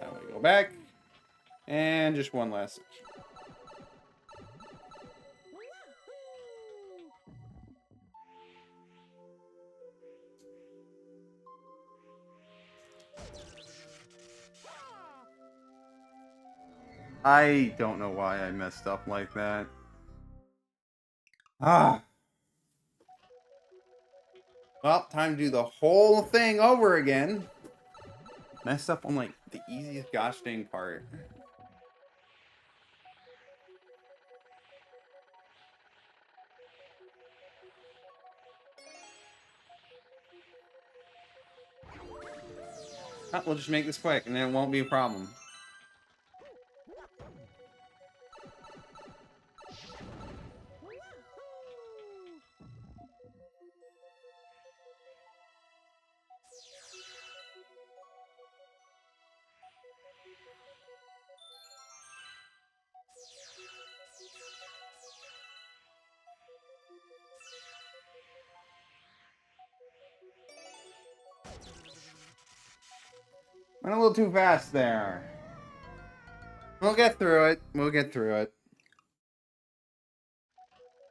Now we go back. And just one last section. I don't know why I messed up like that. Ah. Well, time to do the whole thing over again. Messed up on, like, the easiest gosh dang part. We'll just make this quick, and then it won't be a problem. Went a little too fast there. We'll get through it. We'll get through it.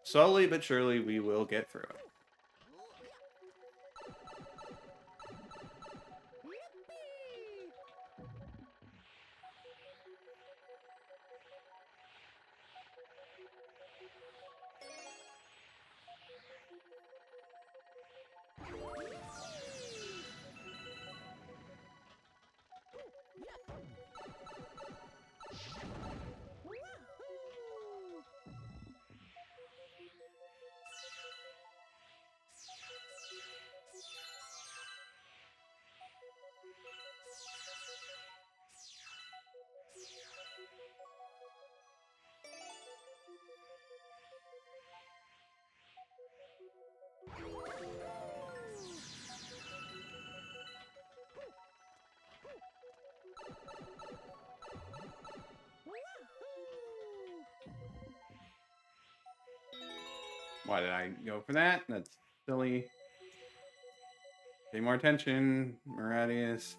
Slowly but surely, we will get through it. Why did I go for that? That's silly. Pay more attention, Maradius.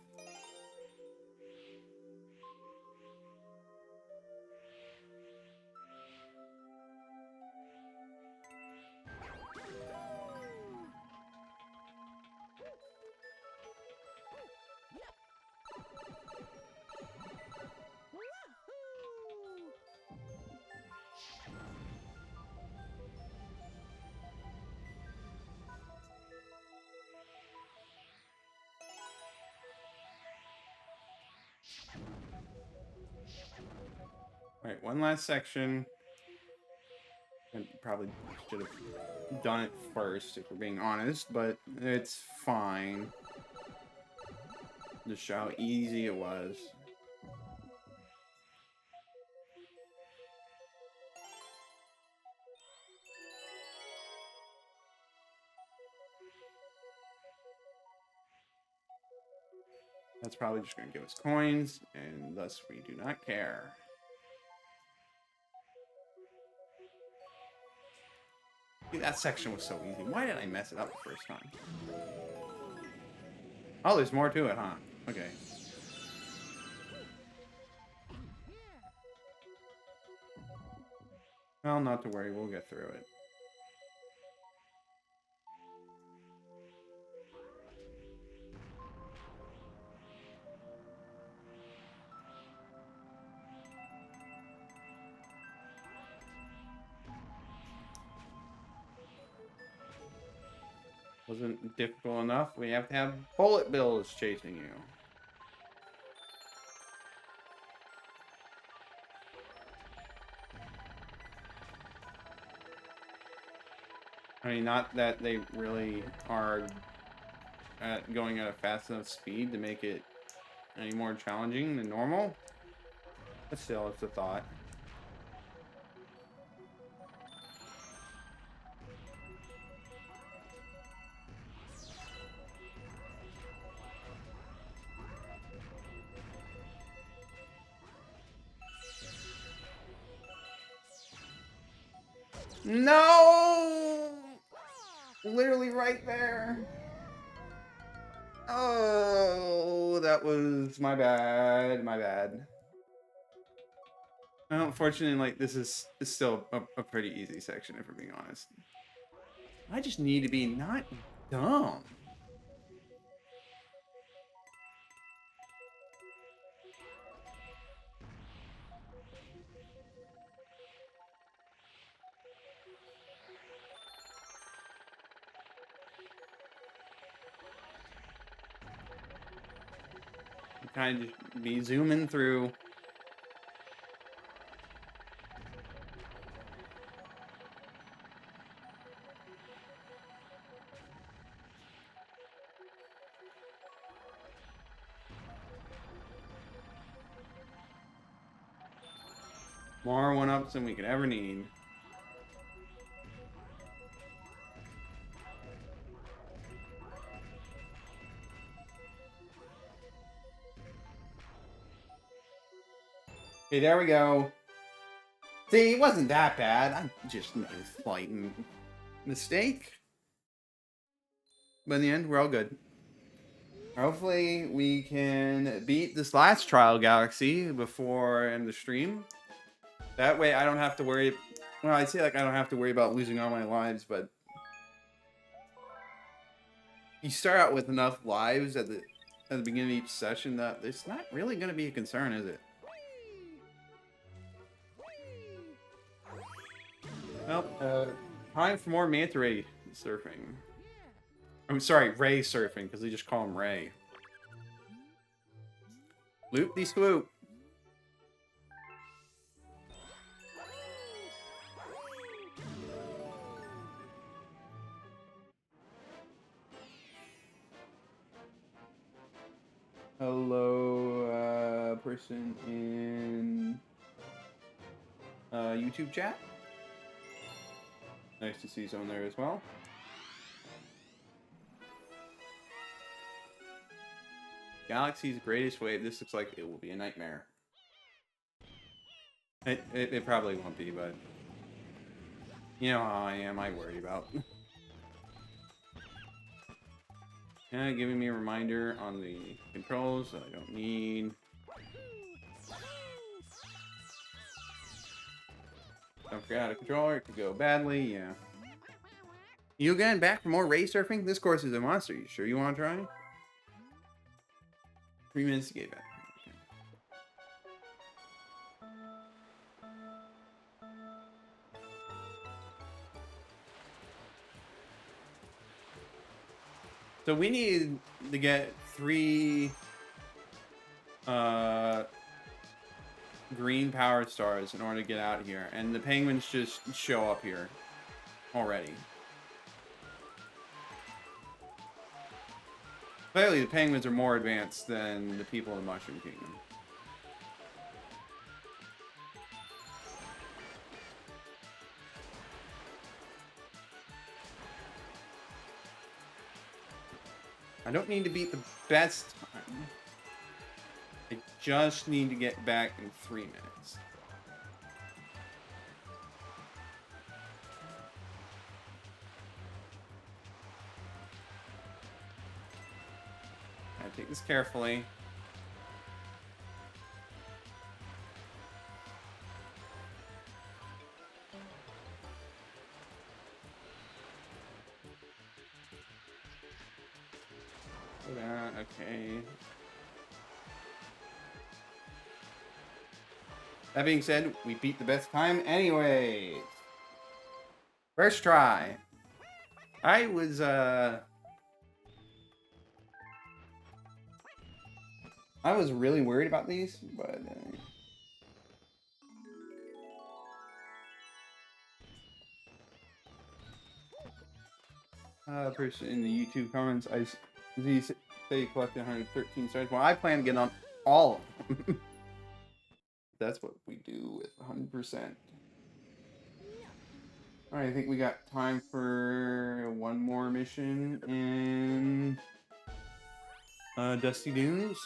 Alright, one last section. And probably should have done it first, if we're being honest, but it's fine. Just show how easy it was. That's probably just going to give us coins, and thus we do not care. Dude, that section was so easy. Why did I mess it up the first time? Oh, there's more to it, huh? Okay. Well, not to worry. We'll get through it. Wasn't difficult enough. We have to have bullet bills chasing you. I mean, not that they really are going at a fast enough speed to make it any more challenging than normal. But still, it's a thought. No! Literally right there. Oh, that was my bad. My bad. Unfortunately, like, this is still a pretty easy section, if we're being honest. I just need to be not dumb. Kind of just be zooming through. More one-ups than we could ever need. Okay, there we go. See, it wasn't that bad. I just made a slight mistake. But in the end, we're all good. Hopefully, we can beat this last trial galaxy before end the stream. That way, I don't have to worry. Well, I'd say like I don't have to worry about losing all my lives, but you start out with enough lives at the beginning of each session that it's not really going to be a concern, is it? Well, time for more manta ray surfing. I'm sorry, ray surfing, because they just call him Ray. Loopdeeswoop. Hello, person in YouTube chat. Nice to see someone there as well. Galaxy's greatest wave. This looks like it will be a nightmare. It probably won't be, but You know how I am, I worry about. Giving me a reminder on the controls that I don't need. Don't forget how to control it could go badly, yeah. You again back for more race surfing? This course is a monster. You sure you want to try? 3 minutes to get back. So we need to get 3 green power stars in order to get out here, and the penguins just show up here already. Clearly, the penguins are more advanced than the people in the Mushroom Kingdom. I don't need to beat the best time. I just need to get back in 3 minutes. I take this carefully. Okay. That being said, we beat the best time anyways. First try. I was really worried about these, but person in the YouTube comments, I see say you collected 113 stars. Well, I plan to get on all of them. That's what we do with 100%. Alright, I think we got time for one more mission in Dusty Dunes,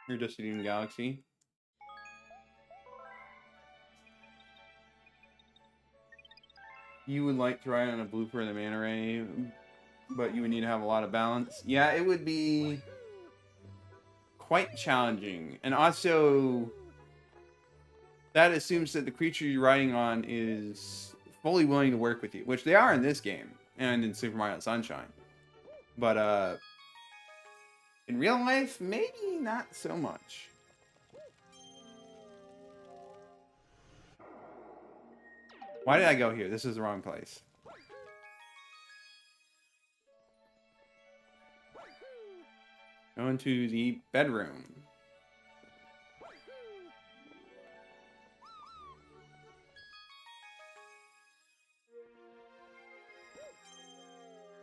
or Dusty Dune Galaxy. You would like to ride on a blooper of the manta ray, but you would need to have a lot of balance. Yeah, it would be quite challenging. And also, that assumes that the creature you're riding on is fully willing to work with you, which they are in this game and in Super Mario Sunshine. But in real life, maybe not so much. Why did I go here? This is the wrong place. Go into the bedroom.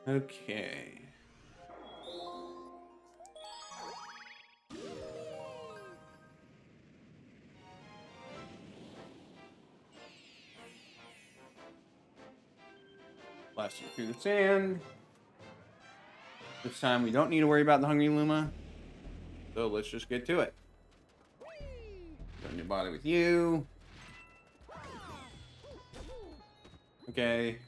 Okay. Blasting through the sand. This time we don't need to worry about the Hungry Luma. So let's just get to it. Don't need to bother with you. Okay.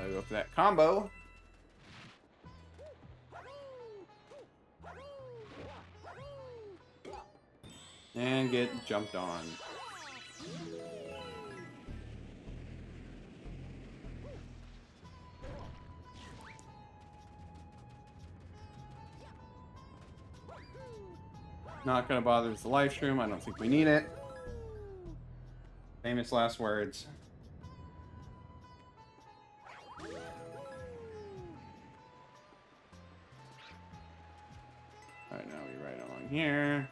I'll go for that combo. And get jumped on. Not gonna bother with the live stream. I don't think we need it. Famous last words. Alright, now we ride along here.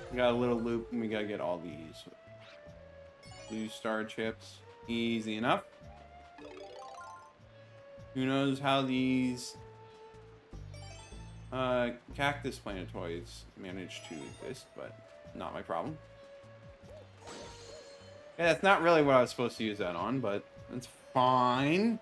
We got a little loop and we gotta get all these blue star chips. Easy enough. Who knows how these cactus planetoids manage to exist, but not my problem. Yeah, that's not really what I was supposed to use that on, but that's fine.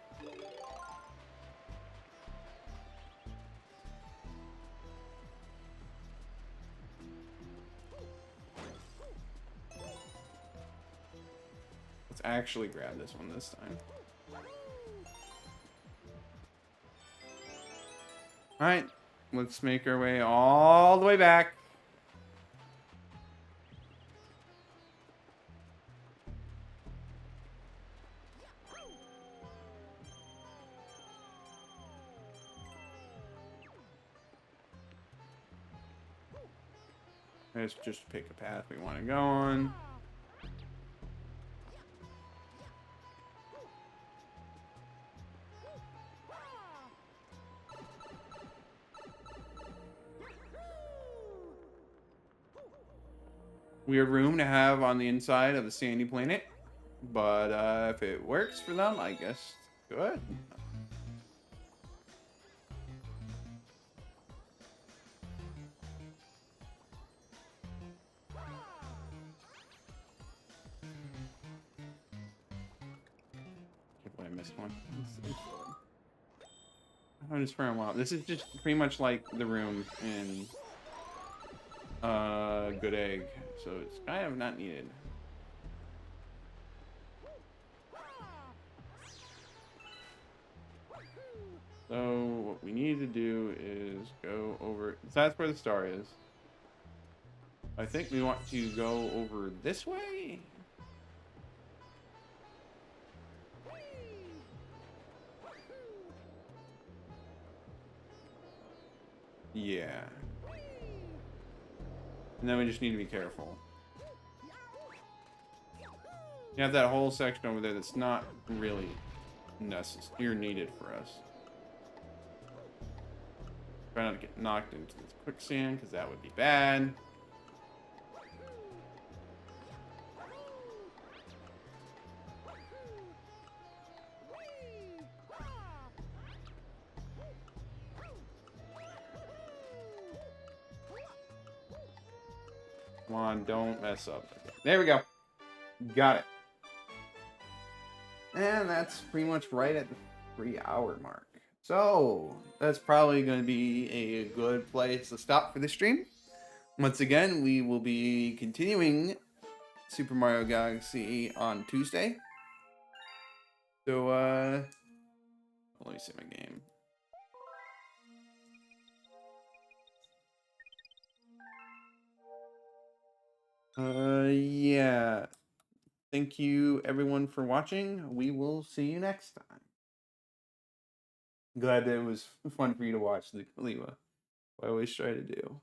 Let's actually grab this one this time. Alright, let's make our way all the way back. Let's just pick a path we want to go on. Weird room to have on the inside of a sandy planet, but if it works for them, I guess good. Can't believe I missed one. I'm just throwing out. This is just pretty much like the room in Good Egg, so it's kind of not needed. So what we need to do is go over. So that's where the star is. I think we want to go over this way. Yeah. And then we just need to be careful. You have that whole section over there that's not really necessary or needed for us. Try not to get knocked into this quicksand, because that would be bad. Come on, don't mess up. There we go. Got it. And that's pretty much right at the 3-hour mark. So, that's probably going to be a good place to stop for this stream. Once again, we will be continuing Super Mario Galaxy on Tuesday. So, let me see my game. Yeah. Thank you, everyone, for watching. We will see you next time. Glad that it was fun for you to watch, Lewa. I always try to do.